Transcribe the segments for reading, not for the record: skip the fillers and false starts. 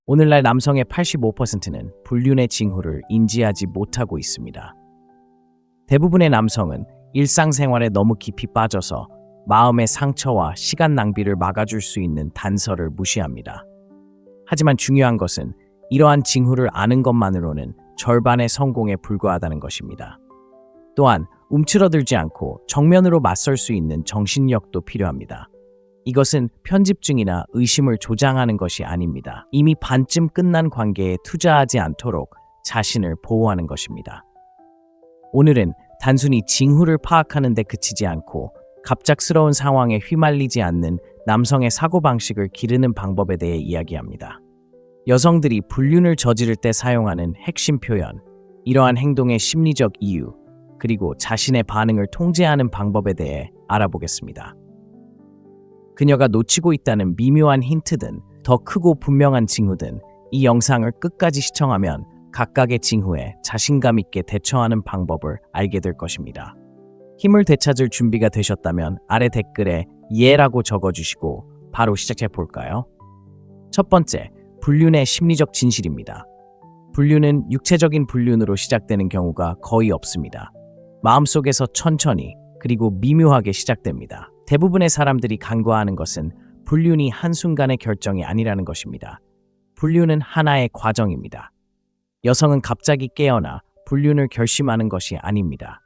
오늘날 남성의 85%는 불륜의 징후를 인지하지 못하고 있습니다. 대부분의 남성은 일상생활에 너무 깊이 빠져서 마음의 상처와 시간 낭비를 막아줄 수 있는 단서를 무시합니다. 하지만 중요한 것은 이러한 징후를 아는 것만으로는 절반의 성공에 불과하다는 것입니다. 또한 움츠러들지 않고 정면으로 맞설 수 있는 정신력도 필요합니다. 이것은 편집증이나 의심을 조장하는 것이 아닙니다. 이미 반쯤 끝난 관계에 투자하지 않도록 자신을 보호하는 것입니다. 오늘은 단순히 징후를 파악하는 데 그치지 않고 갑작스러운 상황에 휘말리지 않는 남성의 사고방식을 기르는 방법에 대해 이야기합니다. 여성들이 불륜을 저지를 때 사용하는 핵심 표현, 이러한 행동의 심리적 이유, 그리고 자신의 반응을 통제하는 방법에 대해 알아보겠습니다. 그녀가 놓치고 있다는 미묘한 힌트든 더 크고 분명한 징후든 이 영상을 끝까지 시청하면 각각의 징후에 자신감 있게 대처하는 방법을 알게 될 것입니다. 힘을 되찾을 준비가 되셨다면 아래 댓글에 예라고 적어주시고 바로 시작해 볼까요? 첫 번째, 불륜의 심리적 진실입니다. 불륜은 육체적인 불륜으로 시작되는 경우가 거의 없습니다. 마음속에서 천천히 그리고 미묘하게 시작됩니다. 대부분의 사람들이 간과하는 것은 불륜이 한순간의 결정이 아니라는 것입니다. 불륜은 하나의 과정입니다. 여성은 갑자기 깨어나 불륜을 결심하는 것이 아닙니다.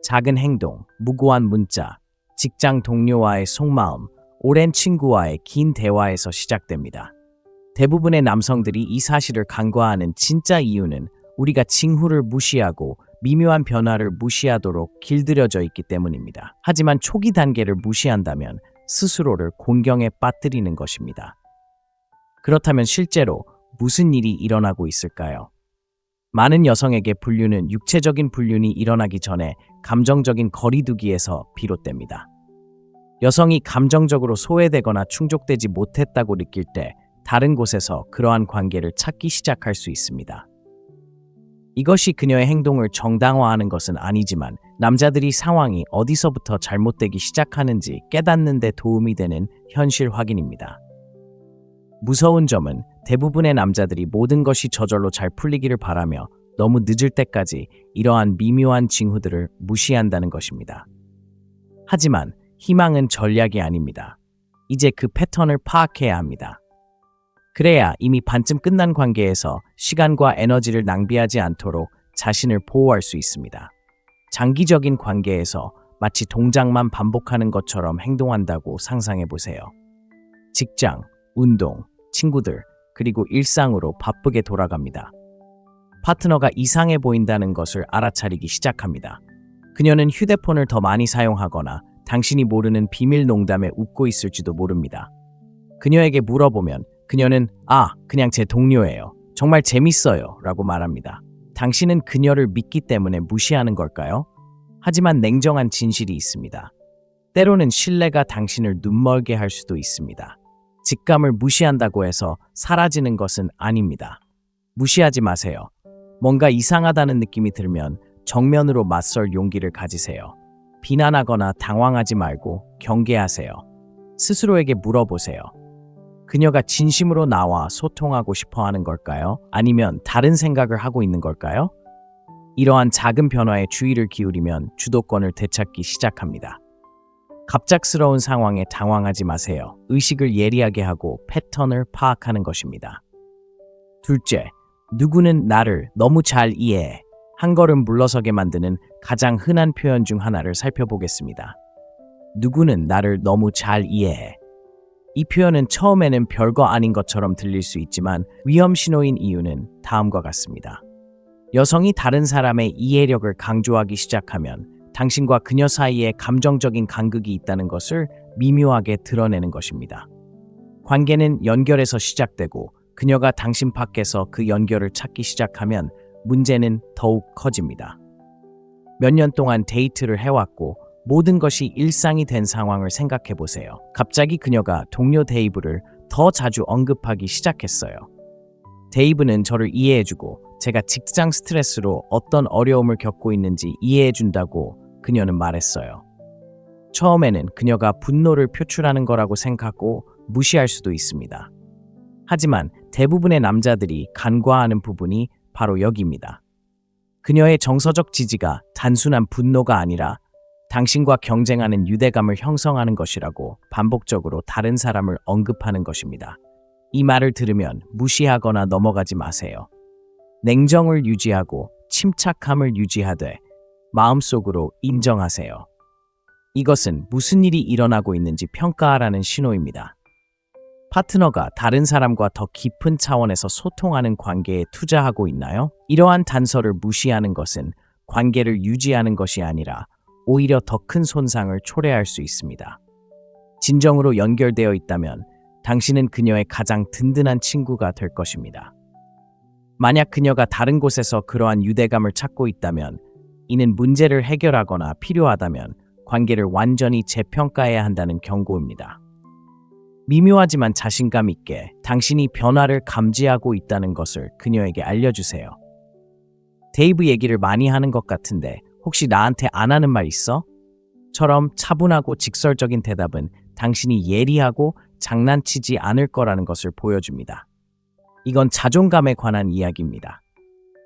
작은 행동, 무고한 문자, 직장 동료와의 속마음, 오랜 친구와의 긴 대화에서 시작됩니다. 대부분의 남성들이 이 사실을 간과하는 진짜 이유는 우리가 징후를 무시하고 미묘한 변화를 무시하도록 길들여져 있기 때문입니다. 하지만 초기 단계를 무시한다면 스스로를 곤경에 빠뜨리는 것입니다. 그렇다면 실제로 무슨 일이 일어나고 있을까요? 많은 여성에게 불륜은 육체적인 불륜이 일어나기 전에 감정적인 거리두기에서 비롯됩니다. 여성이 감정적으로 소외되거나 충족되지 못했다고 느낄 때 다른 곳에서 그러한 관계를 찾기 시작할 수 있습니다. 이것이 그녀의 행동을 정당화하는 것은 아니지만 남자들이 상황이 어디서부터 잘못되기 시작하는지 깨닫는 데 도움이 되는 현실 확인입니다. 무서운 점은 대부분의 남자들이 모든 것이 저절로 잘 풀리기를 바라며 너무 늦을 때까지 이러한 미묘한 징후들을 무시한다는 것입니다. 하지만 희망은 전략이 아닙니다. 이제 그 패턴을 파악해야 합니다. 그래야 이미 반쯤 끝난 관계에서 시간과 에너지를 낭비하지 않도록 자신을 보호할 수 있습니다. 장기적인 관계에서 마치 동작만 반복하는 것처럼 행동한다고 상상해 보세요. 직장, 운동, 친구들, 그리고 일상으로 바쁘게 돌아갑니다. 파트너가 이상해 보인다는 것을 알아차리기 시작합니다. 그녀는 휴대폰을 더 많이 사용하거나 당신이 모르는 비밀 농담에 웃고 있을지도 모릅니다. 그녀에게 물어보면 그녀는 그냥 제 동료예요. 정말 재밌어요. 라고 말합니다. 당신은 그녀를 믿기 때문에 무시하는 걸까요? 하지만 냉정한 진실이 있습니다. 때로는 신뢰가 당신을 눈멀게 할 수도 있습니다. 직감을 무시한다고 해서 사라지는 것은 아닙니다. 무시하지 마세요. 뭔가 이상하다는 느낌이 들면 정면으로 맞설 용기를 가지세요. 비난하거나 당황하지 말고 경계하세요. 스스로에게 물어보세요. 그녀가 진심으로 나와 소통하고 싶어 하는 걸까요? 아니면 다른 생각을 하고 있는 걸까요? 이러한 작은 변화에 주의를 기울이면 주도권을 되찾기 시작합니다. 갑작스러운 상황에 당황하지 마세요. 의식을 예리하게 하고 패턴을 파악하는 것입니다. 둘째, 누구는 나를 너무 잘 이해해. 한 걸음 물러서게 만드는 가장 흔한 표현 중 하나를 살펴보겠습니다. 누구는 나를 너무 잘 이해해. 이 표현은 처음에는 별거 아닌 것처럼 들릴 수 있지만 위험 신호인 이유는 다음과 같습니다. 여성이 다른 사람의 이해력을 강조하기 시작하면 당신과 그녀 사이에 감정적인 간극이 있다는 것을 미묘하게 드러내는 것입니다. 관계는 연결에서 시작되고 그녀가 당신 밖에서 그 연결을 찾기 시작하면 문제는 더욱 커집니다. 몇 년 동안 데이트를 해왔고 모든 것이 일상이 된 상황을 생각해 보세요. 갑자기 그녀가 동료 데이브를 더 자주 언급하기 시작했어요. 데이브는 저를 이해해주고 제가 직장 스트레스로 어떤 어려움을 겪고 있는지 이해해준다고 그녀는 말했어요. 처음에는 그녀가 분노를 표출하는 거라고 생각하고 무시할 수도 있습니다. 하지만 대부분의 남자들이 간과하는 부분이 바로 여기입니다. 그녀의 정서적 지지가 단순한 분노가 아니라 당신과 경쟁하는 유대감을 형성하는 것이라고 반복적으로 다른 사람을 언급하는 것입니다. 이 말을 들으면 무시하거나 넘어가지 마세요. 냉정을 유지하고 침착함을 유지하되 마음속으로 인정하세요. 이것은 무슨 일이 일어나고 있는지 평가하라는 신호입니다. 파트너가 다른 사람과 더 깊은 차원에서 소통하는 관계에 투자하고 있나요? 이러한 단서를 무시하는 것은 관계를 유지하는 것이 아니라 오히려 더 큰 손상을 초래할 수 있습니다. 진정으로 연결되어 있다면 당신은 그녀의 가장 든든한 친구가 될 것입니다. 만약 그녀가 다른 곳에서 그러한 유대감을 찾고 있다면 이는 문제를 해결하거나 필요하다면 관계를 완전히 재평가해야 한다는 경고입니다. 미묘하지만 자신감 있게 당신이 변화를 감지하고 있다는 것을 그녀에게 알려주세요. 데이브 얘기를 많이 하는 것 같은데 혹시 나한테 안 하는 말 있어? 처럼 차분하고 직설적인 대답은 당신이 예리하고 장난치지 않을 거라는 것을 보여줍니다. 이건 자존감에 관한 이야기입니다.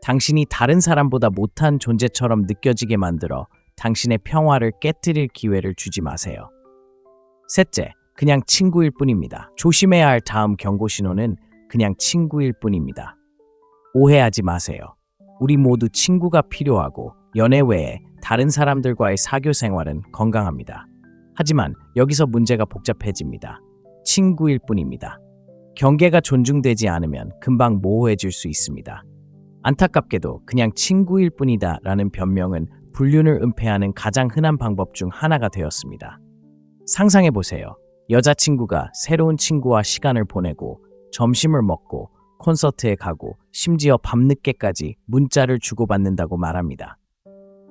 당신이 다른 사람보다 못한 존재처럼 느껴지게 만들어 당신의 평화를 깨뜨릴 기회를 주지 마세요. 셋째, 그냥 친구일 뿐입니다. 조심해야 할 다음 경고 신호는 그냥 친구일 뿐입니다. 오해하지 마세요. 우리 모두 친구가 필요하고 연애 외에 다른 사람들과의 사교 생활은 건강합니다. 하지만 여기서 문제가 복잡해집니다. 친구일 뿐입니다. 경계가 존중되지 않으면 금방 모호해질 수 있습니다. 안타깝게도 그냥 친구일 뿐이다 라는 변명은 불륜을 은폐하는 가장 흔한 방법 중 하나가 되었습니다. 상상해보세요. 여자친구가 새로운 친구와 시간을 보내고 점심을 먹고 콘서트에 가고 심지어 밤늦게까지 문자를 주고받는다고 말합니다.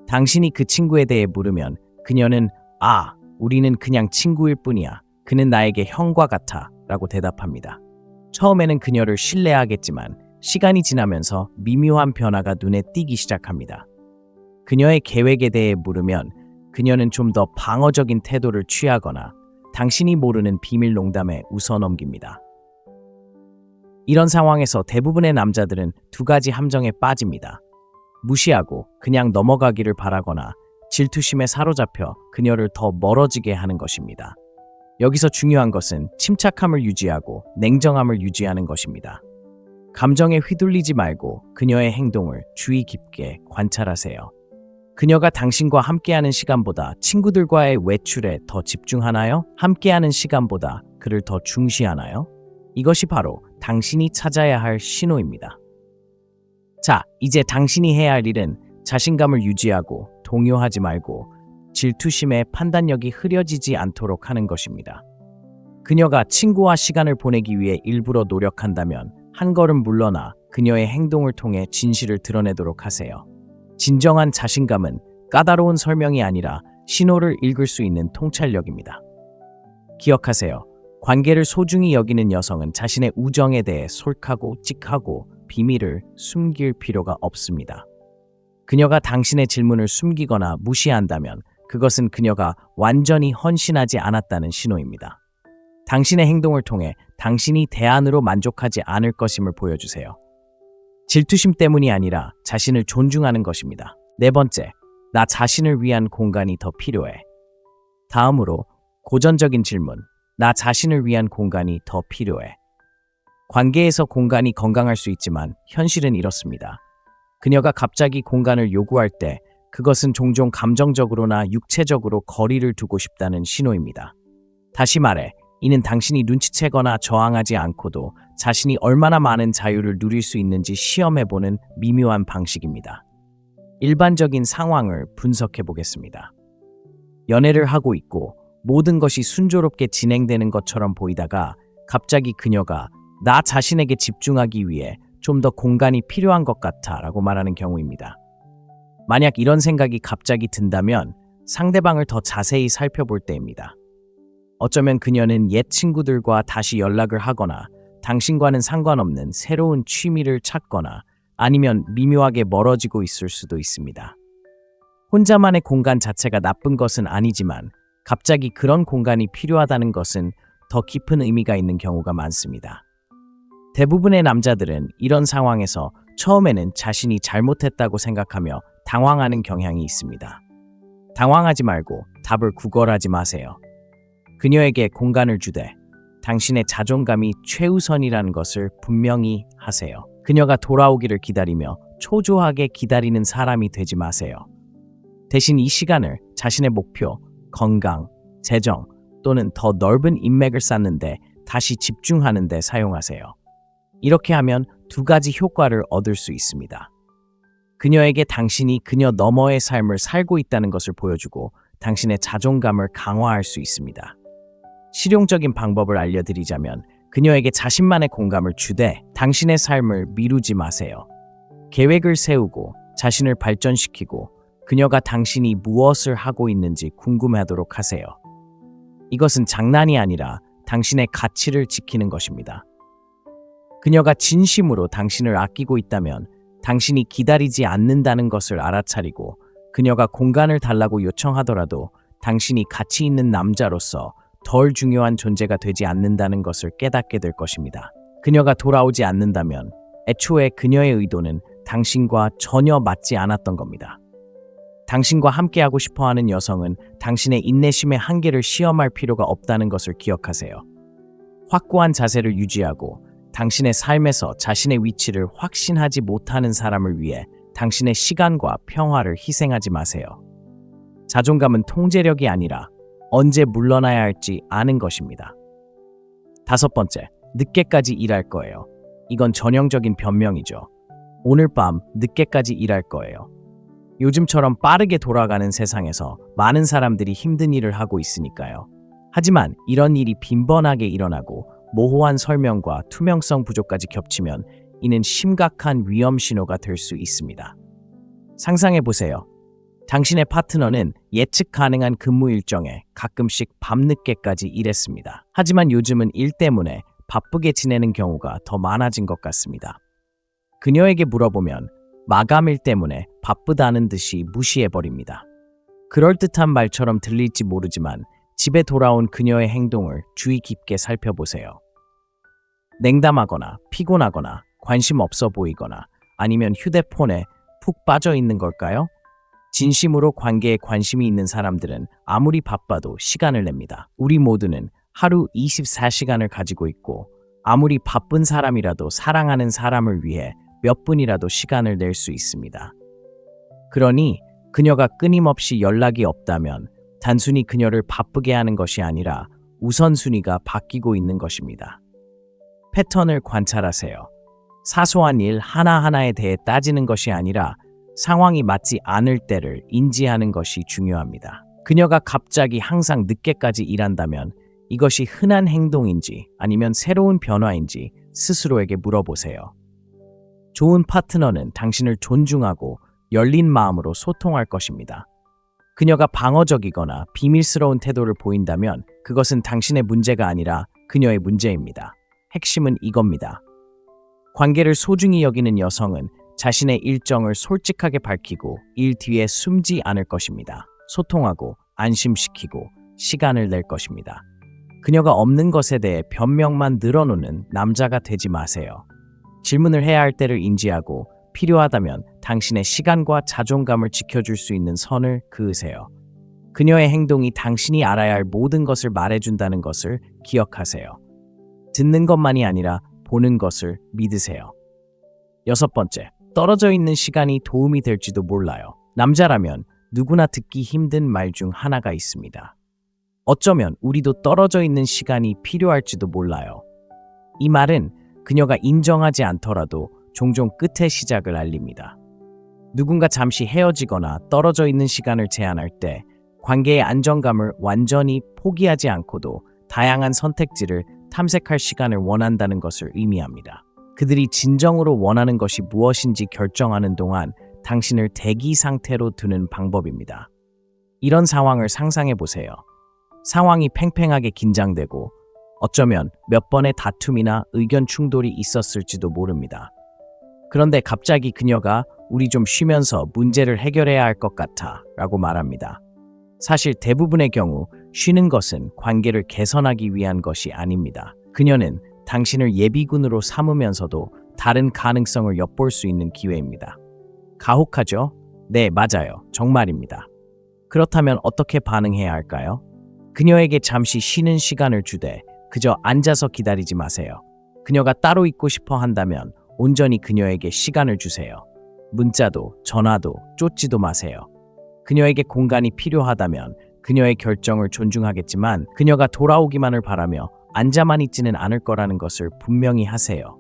당신이 그 친구에 대해 물으면 그녀는 우리는 그냥 친구일 뿐이야. 그는 나에게 형과 같아 라고 대답합니다. 처음에는 그녀를 신뢰하겠지만 시간이 지나면서 미묘한 변화가 눈에 띄기 시작합니다. 그녀의 계획에 대해 물으면 그녀는 좀 더 방어적인 태도를 취하거나 당신이 모르는 비밀 농담에 웃어넘깁니다. 이런 상황에서 대부분의 남자들은 두 가지 함정에 빠집니다. 무시하고 그냥 넘어가기를 바라거나 질투심에 사로잡혀 그녀를 더 멀어지게 하는 것입니다. 여기서 중요한 것은 침착함을 유지하고 냉정함을 유지하는 것입니다. 감정에 휘둘리지 말고 그녀의 행동을 주의 깊게 관찰하세요. 그녀가 당신과 함께하는 시간보다 친구들과의 외출에 더 집중하나요? 함께하는 시간보다 그를 더 중시하나요? 이것이 바로 당신이 찾아야 할 신호입니다. 자, 이제 당신이 해야 할 일은 자신감을 유지하고 동요하지 말고 질투심에 판단력이 흐려지지 않도록 하는 것입니다. 그녀가 친구와 시간을 보내기 위해 일부러 노력한다면 한 걸음 물러나 그녀의 행동을 통해 진실을 드러내도록 하세요. 진정한 자신감은 까다로운 설명이 아니라 신호를 읽을 수 있는 통찰력입니다. 기억하세요. 관계를 소중히 여기는 여성은 자신의 우정에 대해 솔직하고 찍하고 비밀을 숨길 필요가 없습니다. 그녀가 당신의 질문을 숨기거나 무시한다면 그것은 그녀가 완전히 헌신하지 않았다는 신호입니다. 당신의 행동을 통해 당신이 대안으로 만족하지 않을 것임을 보여주세요. 질투심 때문이 아니라 자신을 존중하는 것입니다. 네 번째, 나 자신을 위한 공간이 더 필요해. 다음으로 고전적인 질문, 나 자신을 위한 공간이 더 필요해. 관계에서 공간이 건강할 수 있지만 현실은 이렇습니다. 그녀가 갑자기 공간을 요구할 때 그것은 종종 감정적으로나 육체적으로 거리를 두고 싶다는 신호입니다. 다시 말해, 이는 당신이 눈치채거나 저항하지 않고도 자신이 얼마나 많은 자유를 누릴 수 있는지 시험해보는 미묘한 방식입니다. 일반적인 상황을 분석해 보겠습니다. 연애를 하고 있고 모든 것이 순조롭게 진행되는 것처럼 보이다가 갑자기 그녀가 나 자신에게 집중하기 위해 좀 더 공간이 필요한 것 같아 라고 말하는 경우입니다. 만약 이런 생각이 갑자기 든다면 상대방을 더 자세히 살펴볼 때입니다. 어쩌면 그녀는 옛 친구들과 다시 연락을 하거나 당신과는 상관없는 새로운 취미를 찾거나 아니면 미묘하게 멀어지고 있을 수도 있습니다. 혼자만의 공간 자체가 나쁜 것은 아니지만 갑자기 그런 공간이 필요하다는 것은 더 깊은 의미가 있는 경우가 많습니다. 대부분의 남자들은 이런 상황에서 처음에는 자신이 잘못했다고 생각하며 당황하는 경향이 있습니다. 당황하지 말고 답을 구걸하지 마세요. 그녀에게 공간을 주되 당신의 자존감이 최우선이라는 것을 분명히 하세요. 그녀가 돌아오기를 기다리며 초조하게 기다리는 사람이 되지 마세요. 대신 이 시간을 자신의 목표, 건강, 재정 또는 더 넓은 인맥을 쌓는데 다시 집중하는 데 사용하세요. 이렇게 하면 두 가지 효과를 얻을 수 있습니다. 그녀에게 당신이 그녀 너머의 삶을 살고 있다는 것을 보여주고 당신의 자존감을 강화할 수 있습니다. 실용적인 방법을 알려드리자면 그녀에게 자신만의 공감을 주되 당신의 삶을 미루지 마세요. 계획을 세우고 자신을 발전시키고 그녀가 당신이 무엇을 하고 있는지 궁금해하도록 하세요. 이것은 장난이 아니라 당신의 가치를 지키는 것입니다. 그녀가 진심으로 당신을 아끼고 있다면 당신이 기다리지 않는다는 것을 알아차리고 그녀가 공간을 달라고 요청하더라도 당신이 가치 있는 남자로서 덜 중요한 존재가 되지 않는다는 것을 깨닫게 될 것입니다. 그녀가 돌아오지 않는다면 애초에 그녀의 의도는 당신과 전혀 맞지 않았던 겁니다. 당신과 함께하고 싶어하는 여성은 당신의 인내심의 한계를 시험할 필요가 없다는 것을 기억하세요. 확고한 자세를 유지하고 당신의 삶에서 자신의 위치를 확신하지 못하는 사람을 위해 당신의 시간과 평화를 희생하지 마세요. 자존감은 통제력이 아니라 언제 물러나야 할지 아는 것입니다. 5번째, 늦게까지 일할 거예요. 이건 전형적인 변명이죠. 오늘 밤 늦게까지 일할 거예요. 요즘처럼 빠르게 돌아가는 세상에서 많은 사람들이 힘든 일을 하고 있으니까요. 하지만 이런 일이 빈번하게 일어나고 모호한 설명과 투명성 부족까지 겹치면 이는 심각한 위험 신호가 될 수 있습니다. 상상해 보세요. 당신의 파트너는 예측 가능한 근무 일정에 가끔씩 밤늦게까지 일했습니다. 하지만 요즘은 일 때문에 바쁘게 지내는 경우가 더 많아진 것 같습니다. 그녀에게 물어보면 마감일 때문에 바쁘다는 듯이 무시해버립니다. 그럴듯한 말처럼 들릴지 모르지만 집에 돌아온 그녀의 행동을 주의 깊게 살펴보세요. 냉담하거나 피곤하거나 관심 없어 보이거나 아니면 휴대폰에 푹 빠져 있는 걸까요? 진심으로 관계에 관심이 있는 사람들은 아무리 바빠도 시간을 냅니다. 우리 모두는 하루 24시간을 가지고 있고 아무리 바쁜 사람이라도 사랑하는 사람을 위해 몇 분이라도 시간을 낼 수 있습니다. 그러니 그녀가 끊임없이 연락이 없다면 단순히 그녀를 바쁘게 하는 것이 아니라 우선순위가 바뀌고 있는 것입니다. 패턴을 관찰하세요. 사소한 일 하나하나에 대해 따지는 것이 아니라 상황이 맞지 않을 때를 인지하는 것이 중요합니다. 그녀가 갑자기 항상 늦게까지 일한다면 이것이 흔한 행동인지 아니면 새로운 변화인지 스스로에게 물어보세요. 좋은 파트너는 당신을 존중하고 열린 마음으로 소통할 것입니다. 그녀가 방어적이거나 비밀스러운 태도를 보인다면 그것은 당신의 문제가 아니라 그녀의 문제입니다. 핵심은 이겁니다. 관계를 소중히 여기는 여성은 자신의 일정을 솔직하게 밝히고 일 뒤에 숨지 않을 것입니다. 소통하고 안심시키고 시간을 낼 것입니다. 그녀가 없는 것에 대해 변명만 늘어놓는 남자가 되지 마세요. 질문을 해야 할 때를 인지하고 필요하다면 당신의 시간과 자존감을 지켜줄 수 있는 선을 그으세요. 그녀의 행동이 당신이 알아야 할 모든 것을 말해준다는 것을 기억하세요. 듣는 것만이 아니라 보는 것을 믿으세요. 6번째, 떨어져 있는 시간이 도움이 될지도 몰라요. 남자라면 누구나 듣기 힘든 말 중 하나가 있습니다. 어쩌면 우리도 떨어져 있는 시간이 필요할지도 몰라요. 이 말은 그녀가 인정하지 않더라도 종종 끝의 시작을 알립니다. 누군가 잠시 헤어지거나 떨어져 있는 시간을 제한할 때 관계의 안정감을 완전히 포기하지 않고도 다양한 선택지를 탐색할 시간을 원한다는 것을 의미합니다. 그들이 진정으로 원하는 것이 무엇인지 결정하는 동안 당신을 대기 상태로 두는 방법입니다. 이런 상황을 상상해 보세요. 상황이 팽팽하게 긴장되고 어쩌면 몇 번의 다툼이나 의견 충돌이 있었을지도 모릅니다. 그런데 갑자기 그녀가 우리 좀 쉬면서 문제를 해결해야 할 것 같아 라고 말합니다. 사실 대부분의 경우 쉬는 것은 관계를 개선하기 위한 것이 아닙니다. 그녀는 당신을 예비군으로 삼으면서도 다른 가능성을 엿볼 수 있는 기회입니다. 가혹하죠? 네, 맞아요. 정말입니다. 그렇다면 어떻게 반응해야 할까요? 그녀에게 잠시 쉬는 시간을 주되 그저 앉아서 기다리지 마세요. 그녀가 따로 있고 싶어 한다면 온전히 그녀에게 시간을 주세요. 문자도 전화도 쫓지도 마세요. 그녀에게 공간이 필요하다면 그녀의 결정을 존중하겠지만 그녀가 돌아오기만을 바라며 앉아만 있지는 않을 거라는 것을 분명히 하세요.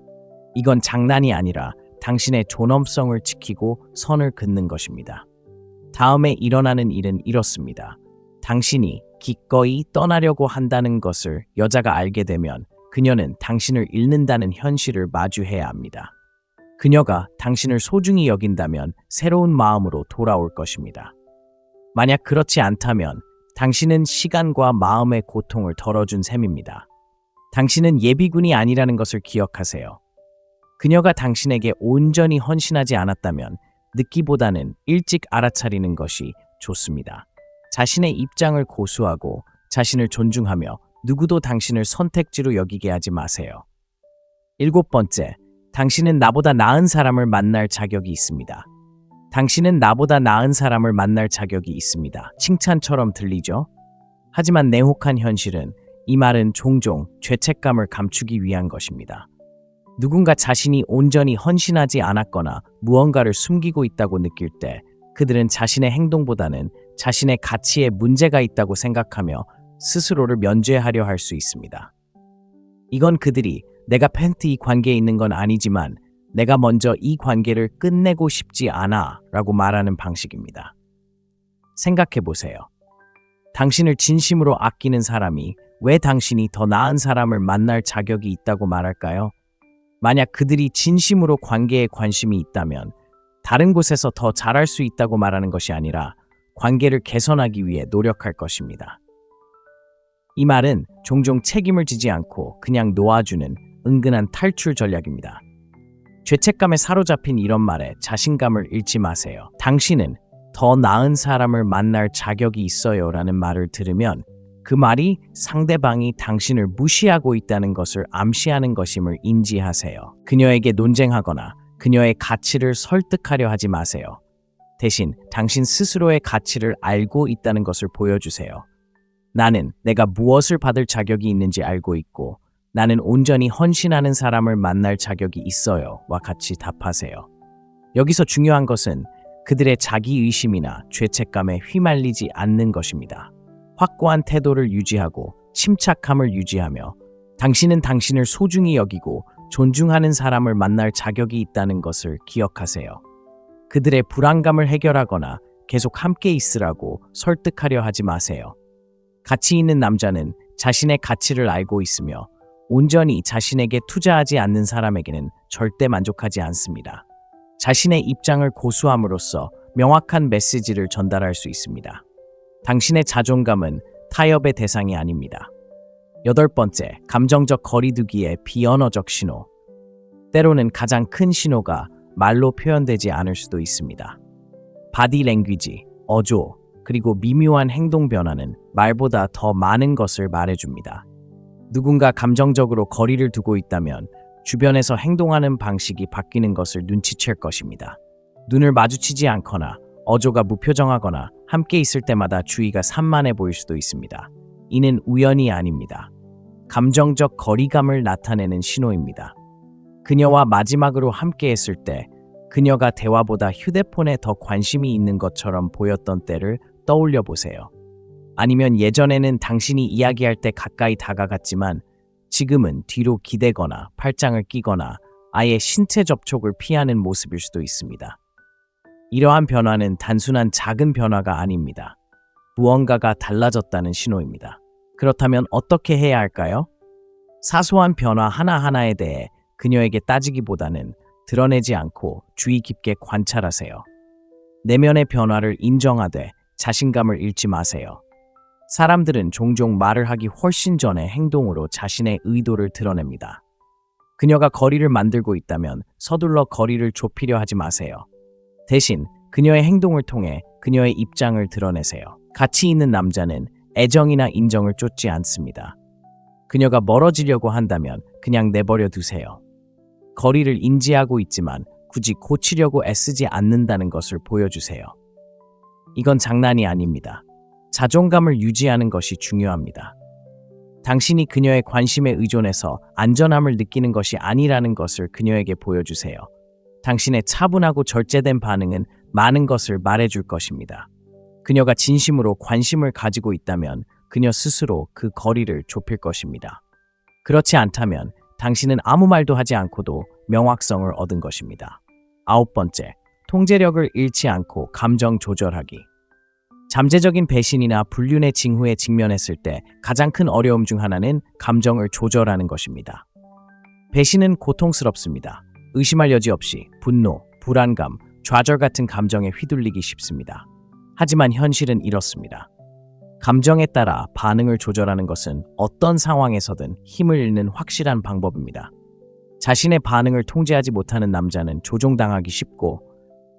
이건 장난이 아니라 당신의 존엄성을 지키고 선을 긋는 것입니다. 다음에 일어나는 일은 이렇습니다. 당신이 기꺼이 떠나려고 한다는 것을 여자가 알게 되면 그녀는 당신을 잃는다는 현실을 마주해야 합니다. 그녀가 당신을 소중히 여긴다면 새로운 마음으로 돌아올 것입니다. 만약 그렇지 않다면 당신은 시간과 마음의 고통을 덜어준 셈입니다. 당신은 예비군이 아니라는 것을 기억하세요. 그녀가 당신에게 온전히 헌신하지 않았다면 늦기보다는 일찍 알아차리는 것이 좋습니다. 자신의 입장을 고수하고 자신을 존중하며 누구도 당신을 선택지로 여기게 하지 마세요. 7번째, 당신은 나보다 나은 사람을 만날 자격이 있습니다. 당신은 나보다 나은 사람을 만날 자격이 있습니다. 칭찬처럼 들리죠? 하지만 냉혹한 현실은 이 말은 종종 죄책감을 감추기 위한 것입니다. 누군가 자신이 온전히 헌신하지 않았거나 무언가를 숨기고 있다고 느낄 때 그들은 자신의 행동보다는 자신의 가치에 문제가 있다고 생각하며 스스로를 면죄하려 할 수 있습니다. 이건 그들이 내가 이 관계에 있는 건 아니지만 내가 먼저 이 관계를 끝내고 싶지 않아 라고 말하는 방식입니다. 생각해 보세요. 당신을 진심으로 아끼는 사람이 왜 당신이 더 나은 사람을 만날 자격이 있다고 말할까요? 만약 그들이 진심으로 관계에 관심이 있다면 다른 곳에서 더 잘할 수 있다고 말하는 것이 아니라 관계를 개선하기 위해 노력할 것입니다. 이 말은 종종 책임을 지지 않고 그냥 놓아주는 은근한 탈출 전략입니다. 죄책감에 사로잡힌 이런 말에 자신감을 잃지 마세요. 당신은 더 나은 사람을 만날 자격이 있어요 라는 말을 들으면 그 말이 상대방이 당신을 무시하고 있다는 것을 암시하는 것임을 인지하세요. 그녀에게 논쟁하거나 그녀의 가치를 설득하려 하지 마세요. 대신 당신 스스로의 가치를 알고 있다는 것을 보여주세요. 나는 내가 무엇을 받을 자격이 있는지 알고 있고 나는 온전히 헌신하는 사람을 만날 자격이 있어요 와 같이 답하세요. 여기서 중요한 것은 그들의 자기의심이나 죄책감에 휘말리지 않는 것입니다. 확고한 태도를 유지하고 침착함을 유지하며 당신은 당신을 소중히 여기고 존중하는 사람을 만날 자격이 있다는 것을 기억하세요. 그들의 불안감을 해결하거나 계속 함께 있으라고 설득하려 하지 마세요. 가치 있는 남자는 자신의 가치를 알고 있으며 온전히 자신에게 투자하지 않는 사람에게는 절대 만족하지 않습니다. 자신의 입장을 고수함으로써 명확한 메시지를 전달할 수 있습니다. 당신의 자존감은 타협의 대상이 아닙니다. 8번째, 감정적 거리두기의 비언어적 신호. 때로는 가장 큰 신호가 말로 표현되지 않을 수도 있습니다. 바디 랭귀지, 어조, 그리고 미묘한 행동 변화는 말보다 더 많은 것을 말해줍니다. 누군가 감정적으로 거리를 두고 있다면 주변에서 행동하는 방식이 바뀌는 것을 눈치챌 것입니다. 눈을 마주치지 않거나 어조가 무표정하거나 함께 있을 때마다 주의가 산만해 보일 수도 있습니다. 이는 우연이 아닙니다. 감정적 거리감을 나타내는 신호입니다. 그녀와 마지막으로 함께 했을 때 그녀가 대화보다 휴대폰에 더 관심이 있는 것처럼 보였던 때를 떠올려 보세요. 아니면 예전에는 당신이 이야기할 때 가까이 다가갔지만 지금은 뒤로 기대거나 팔짱을 끼거나 아예 신체 접촉을 피하는 모습일 수도 있습니다. 이러한 변화는 단순한 작은 변화가 아닙니다. 무언가가 달라졌다는 신호입니다. 그렇다면 어떻게 해야 할까요? 사소한 변화 하나하나에 대해 그녀에게 따지기보다는 드러내지 않고 주의 깊게 관찰하세요. 내면의 변화를 인정하되 자신감을 잃지 마세요. 사람들은 종종 말을 하기 훨씬 전에 행동으로 자신의 의도를 드러냅니다. 그녀가 거리를 만들고 있다면 서둘러 거리를 좁히려 하지 마세요. 대신 그녀의 행동을 통해 그녀의 입장을 드러내세요. 가치 있는 남자는 애정이나 인정을 쫓지 않습니다. 그녀가 멀어지려고 한다면 그냥 내버려 두세요. 거리를 인지하고 있지만 굳이 고치려고 애쓰지 않는다는 것을 보여주세요. 이건 장난이 아닙니다. 자존감을 유지하는 것이 중요합니다. 당신이 그녀의 관심에 의존해서 안전함을 느끼는 것이 아니라는 것을 그녀에게 보여주세요. 당신의 차분하고 절제된 반응은 많은 것을 말해줄 것입니다. 그녀가 진심으로 관심을 가지고 있다면 그녀 스스로 그 거리를 좁힐 것입니다. 그렇지 않다면 당신은 아무 말도 하지 않고도 명확성을 얻은 것입니다. 9번째, 통제력을 잃지 않고 감정 조절하기. 잠재적인 배신이나 불륜의 징후에 직면했을 때 가장 큰 어려움 중 하나는 감정을 조절하는 것입니다. 배신은 고통스럽습니다. 의심할 여지 없이 분노, 불안감, 좌절 같은 감정에 휘둘리기 쉽습니다. 하지만 현실은 이렇습니다. 감정에 따라 반응을 조절하는 것은 어떤 상황에서든 힘을 잃는 확실한 방법입니다. 자신의 반응을 통제하지 못하는 남자는 조종당하기 쉽고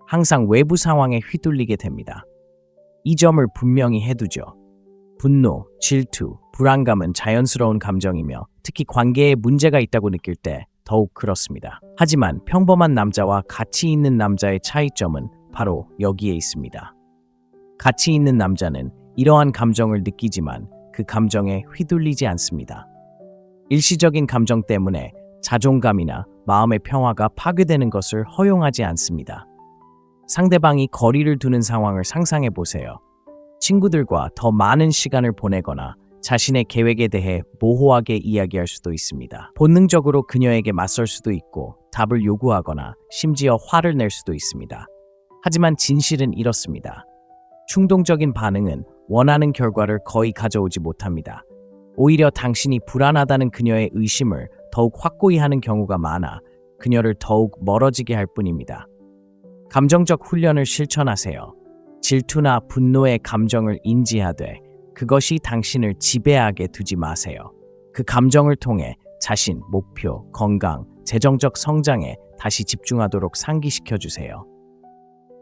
항상 외부 상황에 휘둘리게 됩니다. 이 점을 분명히 해두죠. 분노, 질투, 불안감은 자연스러운 감정이며 특히 관계에 문제가 있다고 느낄 때 더욱 그렇습니다. 하지만 평범한 남자와 가치 있는 남자의 차이점은 바로 여기에 있습니다. 가치 있는 남자는 이러한 감정을 느끼지만 그 감정에 휘둘리지 않습니다. 일시적인 감정 때문에 자존감이나 마음의 평화가 파괴되는 것을 허용하지 않습니다. 상대방이 거리를 두는 상황을 상상해 보세요. 친구들과 더 많은 시간을 보내거나 자신의 계획에 대해 모호하게 이야기할 수도 있습니다. 본능적으로 그녀에게 맞설 수도 있고 답을 요구하거나 심지어 화를 낼 수도 있습니다. 하지만 진실은 이렇습니다. 충동적인 반응은 원하는 결과를 거의 가져오지 못합니다. 오히려 당신이 불안하다는 그녀의 의심을 더욱 확고히 하는 경우가 많아 그녀를 더욱 멀어지게 할 뿐입니다. 감정적 훈련을 실천하세요. 질투나 분노의 감정을 인지하되 그것이 당신을 지배하게 두지 마세요. 그 감정을 통해 자신, 목표, 건강, 재정적 성장에 다시 집중하도록 상기시켜 주세요.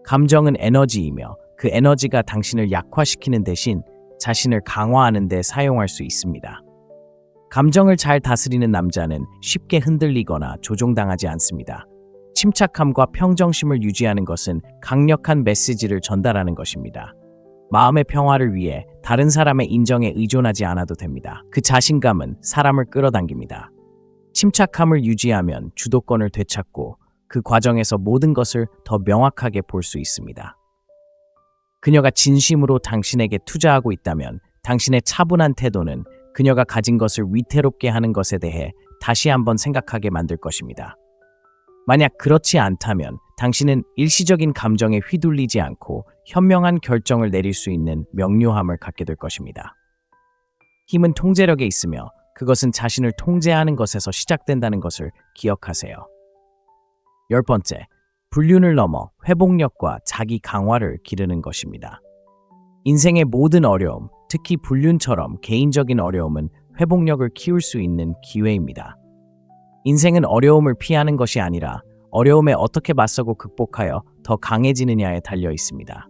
감정은 에너지이며 그 에너지가 당신을 약화시키는 대신 자신을 강화하는 데 사용할 수 있습니다. 감정을 잘 다스리는 남자는 쉽게 흔들리거나 조종당하지 않습니다. 침착함과 평정심을 유지하는 것은 강력한 메시지를 전달하는 것입니다. 마음의 평화를 위해 다른 사람의 인정에 의존하지 않아도 됩니다. 그 자신감은 사람을 끌어당깁니다. 침착함을 유지하면 주도권을 되찾고 그 과정에서 모든 것을 더 명확하게 볼 수 있습니다. 그녀가 진심으로 당신에게 투자하고 있다면 당신의 차분한 태도는 그녀가 가진 것을 위태롭게 하는 것에 대해 다시 한번 생각하게 만들 것입니다. 만약 그렇지 않다면 당신은 일시적인 감정에 휘둘리지 않고 현명한 결정을 내릴 수 있는 명료함을 갖게 될 것입니다. 힘은 통제력에 있으며 그것은 자신을 통제하는 것에서 시작된다는 것을 기억하세요. 10번째, 불륜을 넘어 회복력과 자기 강화를 기르는 것입니다. 인생의 모든 어려움, 특히 불륜처럼 개인적인 어려움은 회복력을 키울 수 있는 기회입니다. 인생은 어려움을 피하는 것이 아니라 어려움에 어떻게 맞서고 극복하여 더 강해지느냐에 달려 있습니다.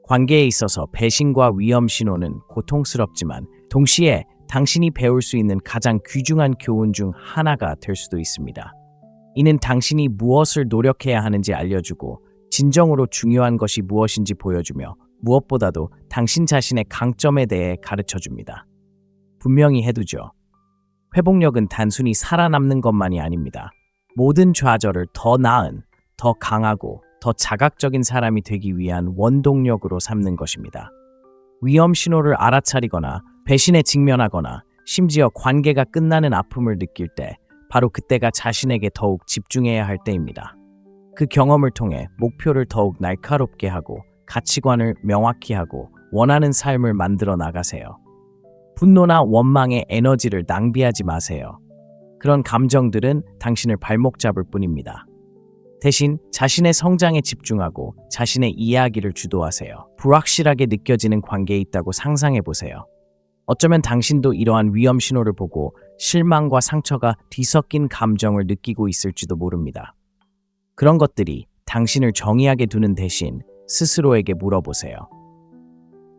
관계에 있어서 배신과 위험 신호는 고통스럽지만 동시에 당신이 배울 수 있는 가장 귀중한 교훈 중 하나가 될 수도 있습니다. 이는 당신이 무엇을 노력해야 하는지 알려주고 진정으로 중요한 것이 무엇인지 보여주며 무엇보다도 당신 자신의 강점에 대해 가르쳐줍니다. 분명히 해두죠. 회복력은 단순히 살아남는 것만이 아닙니다. 모든 좌절을 더 나은, 더 강하고 더 자각적인 사람이 되기 위한 원동력으로 삼는 것입니다. 위험 신호를 알아차리거나 배신에 직면하거나 심지어 관계가 끝나는 아픔을 느낄 때 바로 그때가 자신에게 더욱 집중해야 할 때입니다. 그 경험을 통해 목표를 더욱 날카롭게 하고 가치관을 명확히 하고 원하는 삶을 만들어 나가세요. 분노나 원망의 에너지를 낭비하지 마세요. 그런 감정들은 당신을 발목 잡을 뿐입니다. 대신 자신의 성장에 집중하고 자신의 이야기를 주도하세요. 불확실하게 느껴지는 관계에 있다고 상상해 보세요. 어쩌면 당신도 이러한 위험 신호를 보고 실망과 상처가 뒤섞인 감정을 느끼고 있을지도 모릅니다. 그런 것들이 당신을 정의하게 두는 대신 스스로에게 물어보세요.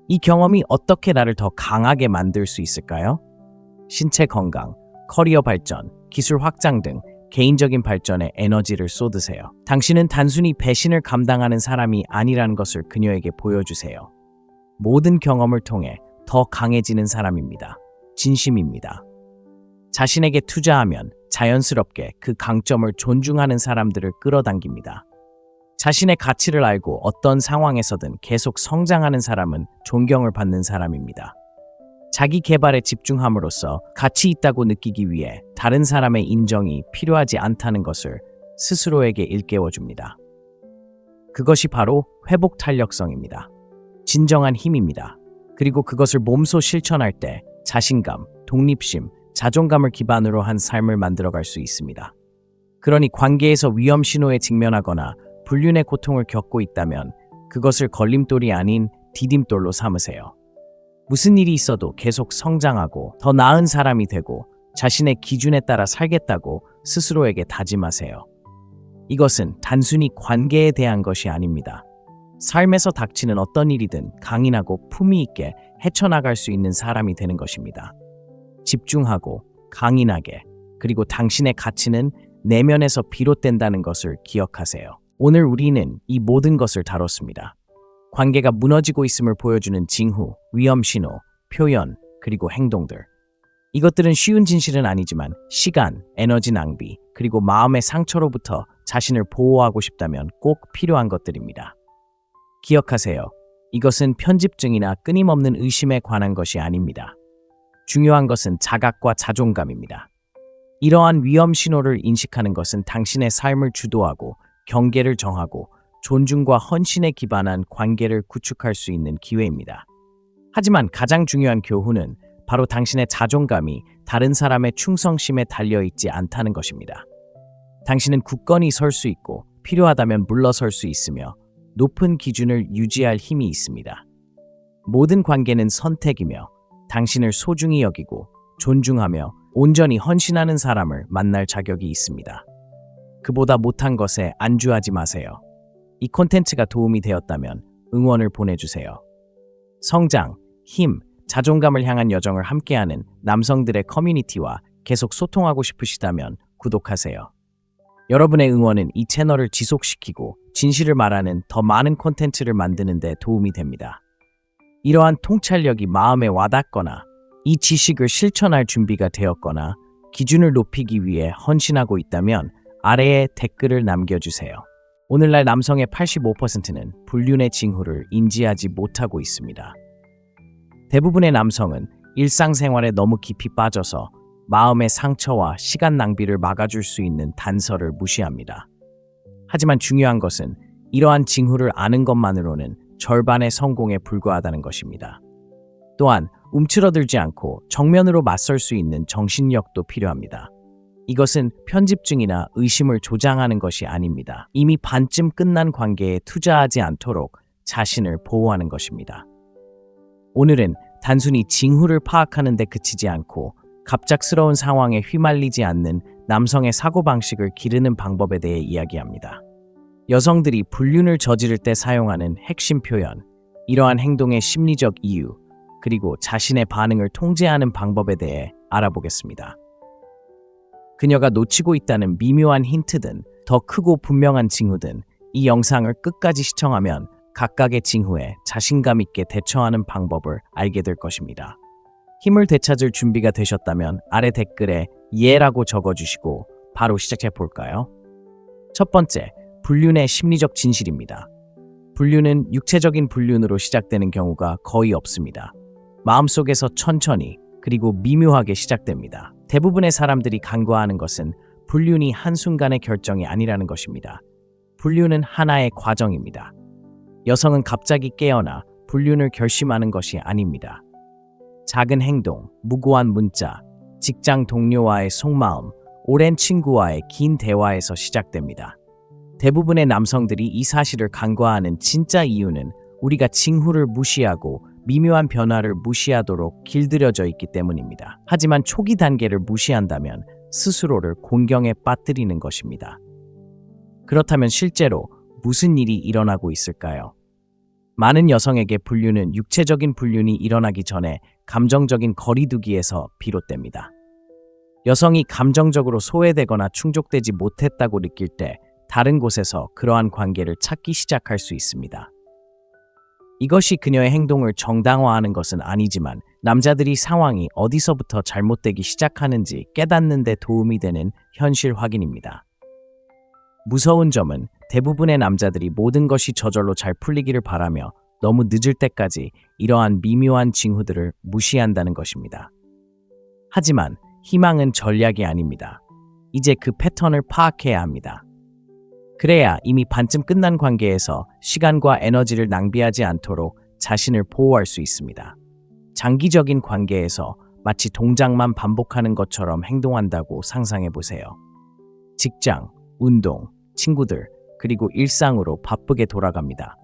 이 경험이 어떻게 나를 더 강하게 만들 수 있을까요? 신체 건강, 커리어 발전, 기술 확장 등 개인적인 발전에 에너지를 쏟으세요. 당신은 단순히 배신을 감당하는 사람이 아니라는 것을 그녀에게 보여주세요. 모든 경험을 통해 더 강해지는 사람입니다. 진심입니다. 자신에게 투자하면 자연스럽게 그 강점을 존중하는 사람들을 끌어당깁니다. 자신의 가치를 알고 어떤 상황에서든 계속 성장하는 사람은 존경을 받는 사람입니다. 자기 개발에 집중함으로써 가치 있다고 느끼기 위해 다른 사람의 인정이 필요하지 않다는 것을 스스로에게 일깨워줍니다. 그것이 바로 회복 탄력성입니다. 진정한 힘입니다. 그리고 그것을 몸소 실천할 때 자신감, 독립심, 자존감을 기반으로 한 삶을 만들어갈 수 있습니다. 그러니 관계에서 위험 신호에 직면하거나 불륜의 고통을 겪고 있다면 그것을 걸림돌이 아닌 디딤돌로 삼으세요. 무슨 일이 있어도 계속 성장하고 더 나은 사람이 되고 자신의 기준에 따라 살겠다고 스스로에게 다짐하세요. 이것은 단순히 관계에 대한 것이 아닙니다. 삶에서 닥치는 어떤 일이든 강인하고 품위 있게 헤쳐나갈 수 있는 사람이 되는 것입니다. 집중하고 강인하게, 그리고 당신의 가치는 내면에서 비롯된다는 것을 기억하세요. 오늘 우리는 이 모든 것을 다뤘습니다. 관계가 무너지고 있음을 보여주는 징후, 위험 신호, 표현, 그리고 행동들. 이것들은 쉬운 진실은 아니지만 시간, 에너지 낭비, 그리고 마음의 상처로부터 자신을 보호하고 싶다면 꼭 필요한 것들입니다. 기억하세요. 이것은 편집증이나 끊임없는 의심에 관한 것이 아닙니다. 중요한 것은 자각과 자존감입니다. 이러한 위험 신호를 인식하는 것은 당신의 삶을 주도하고 경계를 정하고 존중과 헌신에 기반한 관계를 구축할 수 있는 기회입니다. 하지만 가장 중요한 교훈은 바로 당신의 자존감이 다른 사람의 충성심에 달려있지 않다는 것입니다. 당신은 굳건히 설 수 있고 필요하다면 물러설 수 있으며 높은 기준을 유지할 힘이 있습니다. 모든 관계는 선택이며 당신을 소중히 여기고 존중하며 온전히 헌신하는 사람을 만날 자격이 있습니다. 그보다 못한 것에 안주하지 마세요. 이 콘텐츠가 도움이 되었다면 응원을 보내주세요. 성장, 힘, 자존감을 향한 여정을 함께하는 남성들의 커뮤니티와 계속 소통하고 싶으시다면 구독하세요. 여러분의 응원은 이 채널을 지속시키고 진실을 말하는 더 많은 콘텐츠를 만드는 데 도움이 됩니다. 이러한 통찰력이 마음에 와닿거나 이 지식을 실천할 준비가 되었거나 기준을 높이기 위해 헌신하고 있다면 아래에 댓글을 남겨주세요. 오늘날 남성의 85%는 불륜의 징후를 인지하지 못하고 있습니다. 대부분의 남성은 일상생활에 너무 깊이 빠져서 마음의 상처와 시간 낭비를 막아줄 수 있는 단서를 무시합니다. 하지만 중요한 것은 이러한 징후를 아는 것만으로는 절반의 성공에 불과하다는 것입니다. 또한 움츠러들지 않고 정면으로 맞설 수 있는 정신력도 필요합니다. 이것은 편집증이나 의심을 조장하는 것이 아닙니다. 이미 반쯤 끝난 관계에 투자하지 않도록 자신을 보호하는 것입니다. 오늘은 단순히 징후를 파악하는 데 그치지 않고 갑작스러운 상황에 휘말리지 않는 남성의 사고방식을 기르는 방법에 대해 이야기합니다. 여성들이 불륜을 저지를 때 사용하는 핵심 표현, 이러한 행동의 심리적 이유, 그리고 자신의 반응을 통제하는 방법에 대해 알아보겠습니다. 그녀가 놓치고 있다는 미묘한 힌트든 더 크고 분명한 징후든 이 영상을 끝까지 시청하면 각각의 징후에 자신감 있게 대처하는 방법을 알게 될 것입니다. 힘을 되찾을 준비가 되셨다면 아래 댓글에 예라고 적어주시고 바로 시작해 볼까요? 첫 번째, 불륜의 심리적 진실입니다. 불륜은 육체적인 불륜으로 시작되는 경우가 거의 없습니다. 마음속에서 천천히 그리고 미묘하게 시작됩니다. 대부분의 사람들이 간과하는 것은 불륜이 한순간의 결정이 아니라는 것입니다. 불륜은 하나의 과정입니다. 여성은 갑자기 깨어나 불륜을 결심하는 것이 아닙니다. 작은 행동, 무고한 문자, 직장 동료와의 속마음, 오랜 친구와의 긴 대화에서 시작됩니다. 대부분의 남성들이 이 사실을 간과하는 진짜 이유는 우리가 징후를 무시하고 미묘한 변화를 무시하도록 길들여져 있기 때문입니다. 하지만 초기 단계를 무시한다면 스스로를 곤경에 빠뜨리는 것입니다. 그렇다면 실제로 무슨 일이 일어나고 있을까요? 많은 여성에게 불륜은 육체적인 불륜이 일어나기 전에 감정적인 거리두기에서 비롯됩니다. 여성이 감정적으로 소외되거나 충족되지 못했다고 느낄 때 다른 곳에서 그러한 관계를 찾기 시작할 수 있습니다. 이것이 그녀의 행동을 정당화하는 것은 아니지만 남자들이 상황이 어디서부터 잘못되기 시작하는지 깨닫는 데 도움이 되는 현실 확인입니다. 무서운 점은 대부분의 남자들이 모든 것이 저절로 잘 풀리기를 바라며 너무 늦을 때까지 이러한 미묘한 징후들을 무시한다는 것입니다. 하지만 희망은 전략이 아닙니다. 이제 그 패턴을 파악해야 합니다. 그래야 이미 반쯤 끝난 관계에서 시간과 에너지를 낭비하지 않도록 자신을 보호할 수 있습니다. 장기적인 관계에서 마치 동작만 반복하는 것처럼 행동한다고 상상해 보세요. 직장, 운동, 친구들, 그리고 일상으로 바쁘게 돌아갑니다.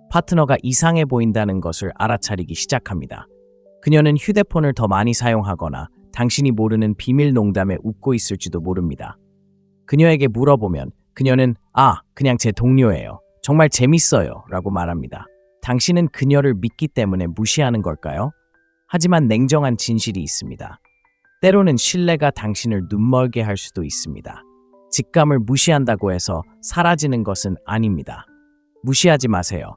파트너가 이상해 보인다는 것을 알아차리기 시작합니다. 그녀는 휴대폰을 더 많이 사용하거나 당신이 모르는 비밀 농담에 웃고 있을지도 모릅니다. 그녀에게 물어보면 그녀는 그냥 제 동료예요. 정말 재밌어요. 라고 말합니다. 당신은 그녀를 믿기 때문에 무시하는 걸까요? 하지만 냉정한 진실이 있습니다. 때로는 신뢰가 당신을 눈멀게 할 수도 있습니다. 직감을 무시한다고 해서 사라지는 것은 아닙니다. 무시하지 마세요.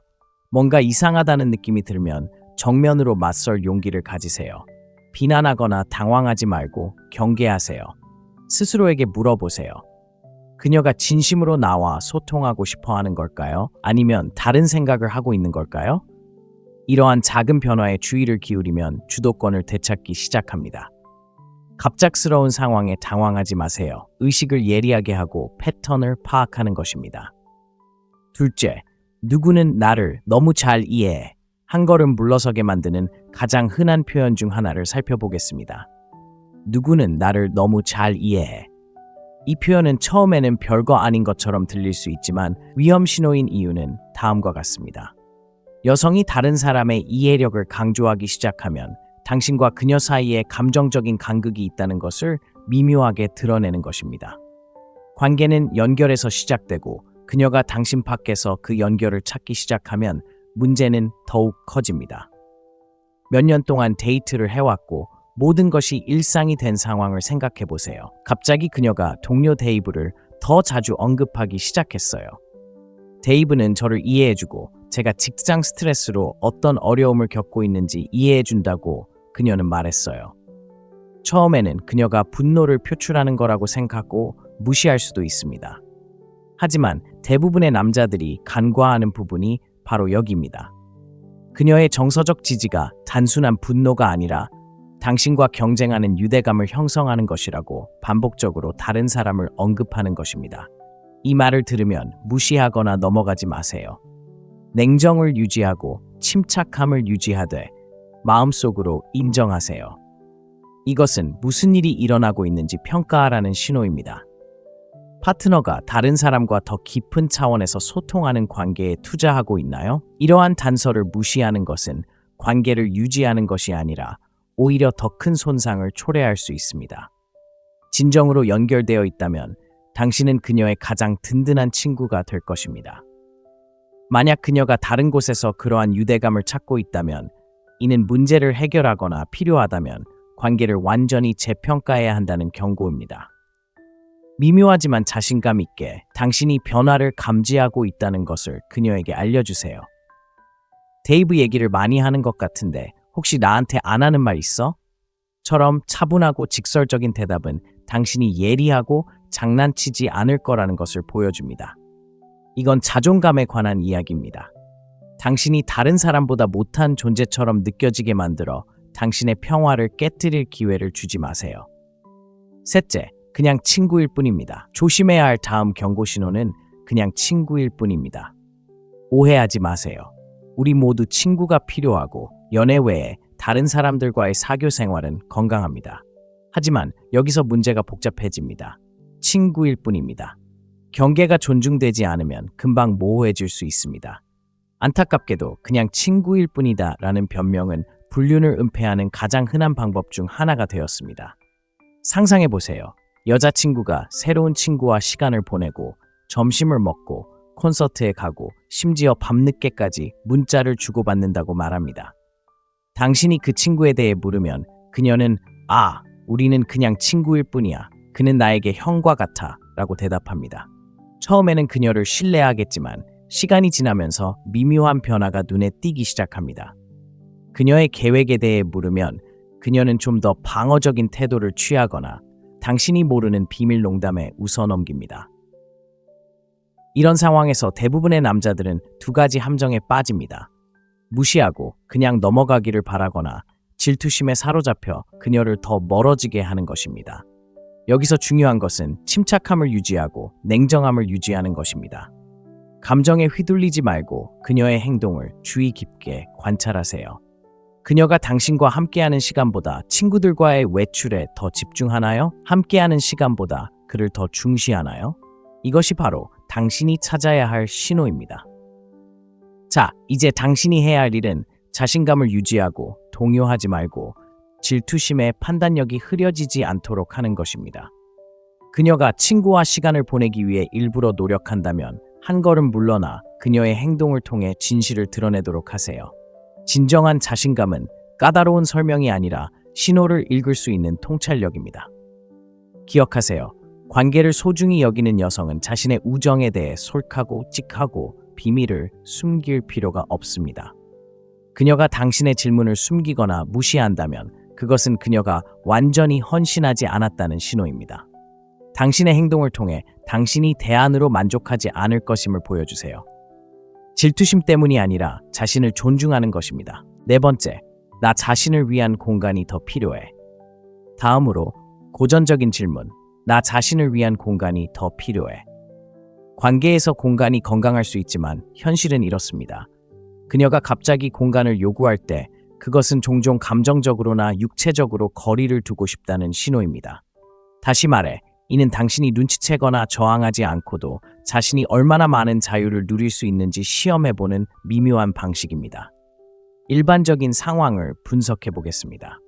뭔가 이상하다는 느낌이 들면 정면으로 맞설 용기를 가지세요. 비난하거나 당황하지 말고 경계하세요. 스스로에게 물어보세요. 그녀가 진심으로 나와 소통하고 싶어 하는 걸까요? 아니면 다른 생각을 하고 있는 걸까요? 이러한 작은 변화에 주의를 기울이면 주도권을 되찾기 시작합니다. 갑작스러운 상황에 당황하지 마세요. 의식을 예리하게 하고 패턴을 파악하는 것입니다. 둘째, 누구는 나를 너무 잘 이해해. 한 걸음 물러서게 만드는 가장 흔한 표현 중 하나를 살펴보겠습니다. 누구는 나를 너무 잘 이해해. 이 표현은 처음에는 별거 아닌 것처럼 들릴 수 있지만 위험 신호인 이유는 다음과 같습니다. 여성이 다른 사람의 이해력을 강조하기 시작하면 당신과 그녀 사이에 감정적인 간극이 있다는 것을 미묘하게 드러내는 것입니다. 관계는 연결에서 시작되고 그녀가 당신 밖에서 그 연결을 찾기 시작하면 문제는 더욱 커집니다. 몇 년 동안 데이트를 해왔고 모든 것이 일상이 된 상황을 생각해 보세요. 갑자기 그녀가 동료 데이브를 더 자주 언급하기 시작했어요. 데이브는 저를 이해해주고 제가 직장 스트레스로 어떤 어려움을 겪고 있는지 이해해준다고 그녀는 말했어요. 처음에는 그녀가 분노를 표출하는 거라고 생각하고 무시할 수도 있습니다. 하지만 대부분의 남자들이 간과하는 부분이 바로 여기입니다. 그녀의 정서적 지지가 단순한 분노가 아니라 당신과 경쟁하는 유대감을 형성하는 것이라고 반복적으로 다른 사람을 언급하는 것입니다. 이 말을 들으면 무시하거나 넘어가지 마세요. 냉정을 유지하고 침착함을 유지하되 마음속으로 인정하세요. 이것은 무슨 일이 일어나고 있는지 평가하라는 신호입니다. 파트너가 다른 사람과 더 깊은 차원에서 소통하는 관계에 투자하고 있나요? 이러한 단서를 무시하는 것은 관계를 유지하는 것이 아니라 오히려 더 큰 손상을 초래할 수 있습니다. 진정으로 연결되어 있다면 당신은 그녀의 가장 든든한 친구가 될 것입니다. 만약 그녀가 다른 곳에서 그러한 유대감을 찾고 있다면 이는 문제를 해결하거나 필요하다면 관계를 완전히 재평가해야 한다는 경고입니다. 미묘하지만 자신감 있게 당신이 변화를 감지하고 있다는 것을 그녀에게 알려주세요. 데이브 얘기를 많이 하는 것 같은데 혹시 나한테 안 하는 말 있어? 처럼 차분하고 직설적인 대답은 당신이 예리하고 장난치지 않을 거라는 것을 보여줍니다. 이건 자존감에 관한 이야기입니다. 당신이 다른 사람보다 못한 존재처럼 느껴지게 만들어 당신의 평화를 깨뜨릴 기회를 주지 마세요. 셋째, 그냥 친구일 뿐입니다. 조심해야 할 다음 경고 신호는 그냥 친구일 뿐입니다. 오해하지 마세요. 우리 모두 친구가 필요하고 연애 외에 다른 사람들과의 사교 생활은 건강합니다. 하지만 여기서 문제가 복잡해집니다. 친구일 뿐입니다. 경계가 존중되지 않으면 금방 모호해질 수 있습니다. 안타깝게도 그냥 친구일 뿐이다 라는 변명은 불륜을 은폐하는 가장 흔한 방법 중 하나가 되었습니다. 상상해 보세요. 여자친구가 새로운 친구와 시간을 보내고 점심을 먹고 콘서트에 가고 심지어 밤늦게까지 문자를 주고받는다고 말합니다. 당신이 그 친구에 대해 물으면 그녀는 아, 우리는 그냥 친구일 뿐이야. 그는 나에게 형과 같아 라고 대답합니다. 처음에는 그녀를 신뢰하겠지만 시간이 지나면서 미묘한 변화가 눈에 띄기 시작합니다. 그녀의 계획에 대해 물으면 그녀는 좀 더 방어적인 태도를 취하거나 당신이 모르는 비밀 농담에 웃어넘깁니다. 이런 상황에서 대부분의 남자들은 두 가지 함정에 빠집니다. 무시하고 그냥 넘어가기를 바라거나 질투심에 사로잡혀 그녀를 더 멀어지게 하는 것입니다. 여기서 중요한 것은 침착함을 유지하고 냉정함을 유지하는 것입니다. 감정에 휘둘리지 말고 그녀의 행동을 주의 깊게 관찰하세요. 그녀가 당신과 함께하는 시간보다 친구들과의 외출에 더 집중하나요? 함께하는 시간보다 그를 더 중시하나요? 이것이 바로 당신이 찾아야 할 신호입니다. 자, 이제 당신이 해야 할 일은 자신감을 유지하고 동요하지 말고 질투심에 판단력이 흐려지지 않도록 하는 것입니다. 그녀가 친구와 시간을 보내기 위해 일부러 노력한다면 한 걸음 물러나 그녀의 행동을 통해 진실을 드러내도록 하세요. 진정한 자신감은 까다로운 설명이 아니라 신호를 읽을 수 있는 통찰력입니다. 기억하세요. 관계를 소중히 여기는 여성은 자신의 우정에 대해 솔직하고 찍하고 비밀을 숨길 필요가 없습니다. 그녀가 당신의 질문을 숨기거나 무시한다면 그것은 그녀가 완전히 헌신하지 않았다는 신호입니다. 당신의 행동을 통해 당신이 대안으로 만족하지 않을 것임을 보여주세요. 질투심 때문이 아니라 자신을 존중하는 것입니다. 네 번째, 나 자신을 위한 공간이 더 필요해. 다음으로 고전적인 질문, 나 자신을 위한 공간이 더 필요해. 관계에서 공간이 건강할 수 있지만 현실은 이렇습니다. 그녀가 갑자기 공간을 요구할 때 그것은 종종 감정적으로나 육체적으로 거리를 두고 싶다는 신호입니다. 다시 말해, 이는 당신이 눈치채거나 저항하지 않고도 자신이 얼마나 많은 자유를 누릴 수 있는지 시험해보는 미묘한 방식입니다. 일반적인 상황을 분석해 보겠습니다.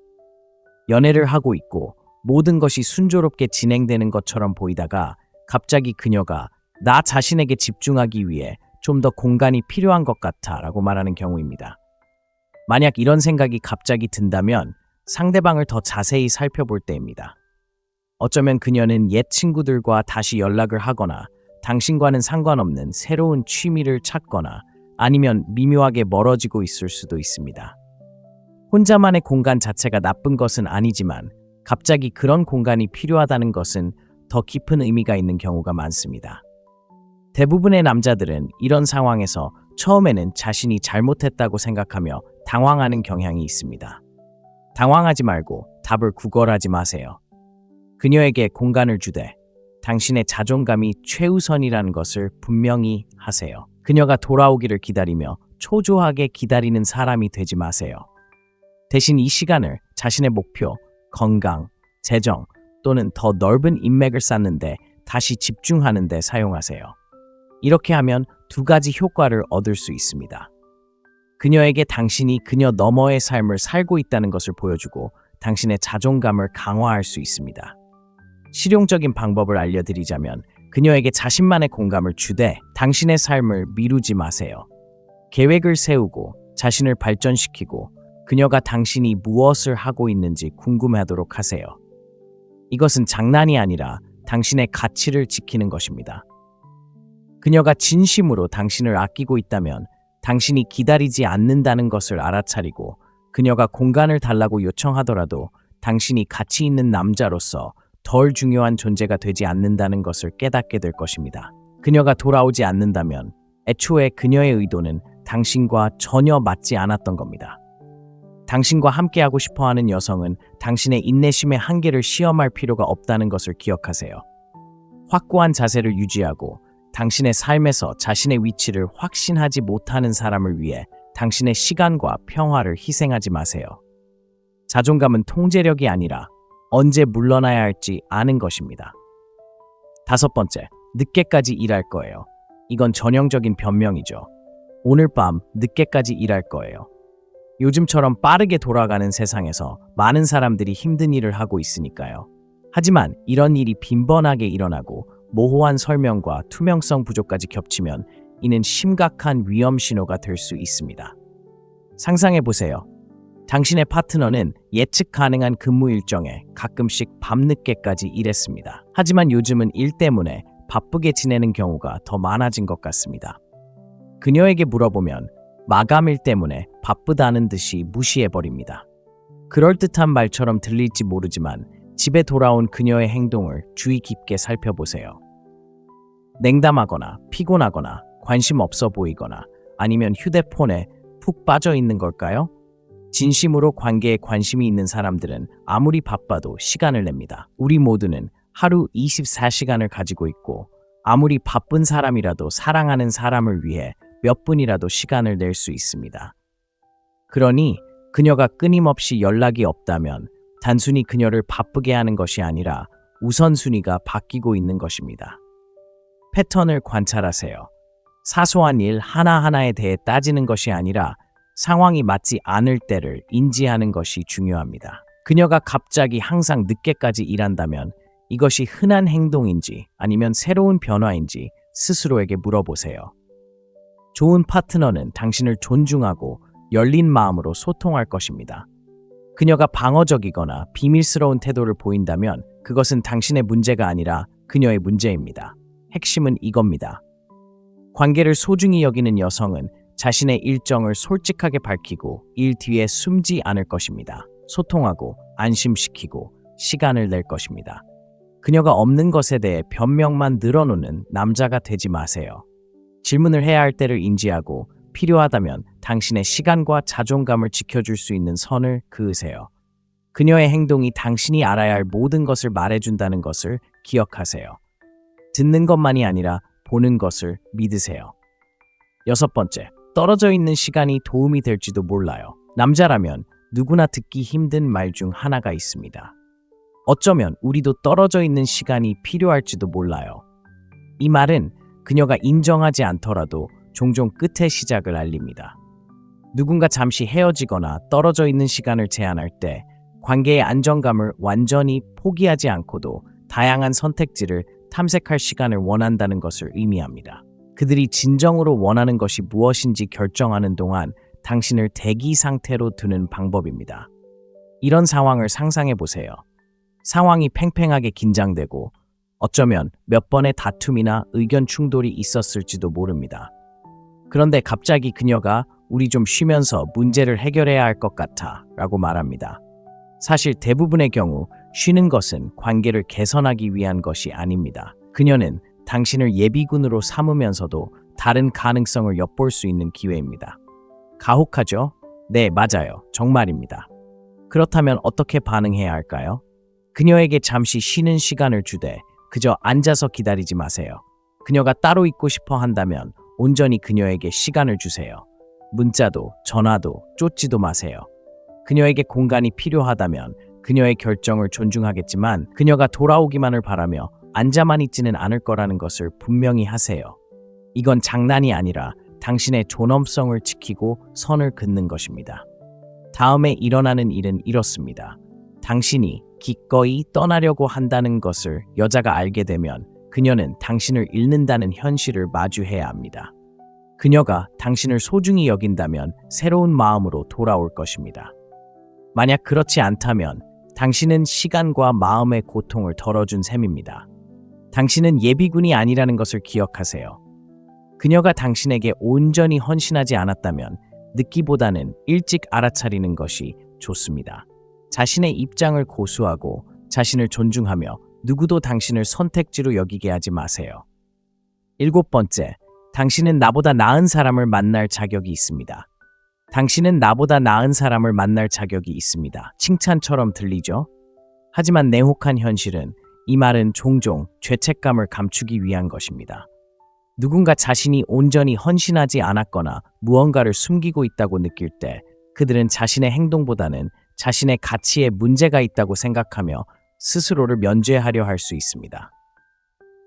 연애를 하고 있고 모든 것이 순조롭게 진행되는 것처럼 보이다가 갑자기 그녀가 나 자신에게 집중하기 위해 좀 더 공간이 필요한 것 같아 라고 말하는 경우입니다. 만약 이런 생각이 갑자기 든다면 상대방을 더 자세히 살펴볼 때입니다. 어쩌면 그녀는 옛 친구들과 다시 연락을 하거나 당신과는 상관없는 새로운 취미를 찾거나 아니면 미묘하게 멀어지고 있을 수도 있습니다. 혼자만의 공간 자체가 나쁜 것은 아니지만 갑자기 그런 공간이 필요하다는 것은 더 깊은 의미가 있는 경우가 많습니다. 대부분의 남자들은 이런 상황에서 처음에는 자신이 잘못했다고 생각하며 당황하는 경향이 있습니다. 당황하지 말고 답을 구걸하지 마세요. 그녀에게 공간을 주되 당신의 자존감이 최우선이라는 것을 분명히 하세요. 그녀가 돌아오기를 기다리며 초조하게 기다리는 사람이 되지 마세요. 대신 이 시간을 자신의 목표, 건강, 재정 또는 더 넓은 인맥을 쌓는 데 다시 집중하는 데 사용하세요. 이렇게 하면 두 가지 효과를 얻을 수 있습니다. 그녀에게 당신이 그녀 너머의 삶을 살고 있다는 것을 보여주고 당신의 자존감을 강화할 수 있습니다. 실용적인 방법을 알려드리자면 그녀에게 자신만의 공간을 주되 당신의 삶을 미루지 마세요. 계획을 세우고 자신을 발전시키고 그녀가 당신이 무엇을 하고 있는지 궁금해하도록 하세요. 이것은 장난이 아니라 당신의 가치를 지키는 것입니다. 그녀가 진심으로 당신을 아끼고 있다면 당신이 기다리지 않는다는 것을 알아차리고 그녀가 공간을 달라고 요청하더라도 당신이 가치 있는 남자로서 덜 중요한 존재가 되지 않는다는 것을 깨닫게 될 것입니다. 그녀가 돌아오지 않는다면 애초에 그녀의 의도는 당신과 전혀 맞지 않았던 겁니다. 당신과 함께하고 싶어하는 여성은 당신의 인내심의 한계를 시험할 필요가 없다는 것을 기억하세요. 확고한 자세를 유지하고 당신의 삶에서 자신의 위치를 확신하지 못하는 사람을 위해 당신의 시간과 평화를 희생하지 마세요. 자존감은 통제력이 아니라 언제 물러나야 할지 아는 것입니다. 다섯 번째, 늦게까지 일할 거예요. 이건 전형적인 변명이죠. 오늘 밤 늦게까지 일할 거예요. 요즘처럼 빠르게 돌아가는 세상에서 많은 사람들이 힘든 일을 하고 있으니까요. 하지만 이런 일이 빈번하게 일어나고 모호한 설명과 투명성 부족까지 겹치면 이는 심각한 위험 신호가 될 수 있습니다. 상상해 보세요. 당신의 파트너는 예측 가능한 근무 일정에 가끔씩 밤늦게까지 일했습니다. 하지만 요즘은 일 때문에 바쁘게 지내는 경우가 더 많아진 것 같습니다. 그녀에게 물어보면 마감일 때문에 바쁘다는 듯이 무시해버립니다. 그럴듯한 말처럼 들릴지 모르지만 집에 돌아온 그녀의 행동을 주의 깊게 살펴보세요. 냉담하거나 피곤하거나 관심 없어 보이거나 아니면 휴대폰에 푹 빠져 있는 걸까요? 진심으로 관계에 관심이 있는 사람들은 아무리 바빠도 시간을 냅니다. 우리 모두는 하루 24시간을 가지고 있고 아무리 바쁜 사람이라도 사랑하는 사람을 위해 몇 분이라도 시간을 낼 수 있습니다. 그러니 그녀가 끊임없이 연락이 없다면 단순히 그녀를 바쁘게 하는 것이 아니라 우선순위가 바뀌고 있는 것입니다. 패턴을 관찰하세요. 사소한 일 하나하나에 대해 따지는 것이 아니라 상황이 맞지 않을 때를 인지하는 것이 중요합니다. 그녀가 갑자기 항상 늦게까지 일한다면 이것이 흔한 행동인지 아니면 새로운 변화인지 스스로에게 물어보세요. 좋은 파트너는 당신을 존중하고 열린 마음으로 소통할 것입니다. 그녀가 방어적이거나 비밀스러운 태도를 보인다면 그것은 당신의 문제가 아니라 그녀의 문제입니다. 핵심은 이겁니다. 관계를 소중히 여기는 여성은 자신의 일정을 솔직하게 밝히고 일 뒤에 숨지 않을 것입니다. 소통하고 안심시키고 시간을 낼 것입니다. 그녀가 없는 것에 대해 변명만 늘어놓는 남자가 되지 마세요. 질문을 해야 할 때를 인지하고 필요하다면 당신의 시간과 자존감을 지켜줄 수 있는 선을 그으세요. 그녀의 행동이 당신이 알아야 할 모든 것을 말해준다는 것을 기억하세요. 듣는 것만이 아니라 보는 것을 믿으세요. 6번째, 떨어져 있는 시간이 도움이 될지도 몰라요. 남자라면 누구나 듣기 힘든 말 중 하나가 있습니다. 어쩌면 우리도 떨어져 있는 시간이 필요할지도 몰라요. 이 말은 그녀가 인정하지 않더라도 종종 끝의 시작을 알립니다. 누군가 잠시 헤어지거나 떨어져 있는 시간을 제한할 때 관계의 안정감을 완전히 포기하지 않고도 다양한 선택지를 탐색할 시간을 원한다는 것을 의미합니다. 그들이 진정으로 원하는 것이 무엇인지 결정하는 동안 당신을 대기 상태로 두는 방법입니다. 이런 상황을 상상해 보세요. 상황이 팽팽하게 긴장되고 어쩌면 몇 번의 다툼이나 의견 충돌이 있었을지도 모릅니다. 그런데 갑자기 그녀가 우리 좀 쉬면서 문제를 해결해야 할 것 같아 라고 말합니다. 사실 대부분의 경우 쉬는 것은 관계를 개선하기 위한 것이 아닙니다. 그녀는 당신을 예비군으로 삼으면서도 다른 가능성을 엿볼 수 있는 기회입니다. 가혹하죠? 네, 맞아요. 정말입니다. 그렇다면 어떻게 반응해야 할까요? 그녀에게 잠시 쉬는 시간을 주되 그저 앉아서 기다리지 마세요. 그녀가 따로 있고 싶어 한다면 온전히 그녀에게 시간을 주세요. 문자도 전화도 쫓지도 마세요. 그녀에게 공간이 필요하다면 그녀의 결정을 존중하겠지만 그녀가 돌아오기만을 바라며 앉아만 있지는 않을 거라는 것을 분명히 하세요. 이건 장난이 아니라 당신의 존엄성을 지키고 선을 긋는 것입니다. 다음에 일어나는 일은 이렇습니다. 당신이 기꺼이 떠나려고 한다는 것을 여자가 알게 되면 그녀는 당신을 잃는다는 현실을 마주해야 합니다. 그녀가 당신을 소중히 여긴다면 새로운 마음으로 돌아올 것입니다. 만약 그렇지 않다면 당신은 시간과 마음의 고통을 덜어준 셈입니다. 당신은 예비군이 아니라는 것을 기억하세요. 그녀가 당신에게 온전히 헌신하지 않았다면 늦기보다는 일찍 알아차리는 것이 좋습니다. 자신의 입장을 고수하고 자신을 존중하며 누구도 당신을 선택지로 여기게 하지 마세요. 7번째, 당신은 나보다 나은 사람을 만날 자격이 있습니다. 당신은 나보다 나은 사람을 만날 자격이 있습니다. 칭찬처럼 들리죠? 하지만 냉혹한 현실은 이 말은 종종 죄책감을 감추기 위한 것입니다. 누군가 자신이 온전히 헌신하지 않았거나 무언가를 숨기고 있다고 느낄 때 그들은 자신의 행동보다는 자신의 가치에 문제가 있다고 생각하며 스스로를 면죄하려 할 수 있습니다.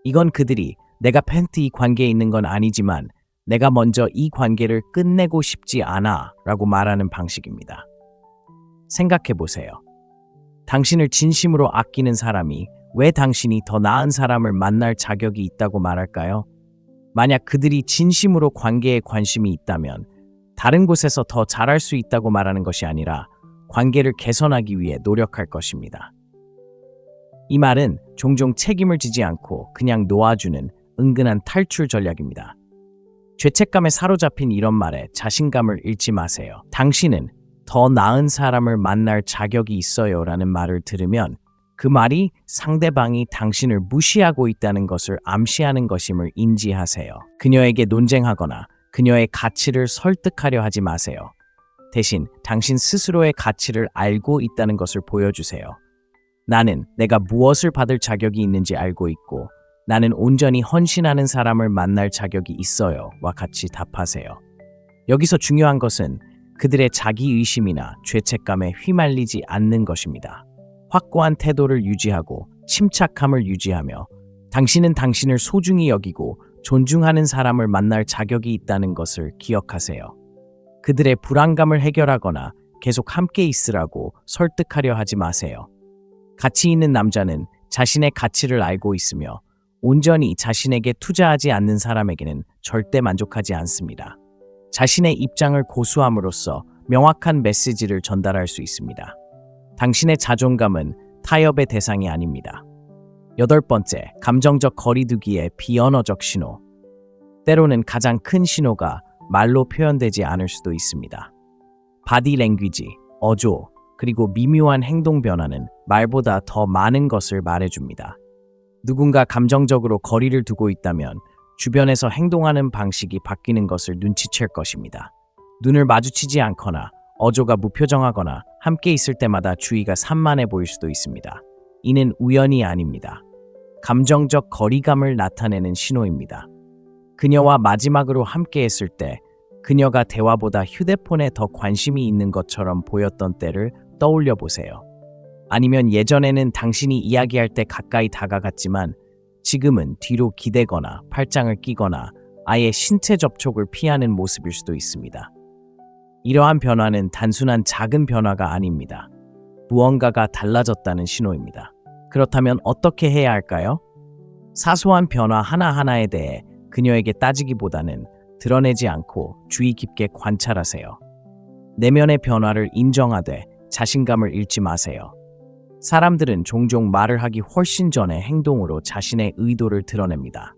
이건 그들이 내가 이 관계에 있는 건 아니지만 내가 먼저 이 관계를 끝내고 싶지 않아 라고 말하는 방식입니다. 생각해 보세요. 당신을 진심으로 아끼는 사람이 왜 당신이 더 나은 사람을 만날 자격이 있다고 말할까요? 만약 그들이 진심으로 관계에 관심이 있다면 다른 곳에서 더 잘할 수 있다고 말하는 것이 아니라 관계를 개선하기 위해 노력할 것입니다. 이 말은 종종 책임을 지지 않고 그냥 놓아주는 은근한 탈출 전략입니다. 죄책감에 사로잡힌 이런 말에 자신감을 잃지 마세요. 당신은 더 나은 사람을 만날 자격이 있어요 라는 말을 들으면 그 말이 상대방이 당신을 무시하고 있다는 것을 암시하는 것임을 인지하세요. 그녀에게 논쟁하거나 그녀의 가치를 설득하려 하지 마세요. 대신 당신 스스로의 가치를 알고 있다는 것을 보여주세요. 나는 내가 무엇을 받을 자격이 있는지 알고 있고 나는 온전히 헌신하는 사람을 만날 자격이 있어요 와 같이 답하세요. 여기서 중요한 것은 그들의 자기의심이나 죄책감에 휘말리지 않는 것입니다. 확고한 태도를 유지하고 침착함을 유지하며 당신은 당신을 소중히 여기고 존중하는 사람을 만날 자격이 있다는 것을 기억하세요. 그들의 불안감을 해결하거나 계속 함께 있으라고 설득하려 하지 마세요. 가치 있는 남자는 자신의 가치를 알고 있으며 온전히 자신에게 투자하지 않는 사람에게는 절대 만족하지 않습니다. 자신의 입장을 고수함으로써 명확한 메시지를 전달할 수 있습니다. 당신의 자존감은 타협의 대상이 아닙니다. 8번째, 감정적 거리두기의 비언어적 신호. 때로는 가장 큰 신호가 말로 표현되지 않을 수도 있습니다. 바디 랭귀지, 어조, 그리고 미묘한 행동 변화는 말보다 더 많은 것을 말해줍니다. 누군가 감정적으로 거리를 두고 있다면 주변에서 행동하는 방식이 바뀌는 것을 눈치챌 것입니다. 눈을 마주치지 않거나 어조가 무표정하거나 함께 있을 때마다 주의가 산만해 보일 수도 있습니다. 이는 우연이 아닙니다. 감정적 거리감을 나타내는 신호입니다. 그녀와 마지막으로 함께 했을 때 그녀가 대화보다 휴대폰에 더 관심이 있는 것처럼 보였던 때를 떠올려 보세요. 아니면 예전에는 당신이 이야기할 때 가까이 다가갔지만 지금은 뒤로 기대거나 팔짱을 끼거나 아예 신체 접촉을 피하는 모습일 수도 있습니다. 이러한 변화는 단순한 작은 변화가 아닙니다. 무언가가 달라졌다는 신호입니다. 그렇다면 어떻게 해야 할까요? 사소한 변화 하나하나에 대해 그녀에게 따지기보다는 드러내지 않고 주의 깊게 관찰하세요. 내면의 변화를 인정하되 자신감을 잃지 마세요. 사람들은 종종 말을 하기 훨씬 전에 행동으로 자신의 의도를 드러냅니다.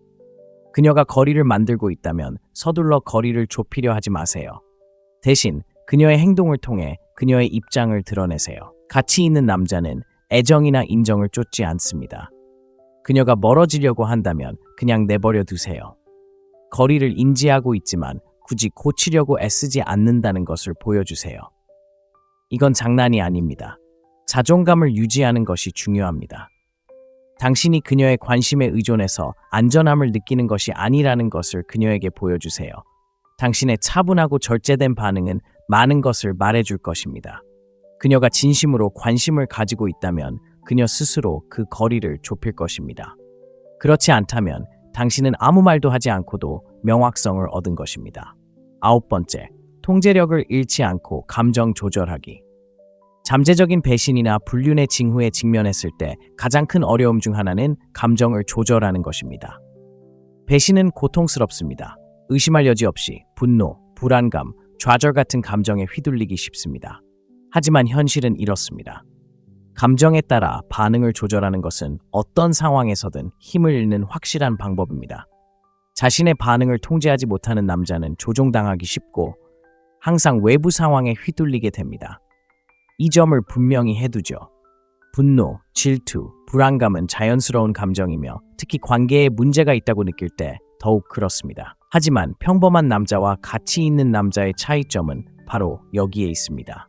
그녀가 거리를 만들고 있다면 서둘러 거리를 좁히려 하지 마세요. 대신 그녀의 행동을 통해 그녀의 입장을 드러내세요. 가치 있는 남자는 애정이나 인정을 쫓지 않습니다. 그녀가 멀어지려고 한다면 그냥 내버려 두세요. 거리를 인지하고 있지만 굳이 고치려고 애쓰지 않는다는 것을 보여주세요. 이건 장난이 아닙니다. 자존감을 유지하는 것이 중요합니다. 당신이 그녀의 관심에 의존해서 안전함을 느끼는 것이 아니라는 것을 그녀에게 보여주세요. 당신의 차분하고 절제된 반응은 많은 것을 말해줄 것입니다. 그녀가 진심으로 관심을 가지고 있다면 그녀 스스로 그 거리를 좁힐 것입니다. 그렇지 않다면 당신은 아무 말도 하지 않고도 명확성을 얻은 것입니다. 9번째, 통제력을 잃지 않고 감정 조절하기. 잠재적인 배신이나 불륜의 징후에 직면했을 때 가장 큰 어려움 중 하나는 감정을 조절하는 것입니다. 배신은 고통스럽습니다. 의심할 여지 없이 분노, 불안감, 좌절 같은 감정에 휘둘리기 쉽습니다. 하지만 현실은 이렇습니다. 감정에 따라 반응을 조절하는 것은 어떤 상황에서든 힘을 잃는 확실한 방법입니다. 자신의 반응을 통제하지 못하는 남자는 조종당하기 쉽고 항상 외부 상황에 휘둘리게 됩니다. 이 점을 분명히 해두죠. 분노, 질투, 불안감은 자연스러운 감정이며 특히 관계에 문제가 있다고 느낄 때 더욱 그렇습니다. 하지만 평범한 남자와 가치 있는 남자의 차이점은 바로 여기에 있습니다.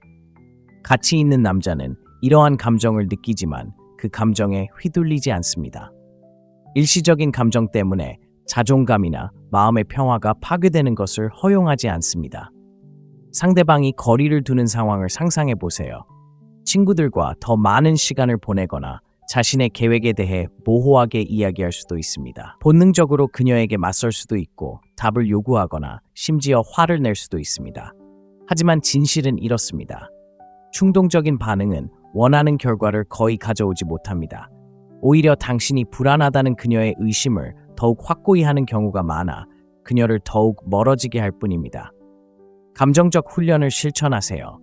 가치 있는 남자는 이러한 감정을 느끼지만 그 감정에 휘둘리지 않습니다. 일시적인 감정 때문에 자존감이나 마음의 평화가 파괴되는 것을 허용하지 않습니다. 상대방이 거리를 두는 상황을 상상해 보세요. 친구들과 더 많은 시간을 보내거나 자신의 계획에 대해 모호하게 이야기할 수도 있습니다. 본능적으로 그녀에게 맞설 수도 있고 답을 요구하거나 심지어 화를 낼 수도 있습니다. 하지만 진실은 이렇습니다. 충동적인 반응은 원하는 결과를 거의 가져오지 못합니다. 오히려 당신이 불안하다는 그녀의 의심을 더욱 확고히 하는 경우가 많아 그녀를 더욱 멀어지게 할 뿐입니다. 감정적 훈련을 실천하세요.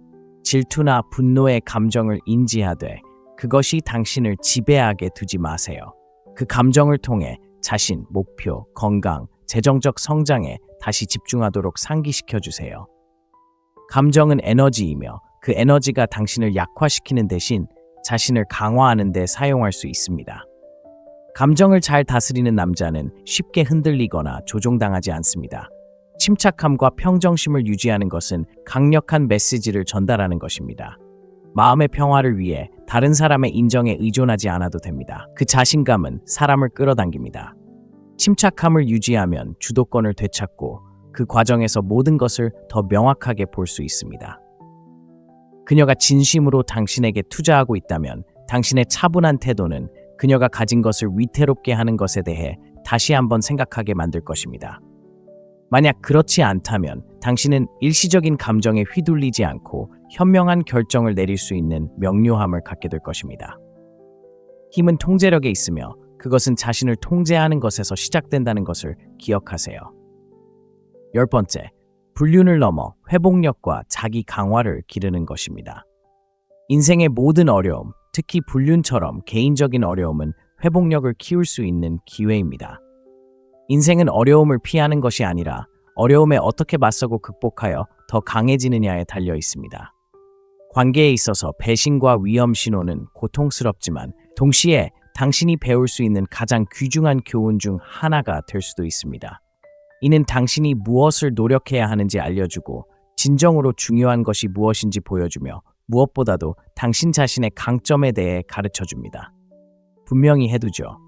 질투나 분노의 감정을 인지하되 그것이 당신을 지배하게 두지 마세요. 그 감정을 통해 자신, 목표, 건강, 재정적 성장에 다시 집중하도록 상기시켜 주세요. 감정은 에너지이며 그 에너지가 당신을 약화시키는 대신 자신을 강화하는 데 사용할 수 있습니다. 감정을 잘 다스리는 남자는 쉽게 흔들리거나 조종당하지 않습니다. 침착함과 평정심을 유지하는 것은 강력한 메시지를 전달하는 것입니다. 마음의 평화를 위해 다른 사람의 인정에 의존하지 않아도 됩니다. 그 자신감은 사람을 끌어당깁니다. 침착함을 유지하면 주도권을 되찾고 그 과정에서 모든 것을 더 명확하게 볼 수 있습니다. 그녀가 진심으로 당신에게 투자하고 있다면 당신의 차분한 태도는 그녀가 가진 것을 위태롭게 하는 것에 대해 다시 한번 생각하게 만들 것입니다. 만약 그렇지 않다면 당신은 일시적인 감정에 휘둘리지 않고 현명한 결정을 내릴 수 있는 명료함을 갖게 될 것입니다. 힘은 통제력에 있으며 그것은 자신을 통제하는 것에서 시작된다는 것을 기억하세요. 10번째, 불륜을 넘어 회복력과 자기 강화를 기르는 것입니다. 인생의 모든 어려움, 특히 불륜처럼 개인적인 어려움은 회복력을 키울 수 있는 기회입니다. 인생은 어려움을 피하는 것이 아니라 어려움에 어떻게 맞서고 극복하여 더 강해지느냐에 달려 있습니다. 관계에 있어서 배신과 위험 신호는 고통스럽지만 동시에 당신이 배울 수 있는 가장 귀중한 교훈 중 하나가 될 수도 있습니다. 이는 당신이 무엇을 노력해야 하는지 알려주고 진정으로 중요한 것이 무엇인지 보여주며 무엇보다도 당신 자신의 강점에 대해 가르쳐줍니다. 분명히 해두죠.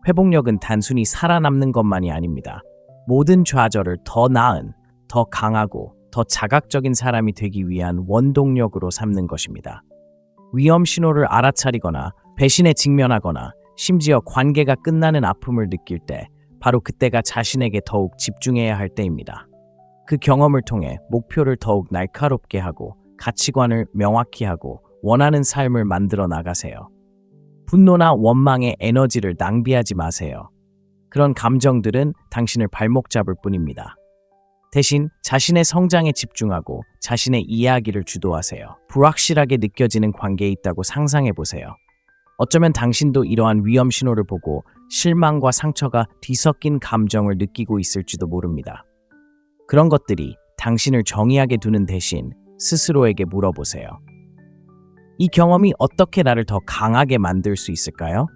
회복력은 단순히 살아남는 것만이 아닙니다. 모든 좌절을 더 나은, 더 강하고 더 자각적인 사람이 되기 위한 원동력으로 삼는 것입니다. 위험 신호를 알아차리거나 배신에 직면하거나 심지어 관계가 끝나는 아픔을 느낄 때 바로 그때가 자신에게 더욱 집중해야 할 때입니다. 그 경험을 통해 목표를 더욱 날카롭게 하고 가치관을 명확히 하고 원하는 삶을 만들어 나가세요. 분노나 원망의 에너지를 낭비하지 마세요. 그런 감정들은 당신을 발목 잡을 뿐입니다. 대신 자신의 성장에 집중하고 자신의 이야기를 주도하세요. 불확실하게 느껴지는 관계에 있다고 상상해 보세요. 어쩌면 당신도 이러한 위험 신호를 보고 실망과 상처가 뒤섞인 감정을 느끼고 있을지도 모릅니다. 그런 것들이 당신을 정의하게 두는 대신 스스로에게 물어보세요. 이 경험이 어떻게 나를 더 강하게 만들 수 있을까요?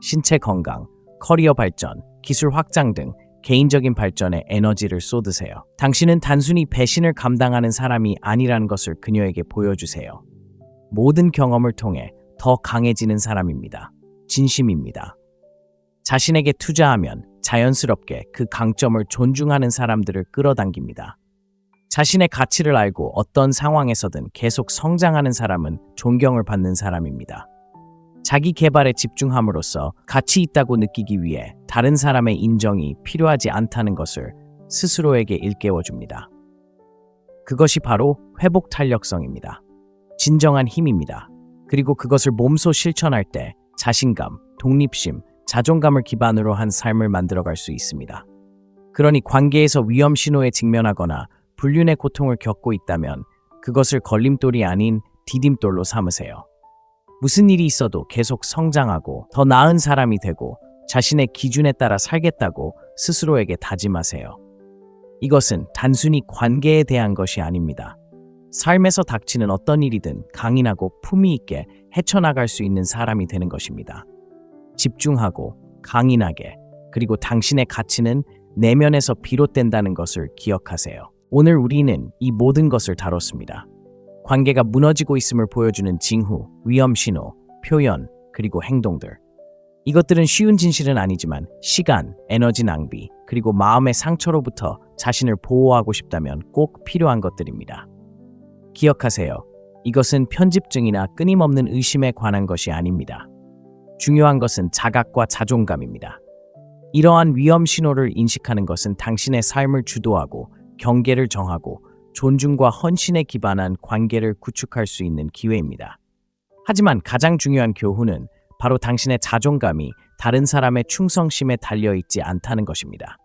신체 건강, 커리어 발전, 기술 확장 등 개인적인 발전에 에너지를 쏟으세요. 당신은 단순히 배신을 감당하는 사람이 아니라는 것을 그녀에게 보여주세요. 모든 경험을 통해 더 강해지는 사람입니다. 진심입니다. 자신에게 투자하면 자연스럽게 그 강점을 존중하는 사람들을 끌어당깁니다. 자신의 가치를 알고 어떤 상황에서든 계속 성장하는 사람은 존경을 받는 사람입니다. 자기 개발에 집중함으로써 가치 있다고 느끼기 위해 다른 사람의 인정이 필요하지 않다는 것을 스스로에게 일깨워줍니다. 그것이 바로 회복 탄력성입니다. 진정한 힘입니다. 그리고 그것을 몸소 실천할 때 자신감, 독립심, 자존감을 기반으로 한 삶을 만들어갈 수 있습니다. 그러니 관계에서 위험 신호에 직면하거나 불륜의 고통을 겪고 있다면 그것을 걸림돌이 아닌 디딤돌로 삼으세요. 무슨 일이 있어도 계속 성장하고 더 나은 사람이 되고 자신의 기준에 따라 살겠다고 스스로에게 다짐하세요. 이것은 단순히 관계에 대한 것이 아닙니다. 삶에서 닥치는 어떤 일이든 강인하고 품위 있게 헤쳐나갈 수 있는 사람이 되는 것입니다. 집중하고 강인하게, 그리고 당신의 가치는 내면에서 비롯된다는 것을 기억하세요. 오늘 우리는 이 모든 것을 다뤘습니다. 관계가 무너지고 있음을 보여주는 징후, 위험 신호, 표현, 그리고 행동들. 이것들은 쉬운 진실은 아니지만 시간, 에너지 낭비, 그리고 마음의 상처로부터 자신을 보호하고 싶다면 꼭 필요한 것들입니다. 기억하세요. 이것은 편집증이나 끊임없는 의심에 관한 것이 아닙니다. 중요한 것은 자각과 자존감입니다. 이러한 위험 신호를 인식하는 것은 당신의 삶을 주도하고 경계를 정하고 존중과 헌신에 기반한 관계를 구축할 수 있는 기회입니다. 하지만 가장 중요한 교훈은 바로 당신의 자존감이 다른 사람의 충성심에 달려있지 않다는 것입니다.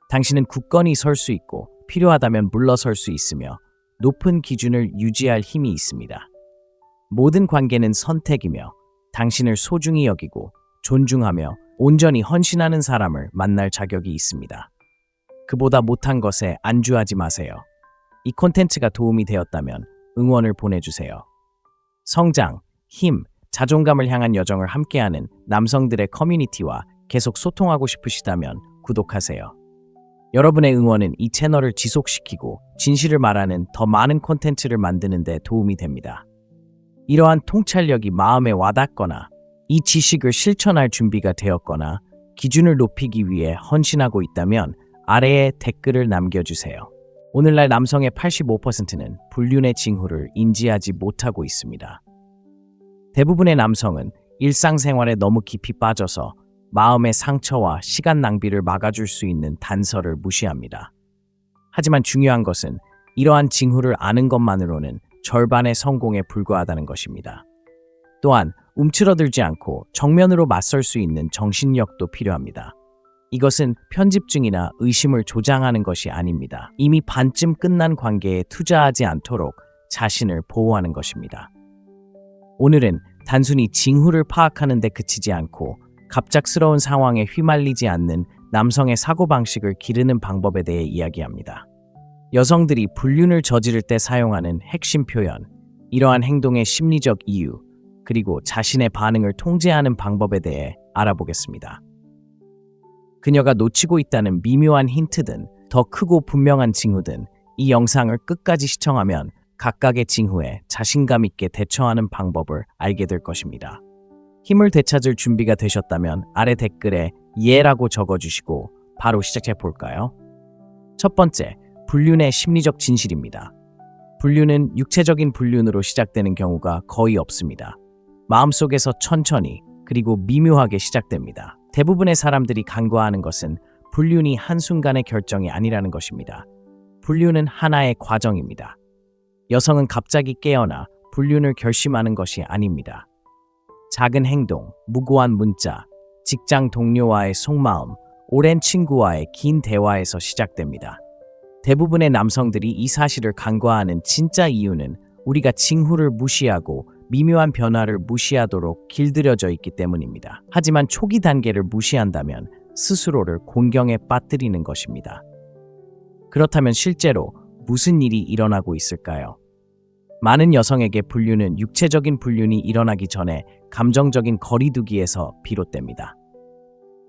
당신은 굳건히 설 수 있고 필요하다면 물러설 수 있으며 높은 기준을 유지할 힘이 있습니다. 모든 관계는 선택이며 당신을 소중히 여기고 존중하며 온전히 헌신하는 사람을 만날 자격이 있습니다. 그보다 못한 것에 안주하지 마세요. 이 콘텐츠가 도움이 되었다면 응원을 보내주세요. 성장, 힘, 자존감을 향한 여정을 함께하는 남성들의 커뮤니티와 계속 소통하고 싶으시다면 구독하세요. 여러분의 응원은 이 채널을 지속시키고 진실을 말하는 더 많은 콘텐츠를 만드는 데 도움이 됩니다. 이러한 통찰력이 마음에 와닿거나 이 지식을 실천할 준비가 되었거나 기준을 높이기 위해 헌신하고 있다면 아래에 댓글을 남겨주세요. 오늘날 남성의 85%는 불륜의 징후를 인지하지 못하고 있습니다. 대부분의 남성은 일상생활에 너무 깊이 빠져서 마음의 상처와 시간 낭비를 막아줄 수 있는 단서를 무시합니다. 하지만 중요한 것은 이러한 징후를 아는 것만으로는 절반의 성공에 불과하다는 것입니다. 또한 움츠러들지 않고 정면으로 맞설 수 있는 정신력도 필요합니다. 이것은 편집증이나 의심을 조장하는 것이 아닙니다. 이미 반쯤 끝난 관계에 투자하지 않도록 자신을 보호하는 것입니다. 오늘은 단순히 징후를 파악하는 데 그치지 않고 갑작스러운 상황에 휘말리지 않는 남성의 사고방식을 기르는 방법에 대해 이야기합니다. 여성들이 불륜을 저지를 때 사용하는 핵심 표현, 이러한 행동의 심리적 이유, 그리고 자신의 반응을 통제하는 방법에 대해 알아보겠습니다. 그녀가 놓치고 있다는 미묘한 힌트든 더 크고 분명한 징후든 이 영상을 끝까지 시청하면 각각의 징후에 자신감 있게 대처하는 방법을 알게 될 것입니다. 힘을 되찾을 준비가 되셨다면 아래 댓글에 예라고 적어주시고 바로 시작해 볼까요? 첫 번째, 불륜의 심리적 진실입니다. 불륜은 육체적인 불륜으로 시작되는 경우가 거의 없습니다. 마음속에서 천천히 그리고 미묘하게 시작됩니다. 대부분의 사람들이 간과하는 것은 불륜이 한순간의 결정이 아니라는 것입니다. 불륜은 하나의 과정입니다. 여성은 갑자기 깨어나 불륜을 결심하는 것이 아닙니다. 작은 행동, 무고한 문자, 직장 동료와의 속마음, 오랜 친구와의 긴 대화에서 시작됩니다. 대부분의 남성들이 이 사실을 간과하는 진짜 이유는 우리가 징후를 무시하고 미묘한 변화를 무시하도록 길들여져 있기 때문입니다. 하지만 초기 단계를 무시한다면 스스로를 곤경에 빠뜨리는 것입니다. 그렇다면 실제로 무슨 일이 일어나고 있을까요? 많은 여성에게 불륜은 육체적인 불륜이 일어나기 전에 감정적인 거리두기에서 비롯됩니다.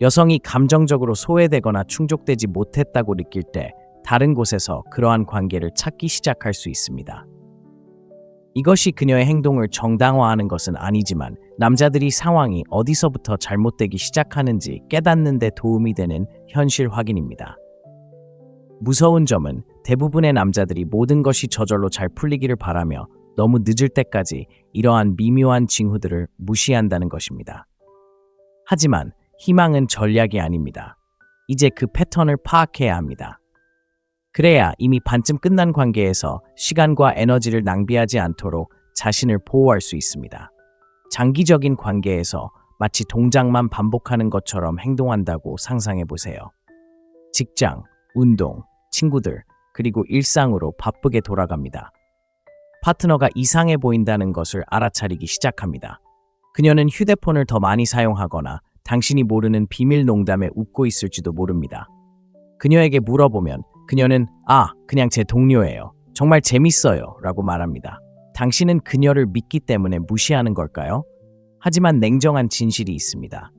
여성이 감정적으로 소외되거나 충족되지 못했다고 느낄 때 다른 곳에서 그러한 관계를 찾기 시작할 수 있습니다. 이것이 그녀의 행동을 정당화하는 것은 아니지만 남자들이 상황이 어디서부터 잘못되기 시작하는지 깨닫는 데 도움이 되는 현실 확인입니다. 무서운 점은 대부분의 남자들이 모든 것이 저절로 잘 풀리기를 바라며 너무 늦을 때까지 이러한 미묘한 징후들을 무시한다는 것입니다. 하지만 희망은 전략이 아닙니다. 이제 그 패턴을 파악해야 합니다. 그래야 이미 반쯤 끝난 관계에서 시간과 에너지를 낭비하지 않도록 자신을 보호할 수 있습니다. 장기적인 관계에서 마치 동작만 반복하는 것처럼 행동한다고 상상해 보세요. 직장, 운동, 친구들, 그리고 일상으로 바쁘게 돌아갑니다. 파트너가 이상해 보인다는 것을 알아차리기 시작합니다. 그녀는 휴대폰을 더 많이 사용하거나 당신이 모르는 비밀 농담에 웃고 있을지도 모릅니다. 그녀에게 물어보면 그녀는 그냥 제 동료예요. 정말 재밌어요. 라고 말합니다. 당신은 그녀를 믿기 때문에 무시하는 걸까요? 하지만 냉정한 진실이 있습니다.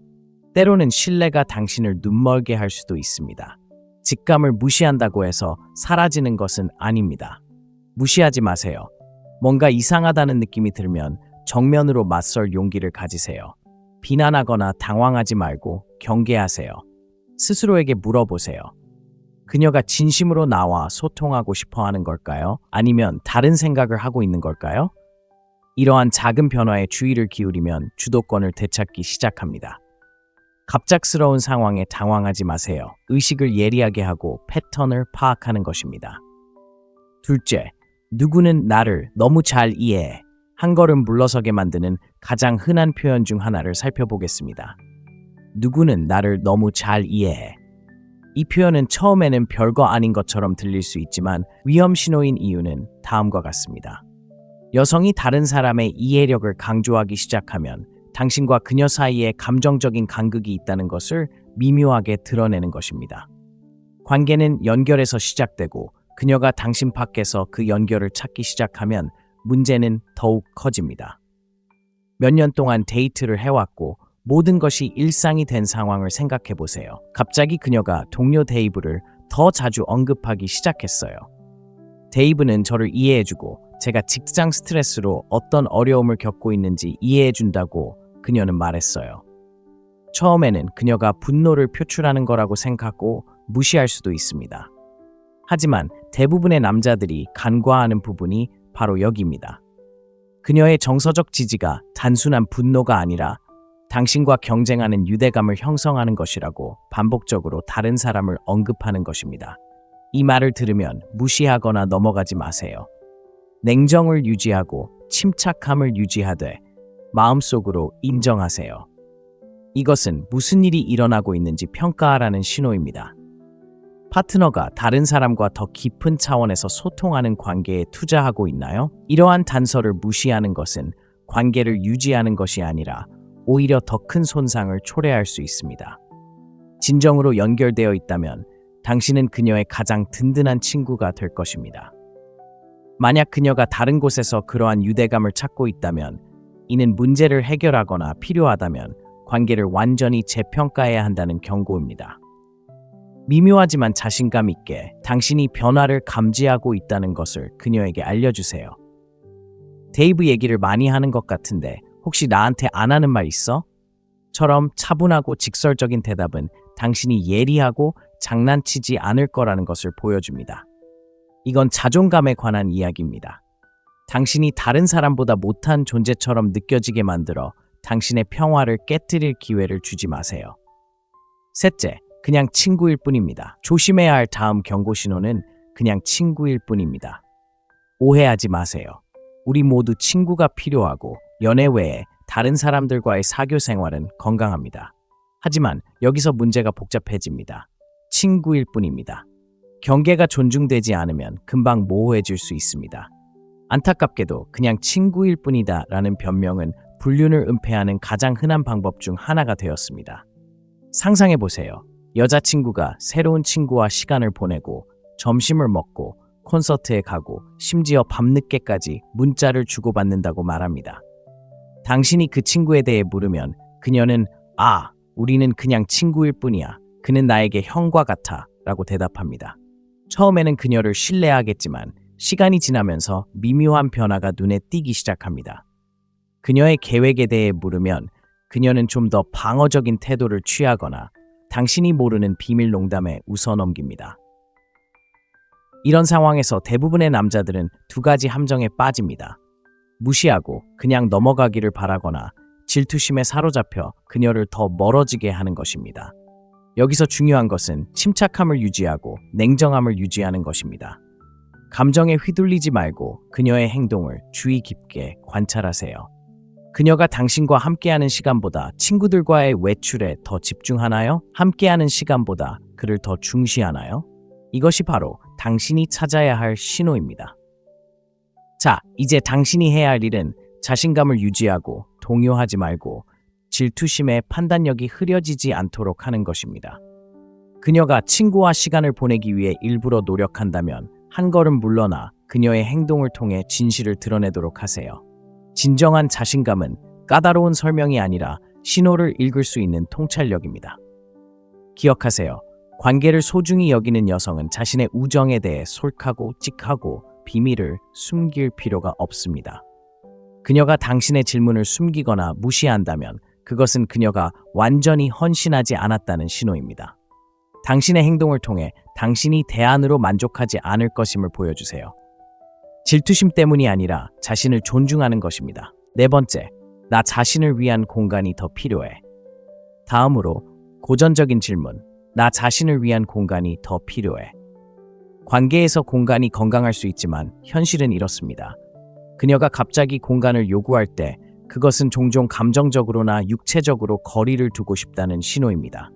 때로는 신뢰가 당신을 눈멀게 할 수도 있습니다. 직감을 무시한다고 해서 사라지는 것은 아닙니다. 무시하지 마세요. 뭔가 이상하다는 느낌이 들면 정면으로 맞설 용기를 가지세요. 비난하거나 당황하지 말고 경계하세요. 스스로에게 물어보세요. 그녀가 진심으로 나와 소통하고 싶어 하는 걸까요? 아니면 다른 생각을 하고 있는 걸까요? 이러한 작은 변화에 주의를 기울이면 주도권을 되찾기 시작합니다. 갑작스러운 상황에 당황하지 마세요. 의식을 예리하게 하고 패턴을 파악하는 것입니다. 둘째, 누구는 나를 너무 잘 이해해. 한 걸음 물러서게 만드는 가장 흔한 표현 중 하나를 살펴보겠습니다. 누구는 나를 너무 잘 이해해. 이 표현은 처음에는 별거 아닌 것처럼 들릴 수 있지만 위험 신호인 이유는 다음과 같습니다. 여성이 다른 사람의 이해력을 강조하기 시작하면 당신과 그녀 사이에 감정적인 간극이 있다는 것을 미묘하게 드러내는 것입니다. 관계는 연결에서 시작되고 그녀가 당신 밖에서 그 연결을 찾기 시작하면 문제는 더욱 커집니다. 몇 년 동안 데이트를 해왔고 모든 것이 일상이 된 상황을 생각해 보세요. 갑자기 그녀가 동료 데이브를 더 자주 언급하기 시작했어요. 데이브는 저를 이해해주고 제가 직장 스트레스로 어떤 어려움을 겪고 있는지 이해해준다고 그녀는 말했어요. 처음에는 그녀가 분노를 표출하는 거라고 생각하고 무시할 수도 있습니다. 하지만 대부분의 남자들이 간과하는 부분이 바로 여기입니다. 그녀의 정서적 지지가 단순한 분노가 아니라 당신과 경쟁하는 유대감을 형성하는 것이라고 반복적으로 다른 사람을 언급하는 것입니다. 이 말을 들으면 무시하거나 넘어가지 마세요. 냉정을 유지하고 침착함을 유지하되 마음속으로 인정하세요. 이것은 무슨 일이 일어나고 있는지 평가하라는 신호입니다. 파트너가 다른 사람과 더 깊은 차원에서 소통하는 관계에 투자하고 있나요? 이러한 단서를 무시하는 것은 관계를 유지하는 것이 아니라 오히려 더 큰 손상을 초래할 수 있습니다. 진정으로 연결되어 있다면 당신은 그녀의 가장 든든한 친구가 될 것입니다. 만약 그녀가 다른 곳에서 그러한 유대감을 찾고 있다면 이는 문제를 해결하거나 필요하다면 관계를 완전히 재평가해야 한다는 경고입니다. 미묘하지만 자신감 있게 당신이 변화를 감지하고 있다는 것을 그녀에게 알려주세요. 데이브 얘기를 많이 하는 것 같은데 혹시 나한테 안 하는 말 있어? 처럼 차분하고 직설적인 대답은 당신이 예리하고 장난치지 않을 거라는 것을 보여줍니다. 이건 자존감에 관한 이야기입니다. 당신이 다른 사람보다 못한 존재처럼 느껴지게 만들어 당신의 평화를 깨뜨릴 기회를 주지 마세요. 셋째, 그냥 친구일 뿐입니다. 조심해야 할 다음 경고 신호는 그냥 친구일 뿐입니다. 오해하지 마세요. 우리 모두 친구가 필요하고 연애 외에 다른 사람들과의 사교 생활은 건강합니다. 하지만 여기서 문제가 복잡해집니다. 친구일 뿐입니다. 경계가 존중되지 않으면 금방 모호해질 수 있습니다. 안타깝게도 그냥 친구일 뿐이다 라는 변명은 불륜을 은폐하는 가장 흔한 방법 중 하나가 되었습니다. 상상해보세요. 여자친구가 새로운 친구와 시간을 보내고 점심을 먹고 콘서트에 가고 심지어 밤늦게까지 문자를 주고받는다고 말합니다. 당신이 그 친구에 대해 물으면 그녀는 우리는 그냥 친구일 뿐이야. 그는 나에게 형과 같아 라고 대답합니다. 처음에는 그녀를 신뢰하겠지만 시간이 지나면서 미묘한 변화가 눈에 띄기 시작합니다. 그녀의 계획에 대해 물으면 그녀는 좀 더 방어적인 태도를 취하거나 당신이 모르는 비밀 농담에 웃어넘깁니다. 이런 상황에서 대부분의 남자들은 두 가지 함정에 빠집니다. 무시하고 그냥 넘어가기를 바라거나 질투심에 사로잡혀 그녀를 더 멀어지게 하는 것입니다. 여기서 중요한 것은 침착함을 유지하고 냉정함을 유지하는 것입니다. 감정에 휘둘리지 말고 그녀의 행동을 주의 깊게 관찰하세요. 그녀가 당신과 함께하는 시간보다 친구들과의 외출에 더 집중하나요? 함께하는 시간보다 그를 더 중시하나요? 이것이 바로 당신이 찾아야 할 신호입니다. 자, 이제 당신이 해야 할 일은 자신감을 유지하고 동요하지 말고 질투심에 판단력이 흐려지지 않도록 하는 것입니다. 그녀가 친구와 시간을 보내기 위해 일부러 노력한다면 한 걸음 물러나 그녀의 행동을 통해 진실을 드러내도록 하세요. 진정한 자신감은 까다로운 설명이 아니라 신호를 읽을 수 있는 통찰력입니다. 기억하세요. 관계를 소중히 여기는 여성은 자신의 우정에 대해 솔직하고 찍하고 비밀을 숨길 필요가 없습니다. 그녀가 당신의 질문을 숨기거나 무시한다면 그것은 그녀가 완전히 헌신하지 않았다는 신호입니다. 당신의 행동을 통해 당신이 대안으로 만족하지 않을 것임을 보여주세요. 질투심 때문이 아니라 자신을 존중하는 것입니다. 네 번째, 나 자신을 위한 공간이 더 필요해. 다음으로 고전적인 질문, 나 자신을 위한 공간이 더 필요해. 관계에서 공간이 건강할 수 있지만 현실은 이렇습니다. 그녀가 갑자기 공간을 요구할 때 그것은 종종 감정적으로나 육체적으로 거리를 두고 싶다는 신호입니다.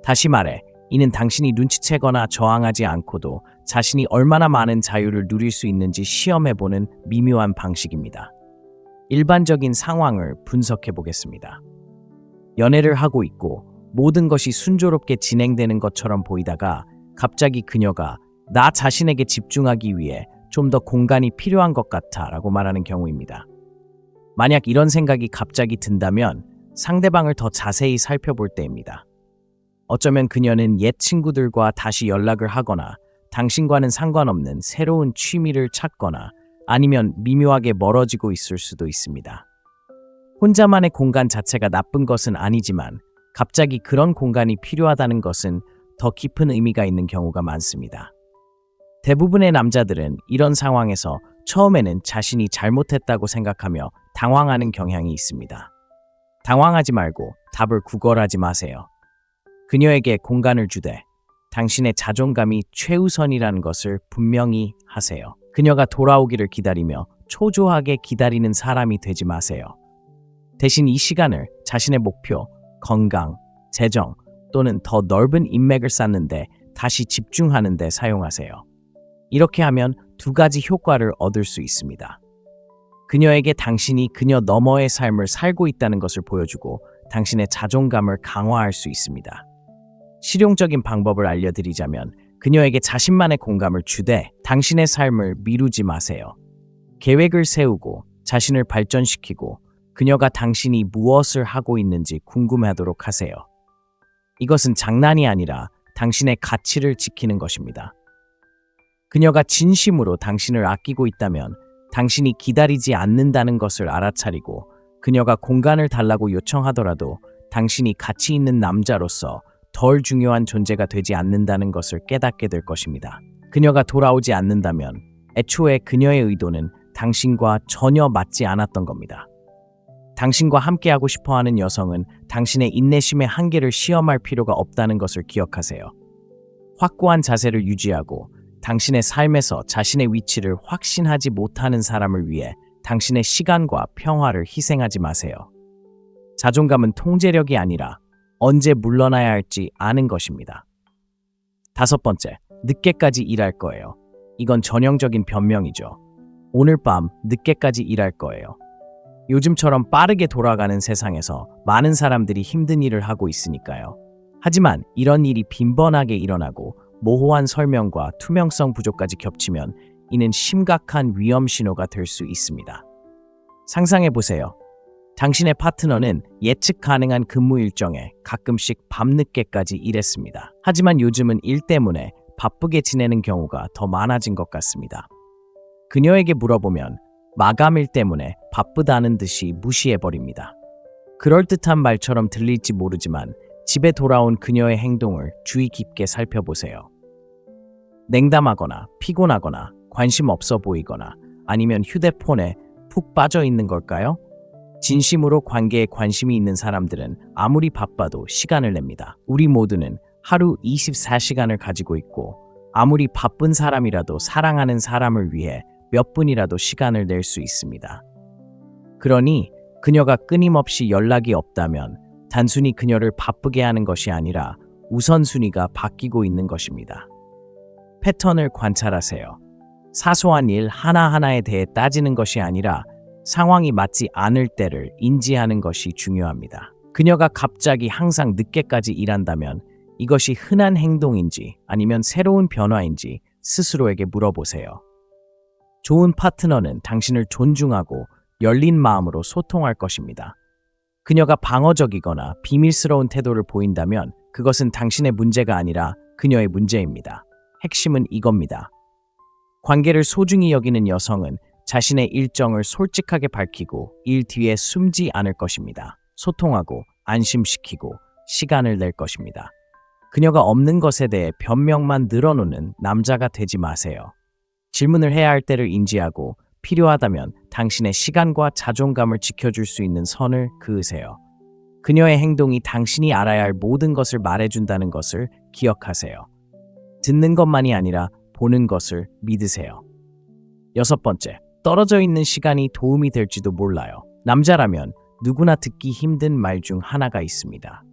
다시 말해, 이는 당신이 눈치채거나 저항하지 않고도 자신이 얼마나 많은 자유를 누릴 수 있는지 시험해보는 미묘한 방식입니다. 일반적인 상황을 분석해 보겠습니다. 연애를 하고 있고 모든 것이 순조롭게 진행되는 것처럼 보이다가 갑자기 그녀가 나 자신에게 집중하기 위해 좀 더 공간이 필요한 것 같아 라고 말하는 경우입니다. 만약 이런 생각이 갑자기 든다면 상대방을 더 자세히 살펴볼 때입니다. 어쩌면 그녀는 옛 친구들과 다시 연락을 하거나 당신과는 상관없는 새로운 취미를 찾거나 아니면 미묘하게 멀어지고 있을 수도 있습니다. 혼자만의 공간 자체가 나쁜 것은 아니지만 갑자기 그런 공간이 필요하다는 것은 더 깊은 의미가 있는 경우가 많습니다. 대부분의 남자들은 이런 상황에서 처음에는 자신이 잘못했다고 생각하며 당황하는 경향이 있습니다. 당황하지 말고 답을 구걸하지 마세요. 그녀에게 공간을 주되 당신의 자존감이 최우선이라는 것을 분명히 하세요. 그녀가 돌아오기를 기다리며 초조하게 기다리는 사람이 되지 마세요. 대신 이 시간을 자신의 목표, 건강, 재정 또는 더 넓은 인맥을 쌓는데 다시 집중하는 데 사용하세요. 이렇게 하면 두 가지 효과를 얻을 수 있습니다. 그녀에게 당신이 그녀 너머의 삶을 살고 있다는 것을 보여주고 당신의 자존감을 강화할 수 있습니다. 실용적인 방법을 알려드리자면 그녀에게 자신만의 공간을 주되 당신의 삶을 미루지 마세요. 계획을 세우고 자신을 발전시키고 그녀가 당신이 무엇을 하고 있는지 궁금해하도록 하세요. 이것은 장난이 아니라 당신의 가치를 지키는 것입니다. 그녀가 진심으로 당신을 아끼고 있다면 당신이 기다리지 않는다는 것을 알아차리고 그녀가 공간을 달라고 요청하더라도 당신이 가치 있는 남자로서 덜 중요한 존재가 되지 않는다는 것을 깨닫게 될 것입니다. 그녀가 돌아오지 않는다면 애초에 그녀의 의도는 당신과 전혀 맞지 않았던 겁니다. 당신과 함께하고 싶어하는 여성은 당신의 인내심의 한계를 시험할 필요가 없다는 것을 기억하세요. 확고한 자세를 유지하고 당신의 삶에서 자신의 위치를 확신하지 못하는 사람을 위해 당신의 시간과 평화를 희생하지 마세요. 자존감은 통제력이 아니라 언제 물러나야 할지 아는 것입니다. 5번째, 늦게까지 일할 거예요. 이건 전형적인 변명이죠. 오늘 밤 늦게까지 일할 거예요. 요즘처럼 빠르게 돌아가는 세상에서 많은 사람들이 힘든 일을 하고 있으니까요. 하지만 이런 일이 빈번하게 일어나고 모호한 설명과 투명성 부족까지 겹치면 이는 심각한 위험 신호가 될 수 있습니다. 상상해 보세요. 당신의 파트너는 예측 가능한 근무 일정에 가끔씩 밤늦게까지 일했습니다. 하지만 요즘은 일 때문에 바쁘게 지내는 경우가 더 많아진 것 같습니다. 그녀에게 물어보면 마감일 때문에 바쁘다는 듯이 무시해버립니다. 그럴듯한 말처럼 들릴지 모르지만 집에 돌아온 그녀의 행동을 주의 깊게 살펴보세요. 냉담하거나 피곤하거나 관심 없어 보이거나 아니면 휴대폰에 푹 빠져 있는 걸까요? 진심으로 관계에 관심이 있는 사람들은 아무리 바빠도 시간을 냅니다. 우리 모두는 하루 24시간을 가지고 있고 아무리 바쁜 사람이라도 사랑하는 사람을 위해 몇 분이라도 시간을 낼 수 있습니다. 그러니 그녀가 끊임없이 연락이 없다면 단순히 그녀를 바쁘게 하는 것이 아니라 우선순위가 바뀌고 있는 것입니다. 패턴을 관찰하세요. 사소한 일 하나하나에 대해 따지는 것이 아니라 상황이 맞지 않을 때를 인지하는 것이 중요합니다. 그녀가 갑자기 항상 늦게까지 일한다면 이것이 흔한 행동인지 아니면 새로운 변화인지 스스로에게 물어보세요. 좋은 파트너는 당신을 존중하고 열린 마음으로 소통할 것입니다. 그녀가 방어적이거나 비밀스러운 태도를 보인다면 그것은 당신의 문제가 아니라 그녀의 문제입니다. 핵심은 이겁니다. 관계를 소중히 여기는 여성은 자신의 일정을 솔직하게 밝히고 일 뒤에 숨지 않을 것입니다. 소통하고 안심시키고 시간을 낼 것입니다. 그녀가 없는 것에 대해 변명만 늘어놓는 남자가 되지 마세요. 질문을 해야 할 때를 인지하고 필요하다면 당신의 시간과 자존감을 지켜줄 수 있는 선을 그으세요. 그녀의 행동이 당신이 알아야 할 모든 것을 말해준다는 것을 기억하세요. 듣는 것만이 아니라 보는 것을 믿으세요. 6번째, 떨어져 있는 시간이 도움이 될지도 몰라요. 남자라면 누구나 듣기 힘든 말 중 하나가 있습니다.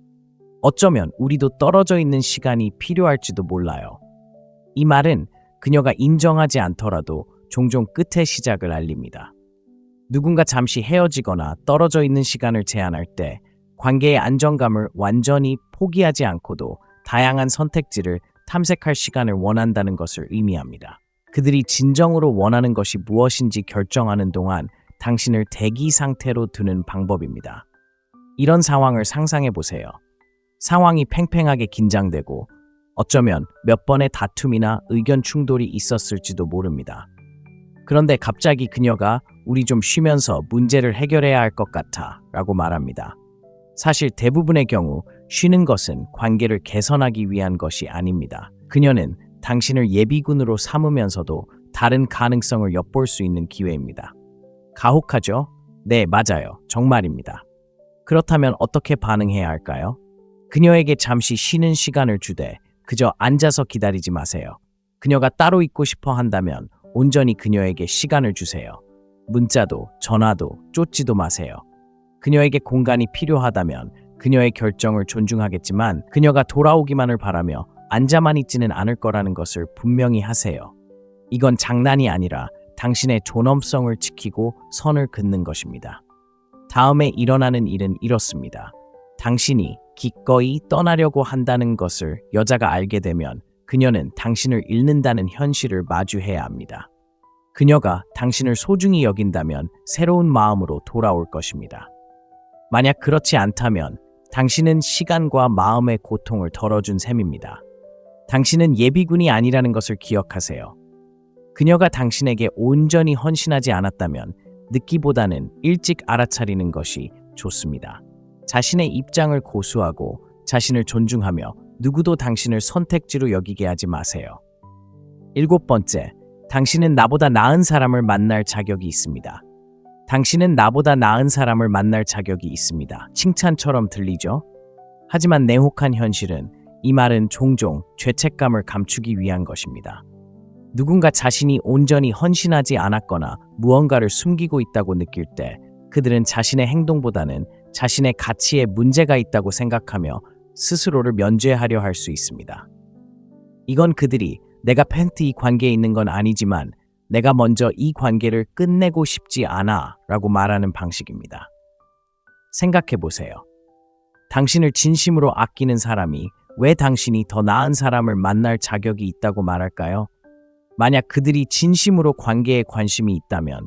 어쩌면 우리도 떨어져 있는 시간이 필요할지도 몰라요. 이 말은 그녀가 인정하지 않더라도 종종 끝의 시작을 알립니다. 누군가 잠시 헤어지거나 떨어져 있는 시간을 제한할 때 관계의 안정감을 완전히 포기하지 않고도 다양한 선택지를 탐색할 시간을 원한다는 것을 의미합니다. 그들이 진정으로 원하는 것이 무엇인지 결정하는 동안 당신을 대기 상태로 두는 방법입니다. 이런 상황을 상상해 보세요. 상황이 팽팽하게 긴장되고 어쩌면 몇 번의 다툼이나 의견 충돌이 있었을지도 모릅니다. 그런데 갑자기 그녀가 우리 좀 쉬면서 문제를 해결해야 할 것 같아 라고 말합니다. 사실 대부분의 경우 쉬는 것은 관계를 개선하기 위한 것이 아닙니다. 그녀는 당신을 예비군으로 삼으면서도 다른 가능성을 엿볼 수 있는 기회입니다. 가혹하죠? 네, 맞아요. 정말입니다. 그렇다면 어떻게 반응해야 할까요? 그녀에게 잠시 쉬는 시간을 주되 그저 앉아서 기다리지 마세요. 그녀가 따로 있고 싶어 한다면 온전히 그녀에게 시간을 주세요. 문자도 전화도 쫓지도 마세요. 그녀에게 공간이 필요하다면 그녀의 결정을 존중하겠지만 그녀가 돌아오기만을 바라며 앉아만 있지는 않을 거라는 것을 분명히 하세요. 이건 장난이 아니라 당신의 존엄성을 지키고 선을 긋는 것입니다. 다음에 일어나는 일은 이렇습니다. 당신이 기꺼이 떠나려고 한다는 것을 여자가 알게 되면 그녀는 당신을 잃는다는 현실을 마주해야 합니다. 그녀가 당신을 소중히 여긴다면 새로운 마음으로 돌아올 것입니다. 만약 그렇지 않다면 당신은 시간과 마음의 고통을 덜어준 셈입니다. 당신은 예비군이 아니라는 것을 기억하세요. 그녀가 당신에게 온전히 헌신하지 않았다면 늦기보다는 일찍 알아차리는 것이 좋습니다. 자신의 입장을 고수하고 자신을 존중하며 누구도 당신을 선택지로 여기게 하지 마세요. 7번째, 당신은 나보다 나은 사람을 만날 자격이 있습니다. 당신은 나보다 나은 사람을 만날 자격이 있습니다. 칭찬처럼 들리죠? 하지만 냉혹한 현실은 이 말은 종종 죄책감을 감추기 위한 것입니다. 누군가 자신이 온전히 헌신하지 않았거나 무언가를 숨기고 있다고 느낄 때 그들은 자신의 행동보다는 자신의 가치에 문제가 있다고 생각하며 스스로를 면죄하려 할 수 있습니다. 이건 그들이 내가 이 관계에 있는 건 아니지만 내가 먼저 이 관계를 끝내고 싶지 않아 라고 말하는 방식입니다. 생각해 보세요. 당신을 진심으로 아끼는 사람이 왜 당신이 더 나은 사람을 만날 자격이 있다고 말할까요? 만약 그들이 진심으로 관계에 관심이 있다면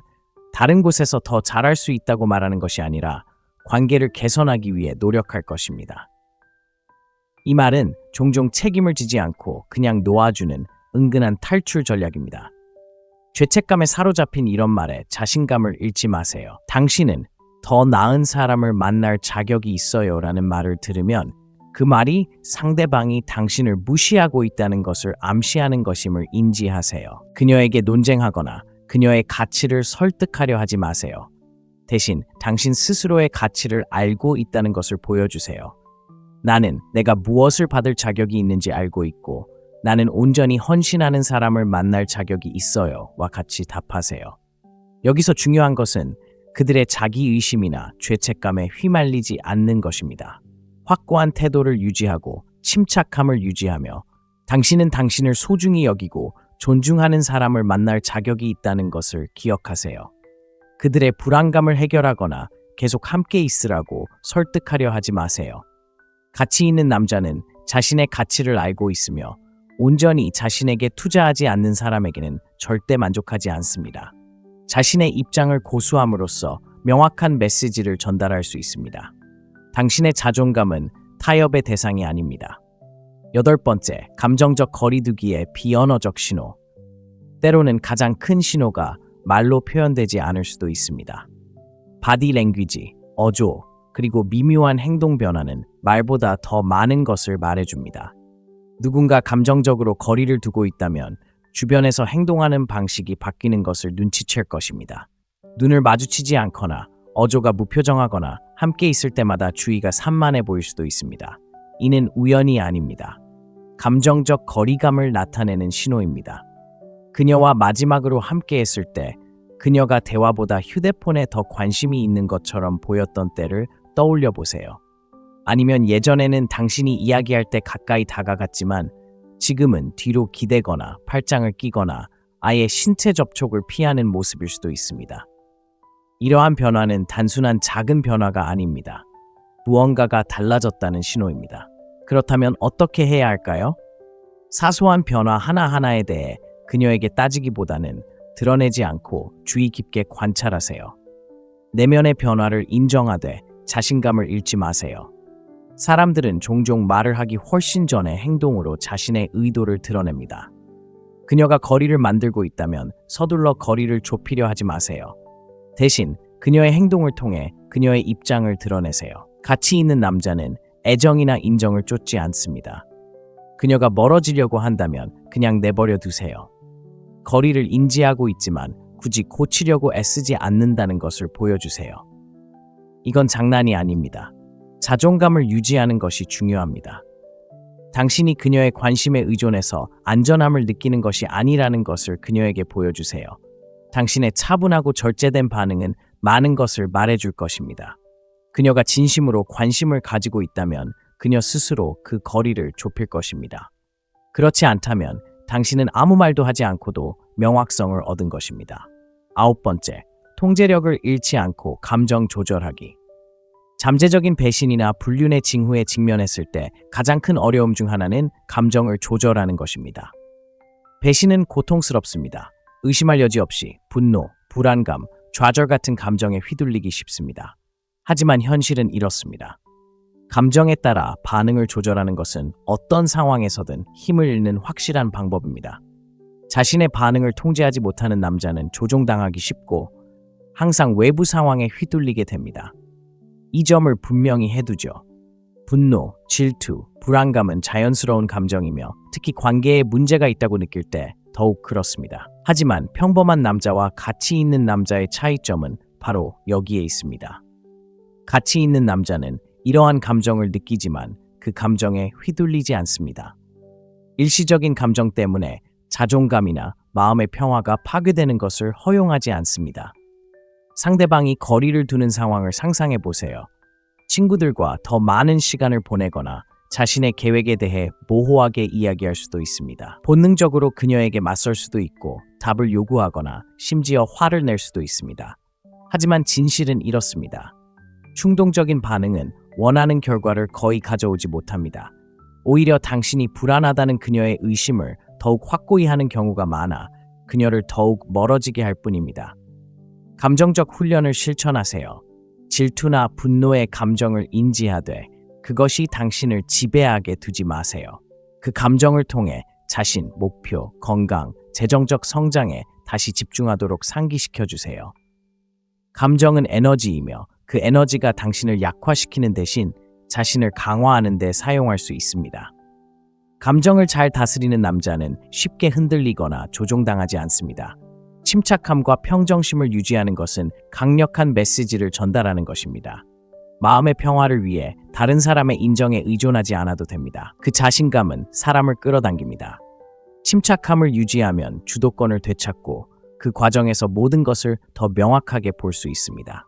다른 곳에서 더 잘할 수 있다고 말하는 것이 아니라 관계를 개선하기 위해 노력할 것입니다. 이 말은 종종 책임을 지지 않고 그냥 놓아주는 은근한 탈출 전략입니다. 죄책감에 사로잡힌 이런 말에 자신감을 잃지 마세요. 당신은 더 나은 사람을 만날 자격이 있어요 라는 말을 들으면 그 말이 상대방이 당신을 무시하고 있다는 것을 암시하는 것임을 인지하세요. 그녀에게 논쟁하거나 그녀의 가치를 설득하려 하지 마세요. 대신 당신 스스로의 가치를 알고 있다는 것을 보여주세요. 나는 내가 무엇을 받을 자격이 있는지 알고 있고 나는 온전히 헌신하는 사람을 만날 자격이 있어요 와 같이 답하세요. 여기서 중요한 것은 그들의 자기의심이나 죄책감에 휘말리지 않는 것입니다. 확고한 태도를 유지하고 침착함을 유지하며 당신은 당신을 소중히 여기고 존중하는 사람을 만날 자격이 있다는 것을 기억하세요. 그들의 불안감을 해결하거나 계속 함께 있으라고 설득하려 하지 마세요. 가치 있는 남자는 자신의 가치를 알고 있으며 온전히 자신에게 투자하지 않는 사람에게는 절대 만족하지 않습니다. 자신의 입장을 고수함으로써 명확한 메시지를 전달할 수 있습니다. 당신의 자존감은 타협의 대상이 아닙니다. 8번째, 감정적 거리두기의 비언어적 신호. 때로는 가장 큰 신호가 말로 표현되지 않을 수도 있습니다. 바디 랭귀지, 어조, 그리고 미묘한 행동 변화는 말보다 더 많은 것을 말해줍니다. 누군가 감정적으로 거리를 두고 있다면 주변에서 행동하는 방식이 바뀌는 것을 눈치챌 것입니다. 눈을 마주치지 않거나 어조가 무표정하거나 함께 있을 때마다 주의가 산만해 보일 수도 있습니다. 이는 우연이 아닙니다. 감정적 거리감을 나타내는 신호입니다. 그녀와 마지막으로 함께 했을 때 그녀가 대화보다 휴대폰에 더 관심이 있는 것처럼 보였던 때를 떠올려 보세요. 아니면 예전에는 당신이 이야기할 때 가까이 다가갔지만 지금은 뒤로 기대거나 팔짱을 끼거나 아예 신체 접촉을 피하는 모습일 수도 있습니다. 이러한 변화는 단순한 작은 변화가 아닙니다. 무언가가 달라졌다는 신호입니다. 그렇다면 어떻게 해야 할까요? 사소한 변화 하나하나에 대해 그녀에게 따지기보다는 드러내지 않고 주의 깊게 관찰하세요. 내면의 변화를 인정하되 자신감을 잃지 마세요. 사람들은 종종 말을 하기 훨씬 전에 행동으로 자신의 의도를 드러냅니다. 그녀가 거리를 만들고 있다면 서둘러 거리를 좁히려 하지 마세요. 대신 그녀의 행동을 통해 그녀의 입장을 드러내세요. 가치 있는 남자는 애정이나 인정을 쫓지 않습니다. 그녀가 멀어지려고 한다면 그냥 내버려 두세요. 거리를 인지하고 있지만 굳이 고치려고 애쓰지 않는다는 것을 보여주세요. 이건 장난이 아닙니다. 자존감을 유지하는 것이 중요합니다. 당신이 그녀의 관심에 의존해서 안전함을 느끼는 것이 아니라는 것을 그녀에게 보여주세요. 당신의 차분하고 절제된 반응은 많은 것을 말해줄 것입니다. 그녀가 진심으로 관심을 가지고 있다면 그녀 스스로 그 거리를 좁힐 것입니다. 그렇지 않다면 당신은 아무 말도 하지 않고도 명확성을 얻은 것입니다. 9번째, 통제력을 잃지 않고 감정 조절하기. 잠재적인 배신이나 불륜의 징후에 직면했을 때 가장 큰 어려움 중 하나는 감정을 조절하는 것입니다. 배신은 고통스럽습니다. 의심할 여지 없이 분노, 불안감, 좌절 같은 감정에 휘둘리기 쉽습니다. 하지만 현실은 이렇습니다. 감정에 따라 반응을 조절하는 것은 어떤 상황에서든 힘을 잃는 확실한 방법입니다. 자신의 반응을 통제하지 못하는 남자는 조종당하기 쉽고 항상 외부 상황에 휘둘리게 됩니다. 이 점을 분명히 해두죠. 분노, 질투, 불안감은 자연스러운 감정이며 특히 관계에 문제가 있다고 느낄 때 더욱 그렇습니다. 하지만 평범한 남자와 가치 있는 남자의 차이점은 바로 여기에 있습니다. 가치 있는 남자는 이러한 감정을 느끼지만 그 감정에 휘둘리지 않습니다. 일시적인 감정 때문에 자존감이나 마음의 평화가 파괴되는 것을 허용하지 않습니다. 상대방이 거리를 두는 상황을 상상해 보세요. 친구들과 더 많은 시간을 보내거나 자신의 계획에 대해 모호하게 이야기할 수도 있습니다. 본능적으로 그녀에게 맞설 수도 있고 답을 요구하거나 심지어 화를 낼 수도 있습니다. 하지만 진실은 이렇습니다. 충동적인 반응은 원하는 결과를 거의 가져오지 못합니다. 오히려 당신이 불안하다는 그녀의 의심을 더욱 확고히 하는 경우가 많아 그녀를 더욱 멀어지게 할 뿐입니다. 감정적 훈련을 실천하세요. 질투나 분노의 감정을 인지하되 그것이 당신을 지배하게 두지 마세요. 그 감정을 통해 자신, 목표, 건강, 재정적 성장에 다시 집중하도록 상기시켜 주세요. 감정은 에너지이며 그 에너지가 당신을 약화시키는 대신 자신을 강화하는 데 사용할 수 있습니다. 감정을 잘 다스리는 남자는 쉽게 흔들리거나 조종당하지 않습니다. 침착함과 평정심을 유지하는 것은 강력한 메시지를 전달하는 것입니다. 마음의 평화를 위해 다른 사람의 인정에 의존하지 않아도 됩니다. 그 자신감은 사람을 끌어당깁니다. 침착함을 유지하면 주도권을 되찾고 그 과정에서 모든 것을 더 명확하게 볼 수 있습니다.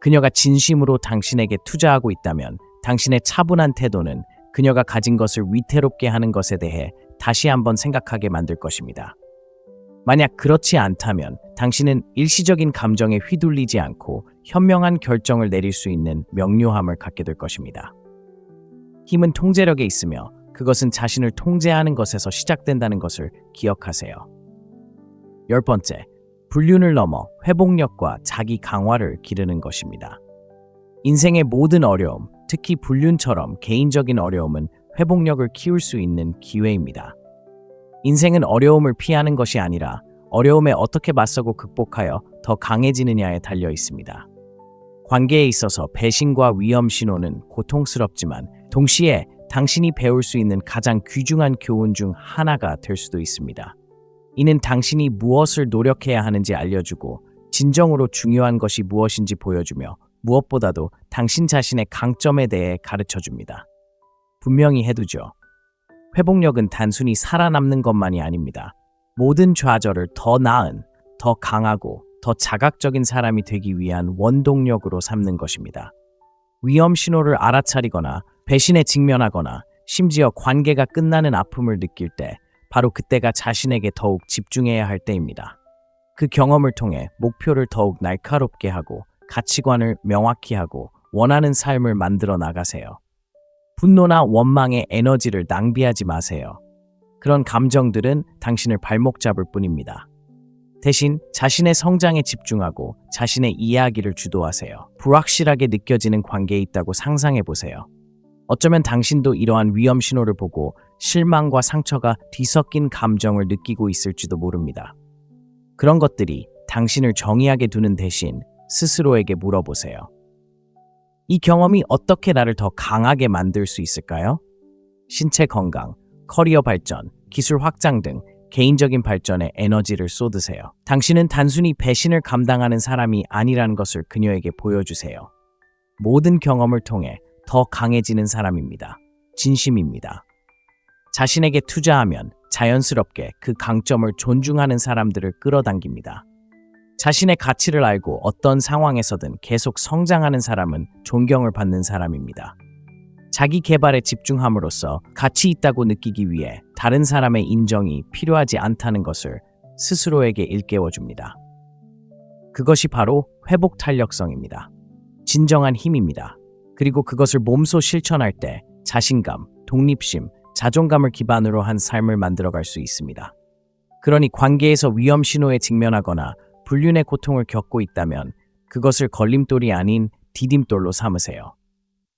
그녀가 진심으로 당신에게 투자하고 있다면 당신의 차분한 태도는 그녀가 가진 것을 위태롭게 하는 것에 대해 다시 한번 생각하게 만들 것입니다. 만약 그렇지 않다면 당신은 일시적인 감정에 휘둘리지 않고 현명한 결정을 내릴 수 있는 명료함을 갖게 될 것입니다. 힘은 통제력에 있으며 그것은 자신을 통제하는 것에서 시작된다는 것을 기억하세요. 10번째, 불륜을 넘어 회복력과 자기 강화를 기르는 것입니다. 인생의 모든 어려움, 특히 불륜처럼 개인적인 어려움은 회복력을 키울 수 있는 기회입니다. 인생은 어려움을 피하는 것이 아니라 어려움에 어떻게 맞서고 극복하여 더 강해지느냐에 달려 있습니다. 관계에 있어서 배신과 위험 신호는 고통스럽지만 동시에 당신이 배울 수 있는 가장 귀중한 교훈 중 하나가 될 수도 있습니다. 이는 당신이 무엇을 노력해야 하는지 알려주고 진정으로 중요한 것이 무엇인지 보여주며 무엇보다도 당신 자신의 강점에 대해 가르쳐줍니다. 분명히 해두죠. 회복력은 단순히 살아남는 것만이 아닙니다. 모든 좌절을 더 나은, 더 강하고 더 자각적인 사람이 되기 위한 원동력으로 삼는 것입니다. 위험 신호를 알아차리거나 배신에 직면하거나 심지어 관계가 끝나는 아픔을 느낄 때 바로 그때가 자신에게 더욱 집중해야 할 때입니다. 그 경험을 통해 목표를 더욱 날카롭게 하고 가치관을 명확히 하고 원하는 삶을 만들어 나가세요. 분노나 원망의 에너지를 낭비하지 마세요. 그런 감정들은 당신을 발목 잡을 뿐입니다. 대신 자신의 성장에 집중하고 자신의 이야기를 주도하세요. 불확실하게 느껴지는 관계에 있다고 상상해 보세요. 어쩌면 당신도 이러한 위험 신호를 보고 실망과 상처가 뒤섞인 감정을 느끼고 있을지도 모릅니다. 그런 것들이 당신을 정의하게 두는 대신 스스로에게 물어보세요. 이 경험이 어떻게 나를 더 강하게 만들 수 있을까요? 신체 건강, 커리어 발전, 기술 확장 등 개인적인 발전에 에너지를 쏟으세요. 당신은 단순히 배신을 감당하는 사람이 아니라는 것을 그녀에게 보여주세요. 모든 경험을 통해 더 강해지는 사람입니다. 진심입니다. 자신에게 투자하면 자연스럽게 그 강점을 존중하는 사람들을 끌어당깁니다. 자신의 가치를 알고 어떤 상황에서든 계속 성장하는 사람은 존경을 받는 사람입니다. 자기 개발에 집중함으로써 가치 있다고 느끼기 위해 다른 사람의 인정이 필요하지 않다는 것을 스스로에게 일깨워줍니다. 그것이 바로 회복 탄력성입니다. 진정한 힘입니다. 그리고 그것을 몸소 실천할 때 자신감, 독립심, 자존감을 기반으로 한 삶을 만들어갈 수 있습니다. 그러니 관계에서 위험 신호에 직면하거나 불륜의 고통을 겪고 있다면 그것을 걸림돌이 아닌 디딤돌로 삼으세요.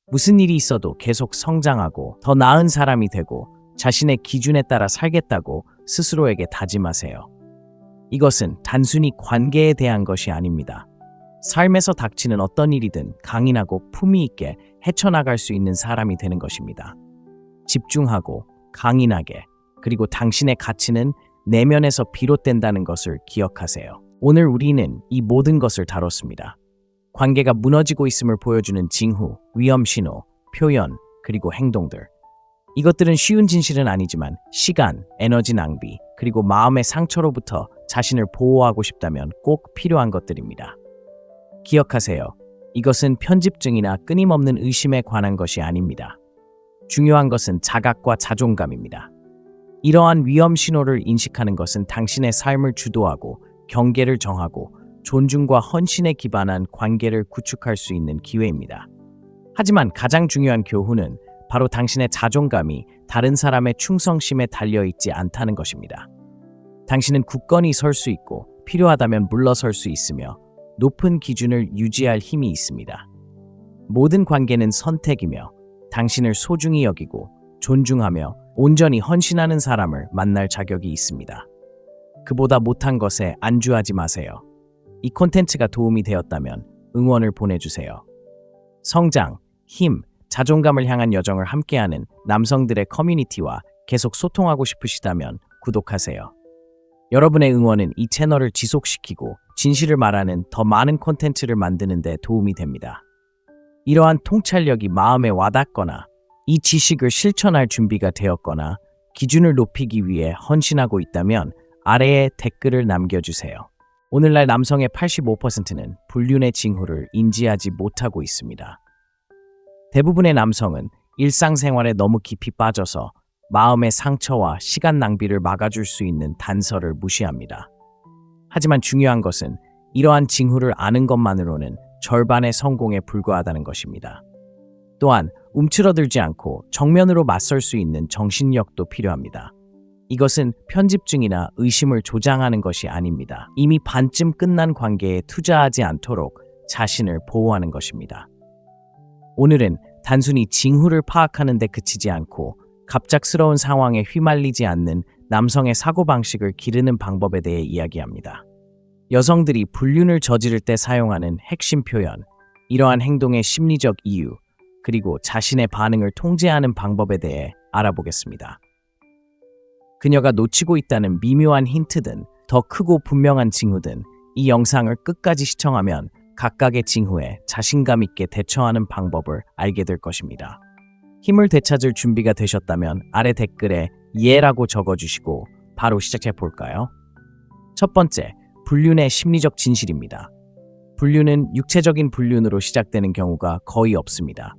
무슨 일이 있어도 계속 성장하고 더 나은 사람이 되고 자신의 기준에 따라 살겠다고 스스로에게 다짐하세요. 이것은 단순히 관계에 대한 것이 아닙니다. 삶에서 닥치는 어떤 일이든 강인하고 품위 있게 헤쳐나갈 수 있는 사람이 되는 것입니다. 집중하고 강인하게, 그리고 당신의 가치는 내면에서 비롯된다는 것을 기억하세요. 오늘 우리는 이 모든 것을 다뤘습니다. 관계가 무너지고 있음을 보여주는 징후, 위험 신호, 표현, 그리고 행동들. 이것들은 쉬운 진실은 아니지만 시간, 에너지 낭비, 그리고 마음의 상처로부터 자신을 보호하고 싶다면 꼭 필요한 것들입니다. 기억하세요. 이것은 편집증이나 끊임없는 의심에 관한 것이 아닙니다. 중요한 것은 자각과 자존감입니다. 이러한 위험 신호를 인식하는 것은 당신의 삶을 주도하고 경계를 정하고 존중과 헌신에 기반한 관계를 구축할 수 있는 기회입니다. 하지만 가장 중요한 교훈은 바로 당신의 자존감이 다른 사람의 충성심에 달려있지 않다는 것입니다. 당신은 굳건히 설 수 있고 필요하다면 물러설 수 있으며 높은 기준을 유지할 힘이 있습니다. 모든 관계는 선택이며 당신을 소중히 여기고 존중하며 온전히 헌신하는 사람을 만날 자격이 있습니다. 그보다 못한 것에 안주하지 마세요. 이 콘텐츠가 도움이 되었다면 응원을 보내주세요. 성장, 힘, 자존감을 향한 여정을 함께하는 남성들의 커뮤니티와 계속 소통하고 싶으시다면 구독하세요. 여러분의 응원은 이 채널을 지속시키고 진실을 말하는 더 많은 콘텐츠를 만드는 데 도움이 됩니다. 이러한 통찰력이 마음에 와닿거나 이 지식을 실천할 준비가 되었거나 기준을 높이기 위해 헌신하고 있다면 아래에 댓글을 남겨주세요. 오늘날 남성의 85%는 불륜의 징후를 인지하지 못하고 있습니다. 대부분의 남성은 일상생활에 너무 깊이 빠져서 마음의 상처와 시간 낭비를 막아줄 수 있는 단서를 무시합니다. 하지만 중요한 것은 이러한 징후를 아는 것만으로는 절반의 성공에 불과하다는 것입니다. 또한 움츠러들지 않고 정면으로 맞설 수 있는 정신력도 필요합니다. 이것은 편집증이나 의심을 조장하는 것이 아닙니다. 이미 반쯤 끝난 관계에 투자하지 않도록 자신을 보호하는 것입니다. 오늘은 단순히 징후를 파악하는 데 그치지 않고 갑작스러운 상황에 휘말리지 않는 남성의 사고방식을 기르는 방법에 대해 이야기합니다. 여성들이 불륜을 저지를 때 사용하는 핵심 표현, 이러한 행동의 심리적 이유, 그리고 자신의 반응을 통제하는 방법에 대해 알아보겠습니다. 그녀가 놓치고 있다는 미묘한 힌트든 더 크고 분명한 징후든 이 영상을 끝까지 시청하면 각각의 징후에 자신감 있게 대처하는 방법을 알게 될 것입니다. 힘을 되찾을 준비가 되셨다면 아래 댓글에 예라고 적어주시고 바로 시작해 볼까요? 첫 번째, 불륜의 심리적 진실입니다. 분류는 육체적인 분류로 시작되는 경우가 거의 없습니다.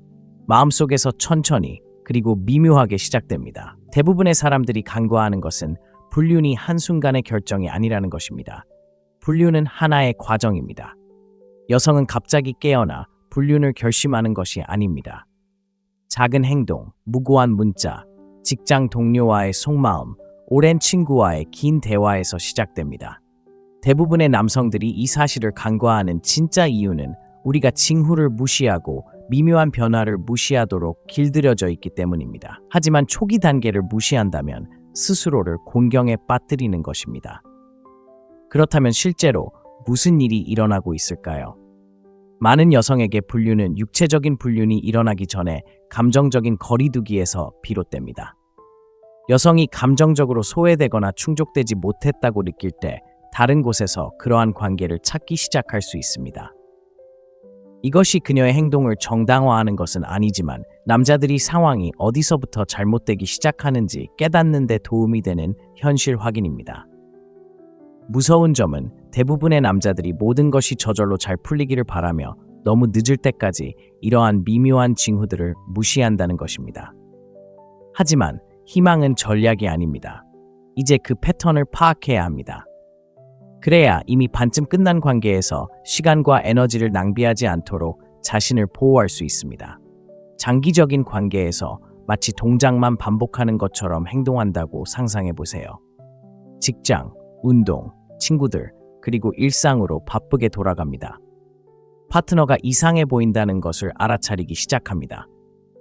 마음속에서 천천히 그리고 미묘하게 시작됩니다. 대부분의 사람들이 간과하는 것은 분류는 한순간의 결정이 아니라는 것입니다. 분류는 하나의 과정입니다. 여성은 갑자기 깨어나 분류를 결심하는 것이 아닙니다. 작은 행동, 무고한 문자, 직장 동료와의 속마음, 오랜 친구와의 긴 대화에서 시작됩니다. 대부분의 남성들이 이 사실을 간과하는 진짜 이유는 우리가 징후를 무시하고 미묘한 변화를 무시하도록 길들여져 있기 때문입니다. 하지만 초기 단계를 무시한다면 스스로를 곤경에 빠뜨리는 것입니다. 그렇다면 실제로 무슨 일이 일어나고 있을까요? 많은 여성에게 분류는 육체적인 분류는 일어나기 전에 감정적인 거리두기에서 비롯됩니다. 여성이 감정적으로 소외되거나 충족되지 못했다고 느낄 때 다른 곳에서 그러한 관계를 찾기 시작할 수 있습니다. 이것이 그녀의 행동을 정당화하는 것은 아니지만 남자들이 상황이 어디서부터 잘못되기 시작하는지 깨닫는 데 도움이 되는 현실 확인입니다. 무서운 점은 대부분의 남자들이 모든 것이 저절로 잘 풀리기를 바라며 너무 늦을 때까지 이러한 미묘한 징후들을 무시한다는 것입니다. 하지만 희망은 전략이 아닙니다. 이제 그 패턴을 파악해야 합니다. 그래야 이미 반쯤 끝난 관계에서 시간과 에너지를 낭비하지 않도록 자신을 보호할 수 있습니다. 장기적인 관계에서 마치 동작만 반복하는 것처럼 행동한다고 상상해 보세요. 직장, 운동, 친구들, 그리고 일상으로 바쁘게 돌아갑니다. 파트너가 이상해 보인다는 것을 알아차리기 시작합니다.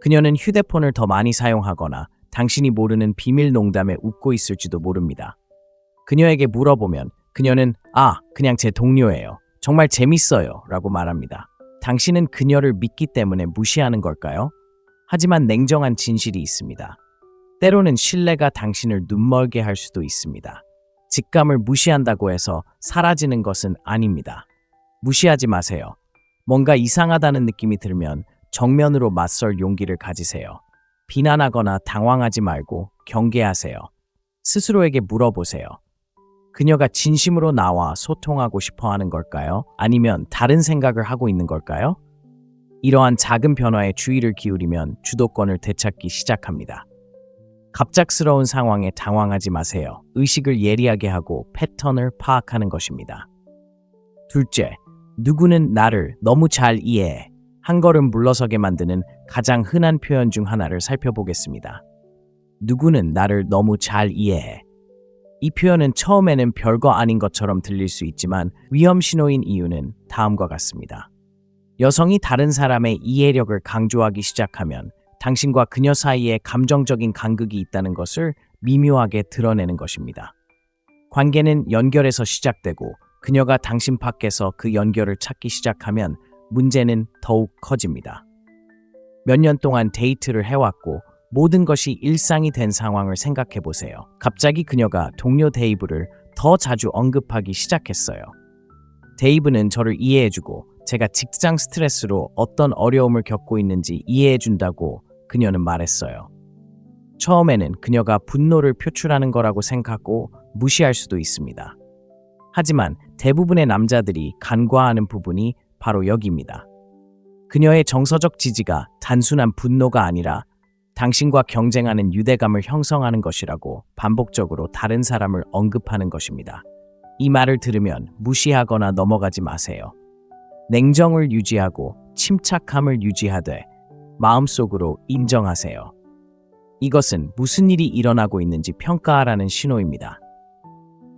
그녀는 휴대폰을 더 많이 사용하거나 당신이 모르는 비밀 농담에 웃고 있을지도 모릅니다. 그녀에게 물어보면 그녀는 그냥 제 동료예요. 정말 재밌어요. 라고 말합니다. 당신은 그녀를 믿기 때문에 무시하는 걸까요? 하지만 냉정한 진실이 있습니다. 때로는 신뢰가 당신을 눈멀게 할 수도 있습니다. 직감을 무시한다고 해서 사라지는 것은 아닙니다. 무시하지 마세요. 뭔가 이상하다는 느낌이 들면 정면으로 맞설 용기를 가지세요. 비난하거나 당황하지 말고 경계하세요. 스스로에게 물어보세요. 그녀가 진심으로 나와 소통하고 싶어 하는 걸까요? 아니면 다른 생각을 하고 있는 걸까요? 이러한 작은 변화에 주의를 기울이면 주도권을 되찾기 시작합니다. 갑작스러운 상황에 당황하지 마세요. 의식을 예리하게 하고 패턴을 파악하는 것입니다. 둘째, 누구는 나를 너무 잘 이해해. 한 걸음 물러서게 만드는 가장 흔한 표현 중 하나를 살펴보겠습니다. 누구는 나를 너무 잘 이해해. 이 표현은 처음에는 별거 아닌 것처럼 들릴 수 있지만 위험 신호인 이유는 다음과 같습니다. 여성이 다른 사람의 이해력을 강조하기 시작하면 당신과 그녀 사이에 감정적인 간극이 있다는 것을 미묘하게 드러내는 것입니다. 관계는 연결에서 시작되고 그녀가 당신 밖에서 그 연결을 찾기 시작하면 문제는 더욱 커집니다. 몇 년 동안 데이트를 해왔고 모든 것이 일상이 된 상황을 생각해 보세요. 갑자기 그녀가 동료 데이브를 더 자주 언급하기 시작했어요. 데이브는 저를 이해해주고 제가 직장 스트레스로 어떤 어려움을 겪고 있는지 이해해준다고 그녀는 말했어요. 처음에는 그녀가 분노를 표출하는 거라고 생각하고 무시할 수도 있습니다. 하지만 대부분의 남자들이 간과하는 부분이 바로 여기입니다. 그녀의 정서적 지지가 단순한 분노가 아니라 당신과 경쟁하는 유대감을 형성하는 것이라고 반복적으로 다른 사람을 언급하는 것입니다. 이 말을 들으면 무시하거나 넘어가지 마세요. 냉정을 유지하고 침착함을 유지하되 마음속으로 인정하세요. 이것은 무슨 일이 일어나고 있는지 평가하라는 신호입니다.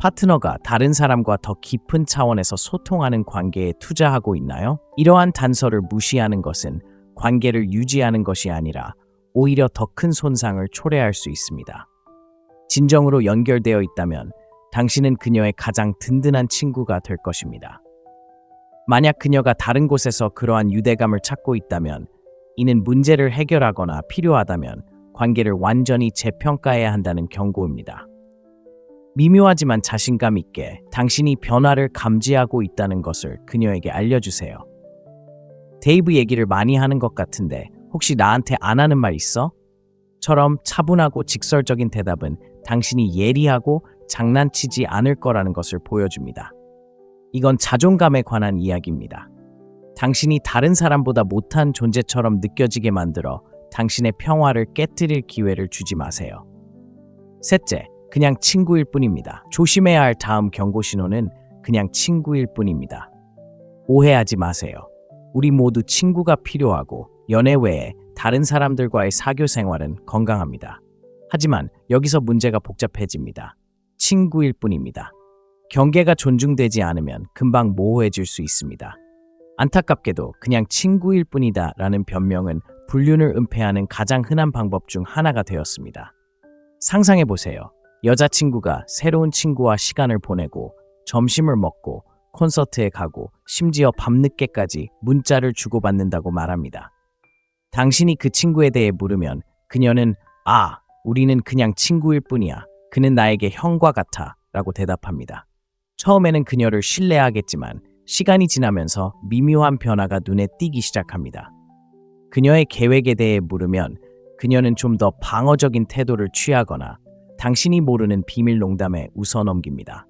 파트너가 다른 사람과 더 깊은 차원에서 소통하는 관계에 투자하고 있나요? 이러한 단서를 무시하는 것은 관계를 유지하는 것이 아니라 오히려 더 큰 손상을 초래할 수 있습니다. 진정으로 연결되어 있다면 당신은 그녀의 가장 든든한 친구가 될 것입니다. 만약 그녀가 다른 곳에서 그러한 유대감을 찾고 있다면 이는 문제를 해결하거나 필요하다면 관계를 완전히 재평가해야 한다는 경고입니다. 미묘하지만 자신감 있게 당신이 변화를 감지하고 있다는 것을 그녀에게 알려주세요. 데이브 얘기를 많이 하는 것 같은데 혹시 나한테 안 하는 말 있어? 처럼 차분하고 직설적인 대답은 당신이 예리하고 장난치지 않을 거라는 것을 보여줍니다. 이건 자존감에 관한 이야기입니다. 당신이 다른 사람보다 못한 존재처럼 느껴지게 만들어 당신의 평화를 깨뜨릴 기회를 주지 마세요. 셋째, 그냥 친구일 뿐입니다. 조심해야 할 다음 경고 신호는 그냥 친구일 뿐입니다. 오해하지 마세요. 우리 모두 친구가 필요하고 연애 외에 다른 사람들과의 사교 생활은 건강합니다. 하지만 여기서 문제가 복잡해집니다. 친구일 뿐입니다. 경계가 존중되지 않으면 금방 모호해질 수 있습니다. 안타깝게도 그냥 친구일 뿐이다 라는 변명은 불륜을 은폐하는 가장 흔한 방법 중 하나가 되었습니다. 상상해보세요. 여자친구가 새로운 친구와 시간을 보내고 점심을 먹고 콘서트에 가고 심지어 밤늦게까지 문자를 주고받는다고 말합니다. 당신이 그 친구에 대해 물으면 그녀는 우리는 그냥 친구일 뿐이야. 그는 나에게 형과 같아 라고 대답합니다. 처음에는 그녀를 신뢰하겠지만 시간이 지나면서 미묘한 변화가 눈에 띄기 시작합니다. 그녀의 계획에 대해 물으면 그녀는 좀 더 방어적인 태도를 취하거나 당신이 모르는 비밀 농담에 웃어넘깁니다.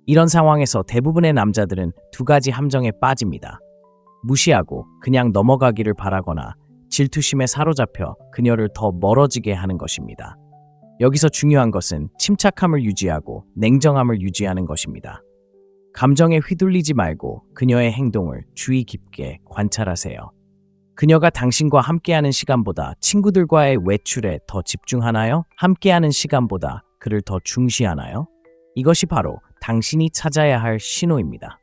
이런 상황에서 대부분의 남자들은 두 가지 함정에 빠집니다. 무시하고 그냥 넘어가기를 바라거나 질투심에 사로잡혀 그녀를 더 멀어지게 하는 것입니다. 여기서 중요한 것은 침착함을 유지하고 냉정함을 유지하는 것입니다. 감정에 휘둘리지 말고 그녀의 행동을 주의 깊게 관찰하세요. 그녀가 당신과 함께하는 시간보다 친구들과의 외출에 더 집중하나요? 함께하는 시간보다 그를 더 중시하나요? 이것이 바로 당신이 찾아야 할 신호입니다.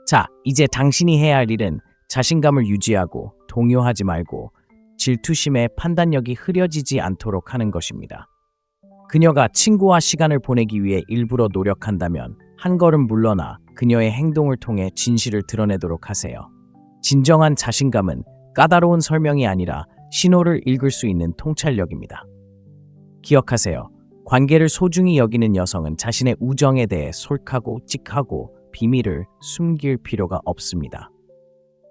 자, 이제 당신이 해야 할 일은 자신감을 유지하고 동요하지 말고 질투심에 판단력이 흐려지지 않도록 하는 것입니다. 그녀가 친구와 시간을 보내기 위해 일부러 노력한다면 한 걸음 물러나 그녀의 행동을 통해 진실을 드러내도록 하세요. 진정한 자신감은 까다로운 설명이 아니라 신호를 읽을 수 있는 통찰력입니다. 기억하세요. 관계를 소중히 여기는 여성은 자신의 우정에 대해 솔직하고 찍하고 비밀을 숨길 필요가 없습니다.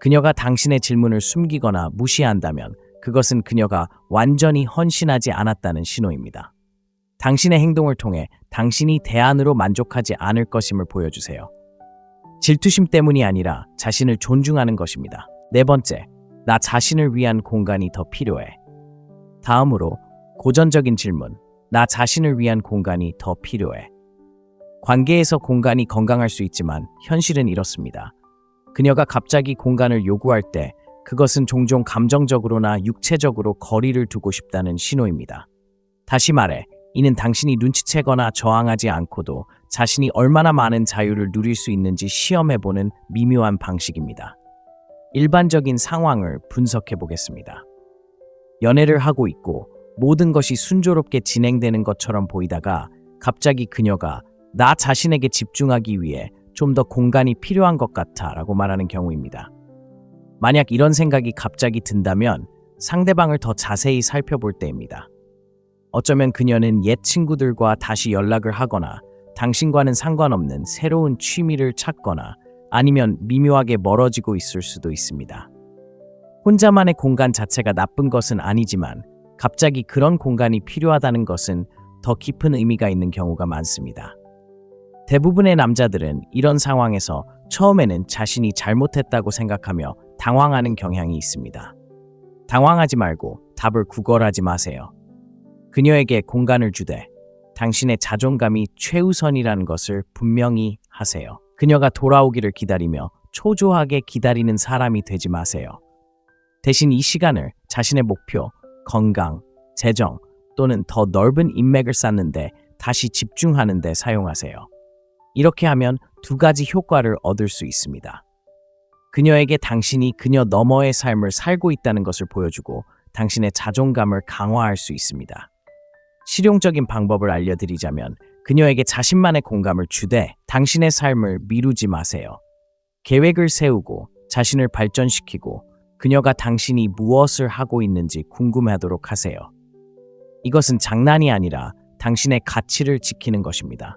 그녀가 당신의 질문을 숨기거나 무시한다면 그것은 그녀가 완전히 헌신하지 않았다는 신호입니다. 당신의 행동을 통해 당신이 대안으로 만족하지 않을 것임을 보여주세요. 질투심 때문이 아니라 자신을 존중하는 것입니다. 네 번째, 나 자신을 위한 공간이 더 필요해. 다음으로 고전적인 질문, 나 자신을 위한 공간이 더 필요해. 관계에서 공간이 건강할 수 있지만 현실은 이렇습니다. 그녀가 갑자기 공간을 요구할 때 그것은 종종 감정적으로나 육체적으로 거리를 두고 싶다는 신호입니다. 다시 말해, 이는 당신이 눈치채거나 저항하지 않고도 자신이 얼마나 많은 자유를 누릴 수 있는지 시험해보는 미묘한 방식입니다. 일반적인 상황을 분석해 보겠습니다. 연애를 하고 있고 모든 것이 순조롭게 진행되는 것처럼 보이다가 갑자기 그녀가 나 자신에게 집중하기 위해 좀 더 공간이 필요한 것 같아 라고 말하는 경우입니다. 만약 이런 생각이 갑자기 든다면 상대방을 더 자세히 살펴볼 때입니다. 어쩌면 그녀는 옛 친구들과 다시 연락을 하거나 당신과는 상관없는 새로운 취미를 찾거나 아니면 미묘하게 멀어지고 있을 수도 있습니다. 혼자만의 공간 자체가 나쁜 것은 아니지만 갑자기 그런 공간이 필요하다는 것은 더 깊은 의미가 있는 경우가 많습니다. 대부분의 남자들은 이런 상황에서 처음에는 자신이 잘못했다고 생각하며 당황하는 경향이 있습니다. 당황하지 말고 답을 구걸하지 마세요. 그녀에게 공간을 주되 당신의 자존감이 최우선이라는 것을 분명히 하세요. 그녀가 돌아오기를 기다리며 초조하게 기다리는 사람이 되지 마세요. 대신 이 시간을 자신의 목표, 건강, 재정 또는 더 넓은 인맥을 쌓는데 다시 집중하는 데 사용하세요. 이렇게 하면 두 가지 효과를 얻을 수 있습니다. 그녀에게 당신이 그녀 너머의 삶을 살고 있다는 것을 보여주고 당신의 자존감을 강화할 수 있습니다. 실용적인 방법을 알려드리자면 그녀에게 자신만의 공간을 주되 당신의 삶을 미루지 마세요. 계획을 세우고 자신을 발전시키고 그녀가 당신이 무엇을 하고 있는지 궁금해하도록 하세요. 이것은 장난이 아니라 당신의 가치를 지키는 것입니다.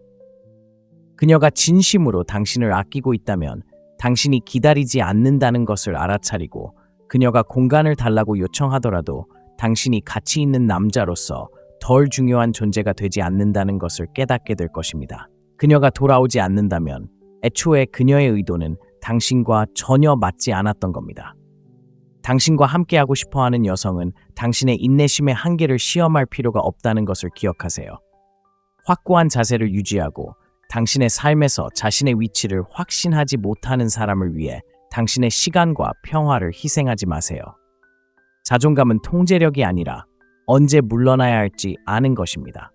그녀가 진심으로 당신을 아끼고 있다면 당신이 기다리지 않는다는 것을 알아차리고 그녀가 공간을 달라고 요청하더라도 당신이 가치 있는 남자로서 덜 중요한 존재가 되지 않는다는 것을 깨닫게 될 것입니다. 그녀가 돌아오지 않는다면 애초에 그녀의 의도는 당신과 전혀 맞지 않았던 겁니다. 당신과 함께하고 싶어하는 여성은 당신의 인내심의 한계를 시험할 필요가 없다는 것을 기억하세요. 확고한 자세를 유지하고 당신의 삶에서 자신의 위치를 확신하지 못하는 사람을 위해 당신의 시간과 평화를 희생하지 마세요. 자존감은 통제력이 아니라 언제 물러나야 할지 아는 것입니다.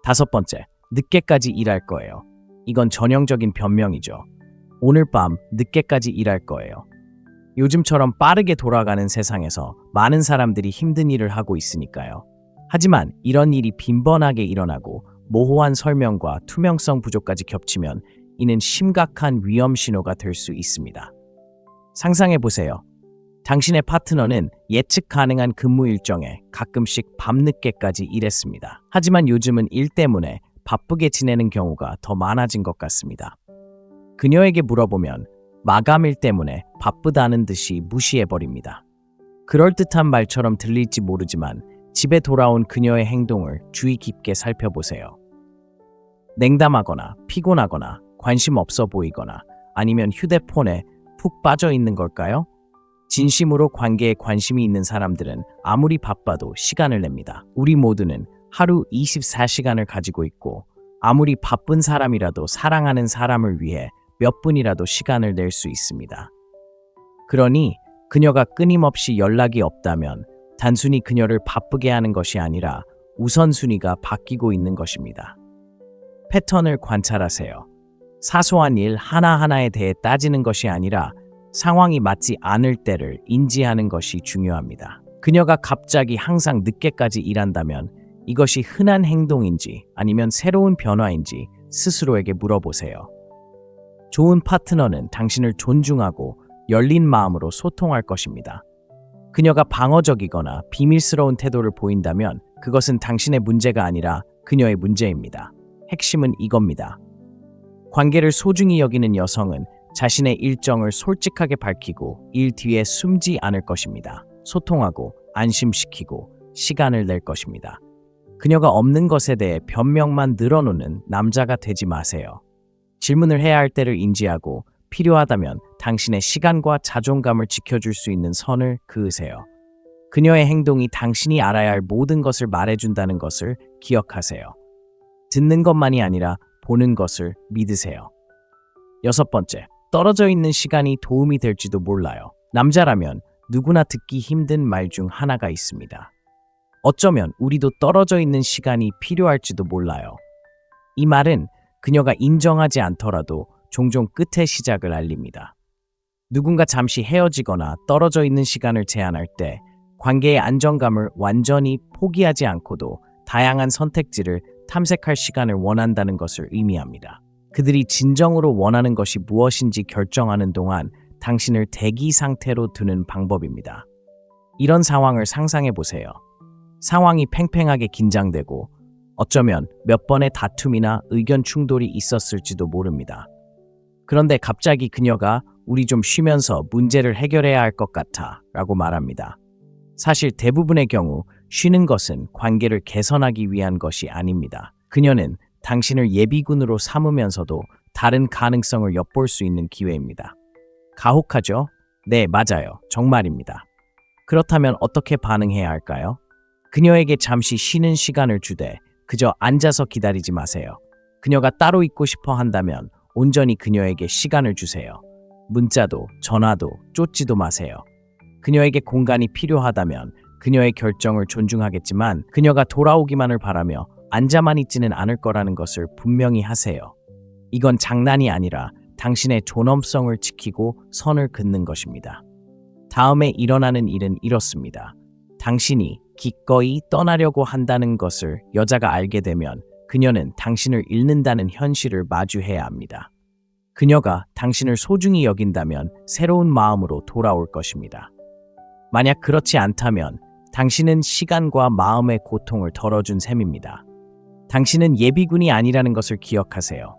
5번째, 늦게까지 일할 거예요. 이건 전형적인 변명이죠. 오늘 밤 늦게까지 일할 거예요. 요즘처럼 빠르게 돌아가는 세상에서 많은 사람들이 힘든 일을 하고 있으니까요. 하지만 이런 일이 빈번하게 일어나고 모호한 설명과 투명성 부족까지 겹치면 이는 심각한 위험 신호가 될 수 있습니다. 상상해 보세요. 당신의 파트너는 예측 가능한 근무 일정에 가끔씩 밤늦게까지 일했습니다. 하지만 요즘은 일 때문에 바쁘게 지내는 경우가 더 많아진 것 같습니다. 그녀에게 물어보면 마감일 때문에 바쁘다는 듯이 무시해버립니다. 그럴듯한 말처럼 들릴지 모르지만 집에 돌아온 그녀의 행동을 주의 깊게 살펴보세요. 냉담하거나 피곤하거나 관심 없어 보이거나 아니면 휴대폰에 푹 빠져 있는 걸까요? 진심으로 관계에 관심이 있는 사람들은 아무리 바빠도 시간을 냅니다. 우리 모두는 하루 24시간을 가지고 있고 아무리 바쁜 사람이라도 사랑하는 사람을 위해 몇 분이라도 시간을 낼 수 있습니다. 그러니 그녀가 끊임없이 연락이 없다면 단순히 그녀를 바쁘게 하는 것이 아니라 우선순위가 바뀌고 있는 것입니다. 패턴을 관찰하세요. 사소한 일 하나하나에 대해 따지는 것이 아니라 상황이 맞지 않을 때를 인지하는 것이 중요합니다. 그녀가 갑자기 항상 늦게까지 일한다면 이것이 흔한 행동인지 아니면 새로운 변화인지 스스로에게 물어보세요. 좋은 파트너는 당신을 존중하고 열린 마음으로 소통할 것입니다. 그녀가 방어적이거나 비밀스러운 태도를 보인다면 그것은 당신의 문제가 아니라 그녀의 문제입니다. 핵심은 이겁니다. 관계를 소중히 여기는 여성은 자신의 일정을 솔직하게 밝히고 일 뒤에 숨지 않을 것입니다. 소통하고 안심시키고 시간을 낼 것입니다. 그녀가 없는 것에 대해 변명만 늘어놓는 남자가 되지 마세요. 질문을 해야 할 때를 인지하고 필요하다면 당신의 시간과 자존감을 지켜줄 수 있는 선을 그으세요. 그녀의 행동이 당신이 알아야 할 모든 것을 말해준다는 것을 기억하세요. 듣는 것만이 아니라 보는 것을 믿으세요. 6번째, 떨어져 있는 시간이 도움이 될지도 몰라요. 남자라면 누구나 듣기 힘든 말 중 하나가 있습니다. 어쩌면 우리도 떨어져 있는 시간이 필요할지도 몰라요. 이 말은 그녀가 인정하지 않더라도 종종 끝의 시작을 알립니다. 누군가 잠시 헤어지거나 떨어져 있는 시간을 제한할 때 관계의 안정감을 완전히 포기하지 않고도 다양한 선택지를 탐색할 시간을 원한다는 것을 의미합니다. 그들이 진정으로 원하는 것이 무엇인지 결정하는 동안 당신을 대기 상태로 두는 방법입니다. 이런 상황을 상상해 보세요. 상황이 팽팽하게 긴장되고 어쩌면 몇 번의 다툼이나 의견 충돌이 있었을지도 모릅니다. 그런데 갑자기 그녀가 우리 좀 쉬면서 문제를 해결해야 할 것 같아 라고 말합니다. 사실 대부분의 경우 쉬는 것은 관계를 개선하기 위한 것이 아닙니다. 그녀는 당신을 예비군으로 삼으면서도 다른 가능성을 엿볼 수 있는 기회입니다. 가혹하죠? 네, 맞아요. 정말입니다. 그렇다면 어떻게 반응해야 할까요? 그녀에게 잠시 쉬는 시간을 주되 그저 앉아서 기다리지 마세요. 그녀가 따로 있고 싶어 한다면 온전히 그녀에게 시간을 주세요. 문자도 전화도 쫓지도 마세요. 그녀에게 공간이 필요하다면 그녀의 결정을 존중하겠지만 그녀가 돌아오기만을 바라며 앉아만 있지는 않을 거라는 것을 분명히 하세요. 이건 장난이 아니라 당신의 존엄성을 지키고 선을 긋는 것입니다. 다음에 일어나는 일은 이렇습니다. 당신이 기꺼이 떠나려고 한다는 것을 여자가 알게 되면 그녀는 당신을 잃는다는 현실을 마주해야 합니다. 그녀가 당신을 소중히 여긴다면 새로운 마음으로 돌아올 것입니다. 만약 그렇지 않다면 당신은 시간과 마음의 고통을 덜어준 셈입니다. 당신은 예비군이 아니라는 것을 기억하세요.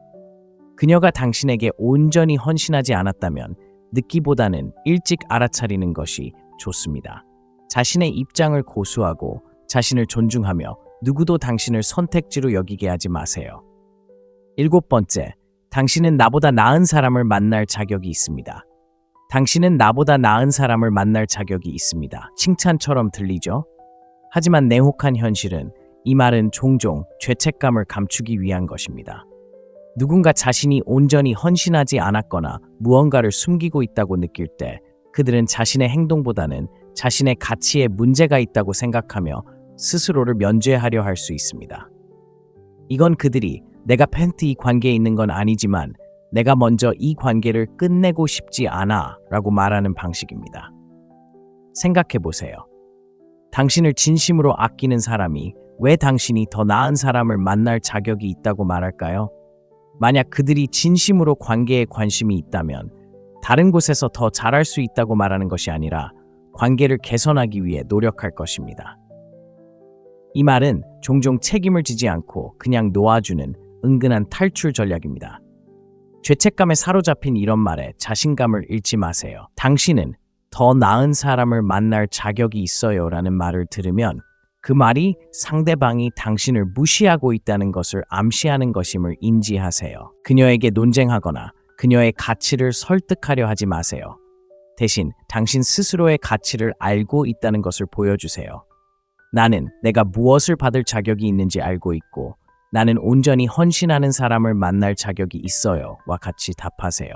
그녀가 당신에게 온전히 헌신하지 않았다면 늦기보다는 일찍 알아차리는 것이 좋습니다. 자신의 입장을 고수하고 자신을 존중하며 누구도 당신을 선택지로 여기게 하지 마세요. 7번째, 당신은 나보다 나은 사람을 만날 자격이 있습니다. 당신은 나보다 나은 사람을 만날 자격이 있습니다. 칭찬처럼 들리죠? 하지만 냉혹한 현실은 이 말은 종종 죄책감을 감추기 위한 것입니다. 누군가 자신이 온전히 헌신하지 않았거나 무언가를 숨기고 있다고 느낄 때 그들은 자신의 행동보다는 자신의 가치에 문제가 있다고 생각하며 스스로를 면죄하려 할 수 있습니다. 이건 그들이 내가 이 관계에 있는 건 아니지만 내가 먼저 이 관계를 끝내고 싶지 않아 라고 말하는 방식입니다. 생각해 보세요. 당신을 진심으로 아끼는 사람이 왜 당신이 더 나은 사람을 만날 자격이 있다고 말할까요? 만약 그들이 진심으로 관계에 관심이 있다면 다른 곳에서 더 잘할 수 있다고 말하는 것이 아니라 관계를 개선하기 위해 노력할 것입니다. 이 말은 종종 책임을 지지 않고 그냥 놓아주는 은근한 탈출 전략입니다. 죄책감에 사로잡힌 이런 말에 자신감을 잃지 마세요. 당신은 더 나은 사람을 만날 자격이 있어요 라는 말을 들으면 그 말이 상대방이 당신을 무시하고 있다는 것을 암시하는 것임을 인지하세요. 그녀에게 논쟁하거나 그녀의 가치를 설득하려 하지 마세요. 대신 당신 스스로의 가치를 알고 있다는 것을 보여주세요. 나는 내가 무엇을 받을 자격이 있는지 알고 있고 나는 온전히 헌신하는 사람을 만날 자격이 있어요 와 같이 답하세요.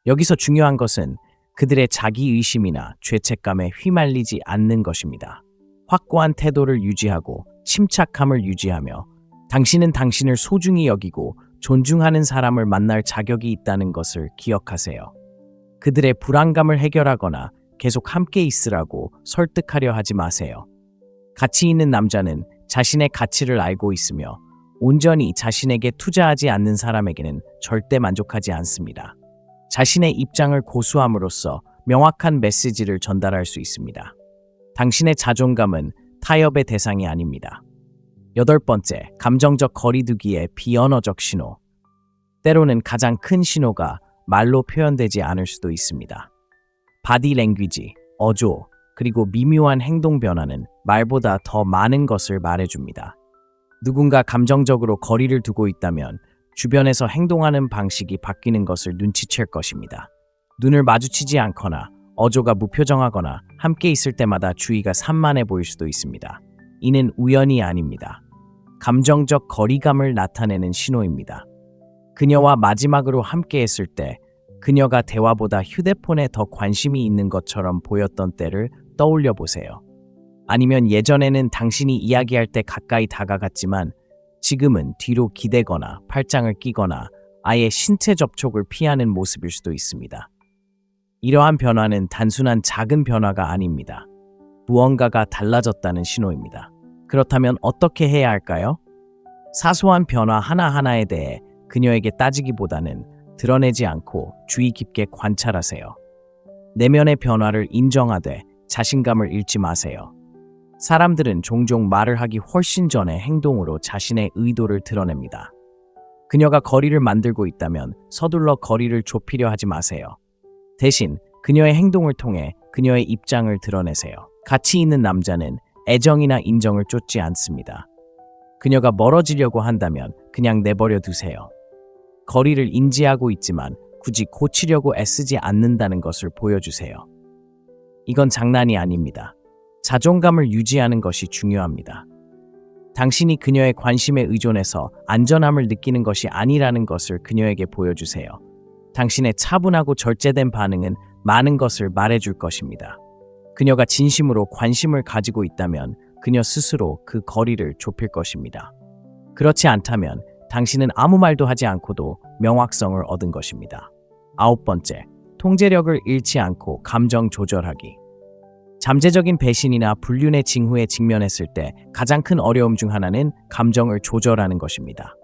여기서 중요한 것은 그들의 자기의심이나 죄책감에 휘말리지 않는 것입니다. 확고한 태도를 유지하고 침착함을 유지하며 당신은 당신을 소중히 여기고 존중하는 사람을 만날 자격이 있다는 것을 기억하세요. 그들의 불안감을 해결하거나 계속 함께 있으라고 설득하려 하지 마세요. 가치 있는 남자는 자신의 가치를 알고 있으며 온전히 자신에게 투자하지 않는 사람에게는 절대 만족하지 않습니다. 자신의 입장을 고수함으로써 명확한 메시지를 전달할 수 있습니다. 당신의 자존감은 타협의 대상이 아닙니다. 8번째, 감정적 거리두기의 비언어적 신호. 때로는 가장 큰 신호가 말로 표현되지 않을 수도 있습니다. 바디 랭귀지, 어조, 그리고 미묘한 행동 변화는 말보다 더 많은 것을 말해줍니다. 누군가 감정적으로 거리를 두고 있다면 주변에서 행동하는 방식이 바뀌는 것을 눈치챌 것입니다. 눈을 마주치지 않거나 어조가 무표정하거나 함께 있을 때마다 주의가 산만해 보일 수도 있습니다. 이는 우연이 아닙니다. 감정적 거리감을 나타내는 신호입니다. 그녀와 마지막으로 함께 했을 때 그녀가 대화보다 휴대폰에 더 관심이 있는 것처럼 보였던 때를 떠올려 보세요. 아니면 예전에는 당신이 이야기할 때 가까이 다가갔지만 지금은 뒤로 기대거나 팔짱을 끼거나 아예 신체 접촉을 피하는 모습일 수도 있습니다. 이러한 변화는 단순한 작은 변화가 아닙니다. 무언가가 달라졌다는 신호입니다. 그렇다면 어떻게 해야 할까요? 사소한 변화 하나하나에 대해 그녀에게 따지기보다는 드러내지 않고 주의 깊게 관찰하세요. 내면의 변화를 인정하되 자신감을 잃지 마세요. 사람들은 종종 말을 하기 훨씬 전에 행동으로 자신의 의도를 드러냅니다. 그녀가 거리를 만들고 있다면 서둘러 거리를 좁히려 하지 마세요. 대신 그녀의 행동을 통해 그녀의 입장을 드러내세요. 가치 있는 남자는 애정이나 인정을 쫓지 않습니다. 그녀가 멀어지려고 한다면 그냥 내버려 두세요. 거리를 인지하고 있지만 굳이 고치려고 애쓰지 않는다는 것을 보여주세요. 이건 장난이 아닙니다. 자존감을 유지하는 것이 중요합니다. 당신이 그녀의 관심에 의존해서 안전함을 느끼는 것이 아니라는 것을 그녀에게 보여주세요. 당신의 차분하고 절제된 반응은 많은 것을 말해줄 것입니다. 그녀가 진심으로 관심을 가지고 있다면 그녀 스스로 그 거리를 좁힐 것입니다. 그렇지 않다면 당신은 아무 말도 하지 않고도 명확성을 얻은 것입니다. 9번째, 통제력을 잃지 않고 감정 조절하기. 잠재적인 배신이나 불륜의 징후에 직면했을 때 가장 큰 어려움 중 하나는 감정을 조절하는 것입니다.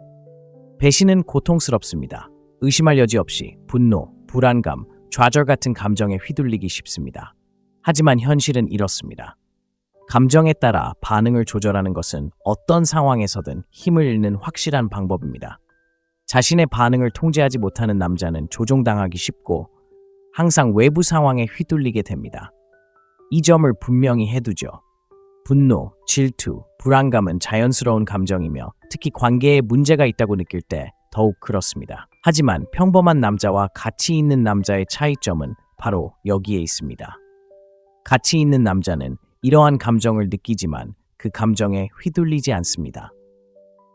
배신은 고통스럽습니다. 의심할 여지 없이 분노, 불안감, 좌절 같은 감정에 휘둘리기 쉽습니다. 하지만 현실은 이렇습니다. 감정에 따라 반응을 조절하는 것은 어떤 상황에서든 힘을 잃는 확실한 방법입니다. 자신의 반응을 통제하지 못하는 남자는 조종당하기 쉽고 항상 외부 상황에 휘둘리게 됩니다. 이 점을 분명히 해두죠. 분노, 질투, 불안감은 자연스러운 감정이며 특히 관계에 문제가 있다고 느낄 때 더욱 그렇습니다. 하지만 평범한 남자와 가치 있는 남자의 차이점은 바로 여기에 있습니다. 가치 있는 남자는 이러한 감정을 느끼지만 그 감정에 휘둘리지 않습니다.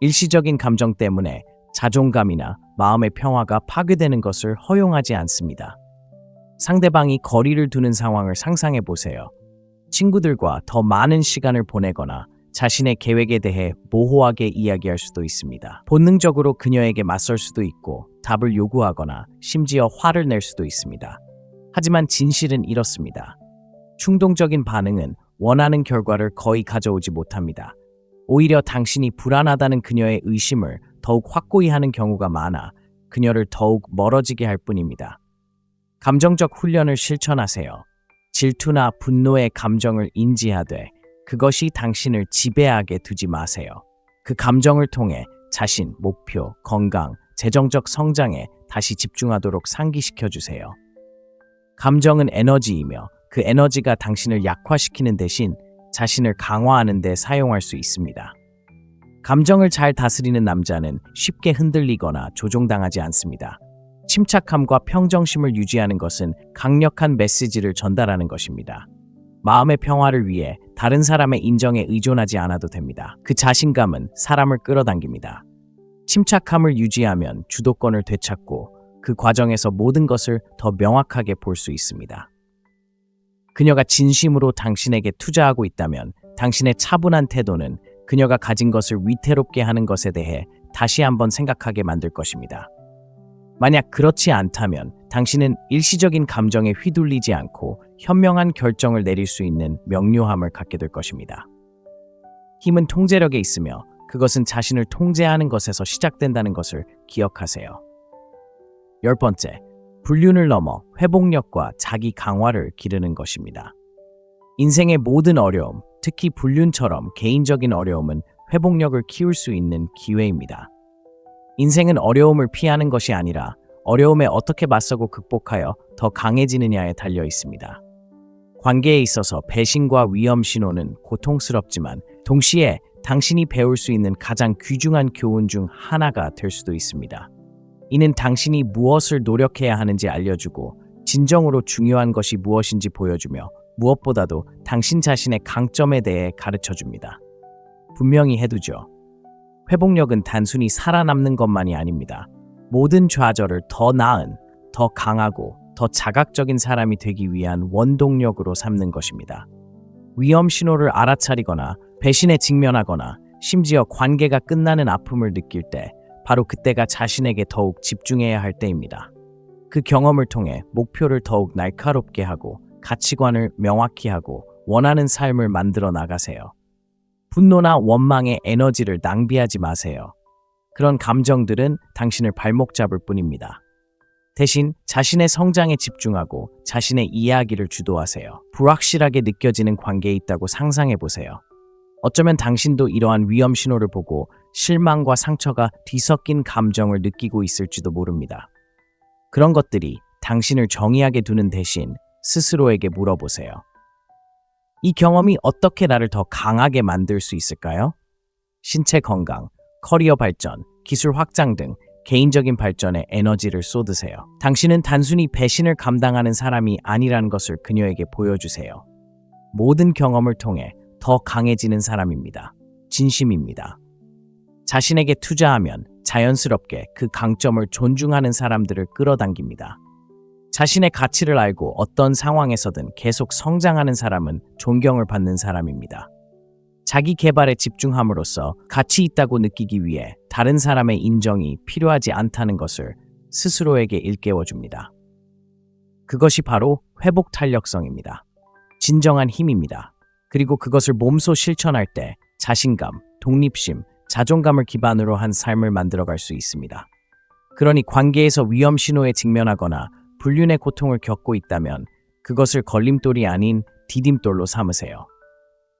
일시적인 감정 때문에 자존감이나 마음의 평화가 파괴되는 것을 허용하지 않습니다. 상대방이 거리를 두는 상황을 상상해 보세요. 친구들과 더 많은 시간을 보내거나 자신의 계획에 대해 모호하게 이야기할 수도 있습니다. 본능적으로 그녀에게 맞설 수도 있고 답을 요구하거나 심지어 화를 낼 수도 있습니다. 하지만 진실은 이렇습니다. 충동적인 반응은 원하는 결과를 거의 가져오지 못합니다. 오히려 당신이 불안하다는 그녀의 의심을 더욱 확고히 하는 경우가 많아 그녀를 더욱 멀어지게 할 뿐입니다. 감정적 훈련을 실천하세요. 질투나 분노의 감정을 인지하되 그것이 당신을 지배하게 두지 마세요. 그 감정을 통해 자신, 목표, 건강, 재정적 성장에 다시 집중하도록 상기시켜 주세요. 감정은 에너지이며 그 에너지가 당신을 약화시키는 대신 자신을 강화하는 데 사용할 수 있습니다. 감정을 잘 다스리는 남자는 쉽게 흔들리거나 조종당하지 않습니다. 침착함과 평정심을 유지하는 것은 강력한 메시지를 전달하는 것입니다. 마음의 평화를 위해 다른 사람의 인정에 의존하지 않아도 됩니다. 그 자신감은 사람을 끌어당깁니다. 침착함을 유지하면 주도권을 되찾고 그 과정에서 모든 것을 더 명확하게 볼 수 있습니다. 그녀가 진심으로 당신에게 투자하고 있다면 당신의 차분한 태도는 그녀가 가진 것을 위태롭게 하는 것에 대해 다시 한번 생각하게 만들 것입니다. 만약 그렇지 않다면 당신은 일시적인 감정에 휘둘리지 않고 현명한 결정을 내릴 수 있는 명료함을 갖게 될 것입니다. 힘은 통제력에 있으며 그것은 자신을 통제하는 것에서 시작된다는 것을 기억하세요. 10번째, 불륜을 넘어 회복력과 자기 강화를 기르는 것입니다. 인생의 모든 어려움, 특히 불륜처럼 개인적인 어려움은 회복력을 키울 수 있는 기회입니다. 인생은 어려움을 피하는 것이 아니라 어려움에 어떻게 맞서고 극복하여 더 강해지느냐에 달려 있습니다. 관계에 있어서 배신과 위험 신호는 고통스럽지만 동시에 당신이 배울 수 있는 가장 귀중한 교훈 중 하나가 될 수도 있습니다. 이는 당신이 무엇을 노력해야 하는지 알려주고 진정으로 중요한 것이 무엇인지 보여주며 무엇보다도 당신 자신의 강점에 대해 가르쳐줍니다. 분명히 해두죠. 회복력은 단순히 살아남는 것만이 아닙니다. 모든 좌절을 더 나은, 더 강하고 더 자각적인 사람이 되기 위한 원동력으로 삼는 것입니다. 위험 신호를 알아차리거나 배신에 직면하거나 심지어 관계가 끝나는 아픔을 느낄 때 바로 그때가 자신에게 더욱 집중해야 할 때입니다. 그 경험을 통해 목표를 더욱 날카롭게 하고 가치관을 명확히 하고 원하는 삶을 만들어 나가세요. 분노나 원망의 에너지를 낭비하지 마세요. 그런 감정들은 당신을 발목 잡을 뿐입니다. 대신 자신의 성장에 집중하고 자신의 이야기를 주도하세요. 불확실하게 느껴지는 관계에 있다고 상상해 보세요. 어쩌면 당신도 이러한 위험 신호를 보고 실망과 상처가 뒤섞인 감정을 느끼고 있을지도 모릅니다. 그런 것들이 당신을 정의하게 두는 대신 스스로에게 물어보세요. 이 경험이 어떻게 나를 더 강하게 만들 수 있을까요? 신체 건강, 커리어 발전, 기술 확장 등 개인적인 발전에 에너지를 쏟으세요. 당신은 단순히 배신을 감당하는 사람이 아니라는 것을 그녀에게 보여주세요. 모든 경험을 통해 더 강해지는 사람입니다. 진심입니다. 자신에게 투자하면 자연스럽게 그 강점을 존중하는 사람들을 끌어당깁니다. 자신의 가치를 알고 어떤 상황에서든 계속 성장하는 사람은 존경을 받는 사람입니다. 자기 개발에 집중함으로써 가치 있다고 느끼기 위해 다른 사람의 인정이 필요하지 않다는 것을 스스로에게 일깨워줍니다. 그것이 바로 회복 탄력성입니다. 진정한 힘입니다. 그리고 그것을 몸소 실천할 때 자신감, 독립심, 자존감을 기반으로 한 삶을 만들어갈 수 있습니다. 그러니 관계에서 위험 신호에 직면하거나 불륜의 고통을 겪고 있다면 그것을 걸림돌이 아닌 디딤돌로 삼으세요.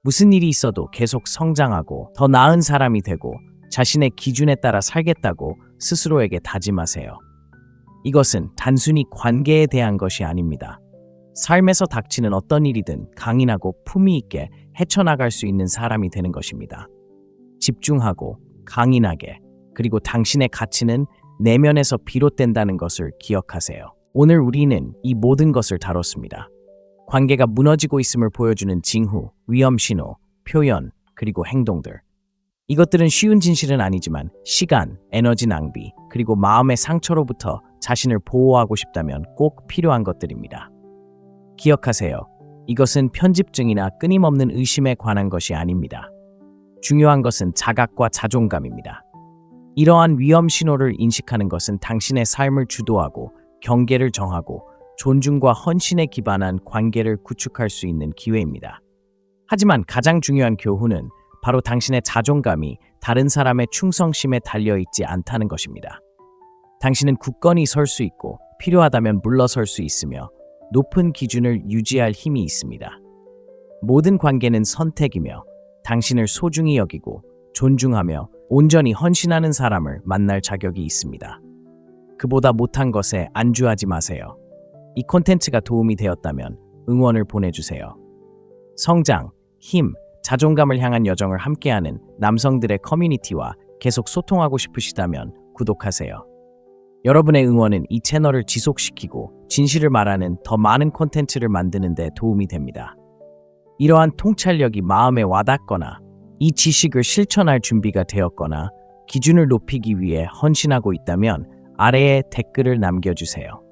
무슨 일이 있어도 계속 성장하고 더 나은 사람이 되고 자신의 기준에 따라 살겠다고 스스로에게 다짐하세요. 이것은 단순히 관계에 대한 것이 아닙니다. 삶에서 닥치는 어떤 일이든 강인하고 품위 있게 헤쳐나갈 수 있는 사람이 되는 것입니다. 집중하고 강인하게, 그리고 당신의 가치는 내면에서 비롯된다는 것을 기억하세요. 오늘 우리는 이 모든 것을 다뤘습니다. 관계가 무너지고 있음을 보여주는 징후, 위험 신호, 표현, 그리고 행동들. 이것들은 쉬운 진실은 아니지만 시간, 에너지 낭비, 그리고 마음의 상처로부터 자신을 보호하고 싶다면 꼭 필요한 것들입니다. 기억하세요. 이것은 편집증이나 끊임없는 의심에 관한 것이 아닙니다. 중요한 것은 자각과 자존감입니다. 이러한 위험 신호를 인식하는 것은 당신의 삶을 주도하고 경계를 정하고 존중과 헌신에 기반한 관계를 구축할 수 있는 기회입니다. 하지만 가장 중요한 교훈은 바로 당신의 자존감이 다른 사람의 충성심에 달려있지 않다는 것입니다. 당신은 굳건히 설 수 있고 필요하다면 물러설 수 있으며 높은 기준을 유지할 힘이 있습니다. 모든 관계는 선택이며 당신을 소중히 여기고 존중하며 온전히 헌신하는 사람을 만날 자격이 있습니다. 그보다 못한 것에 안주하지 마세요. 이 콘텐츠가 도움이 되었다면 응원을 보내주세요. 성장, 힘, 자존감을 향한 여정을 함께하는 남성들의 커뮤니티와 계속 소통하고 싶으시다면 구독하세요. 여러분의 응원은 이 채널을 지속시키고 진실을 말하는 더 많은 콘텐츠를 만드는 데 도움이 됩니다. 이러한 통찰력이 마음에 와닿거나 이 지식을 실천할 준비가 되었거나 기준을 높이기 위해 헌신하고 있다면 아래에 댓글을 남겨주세요.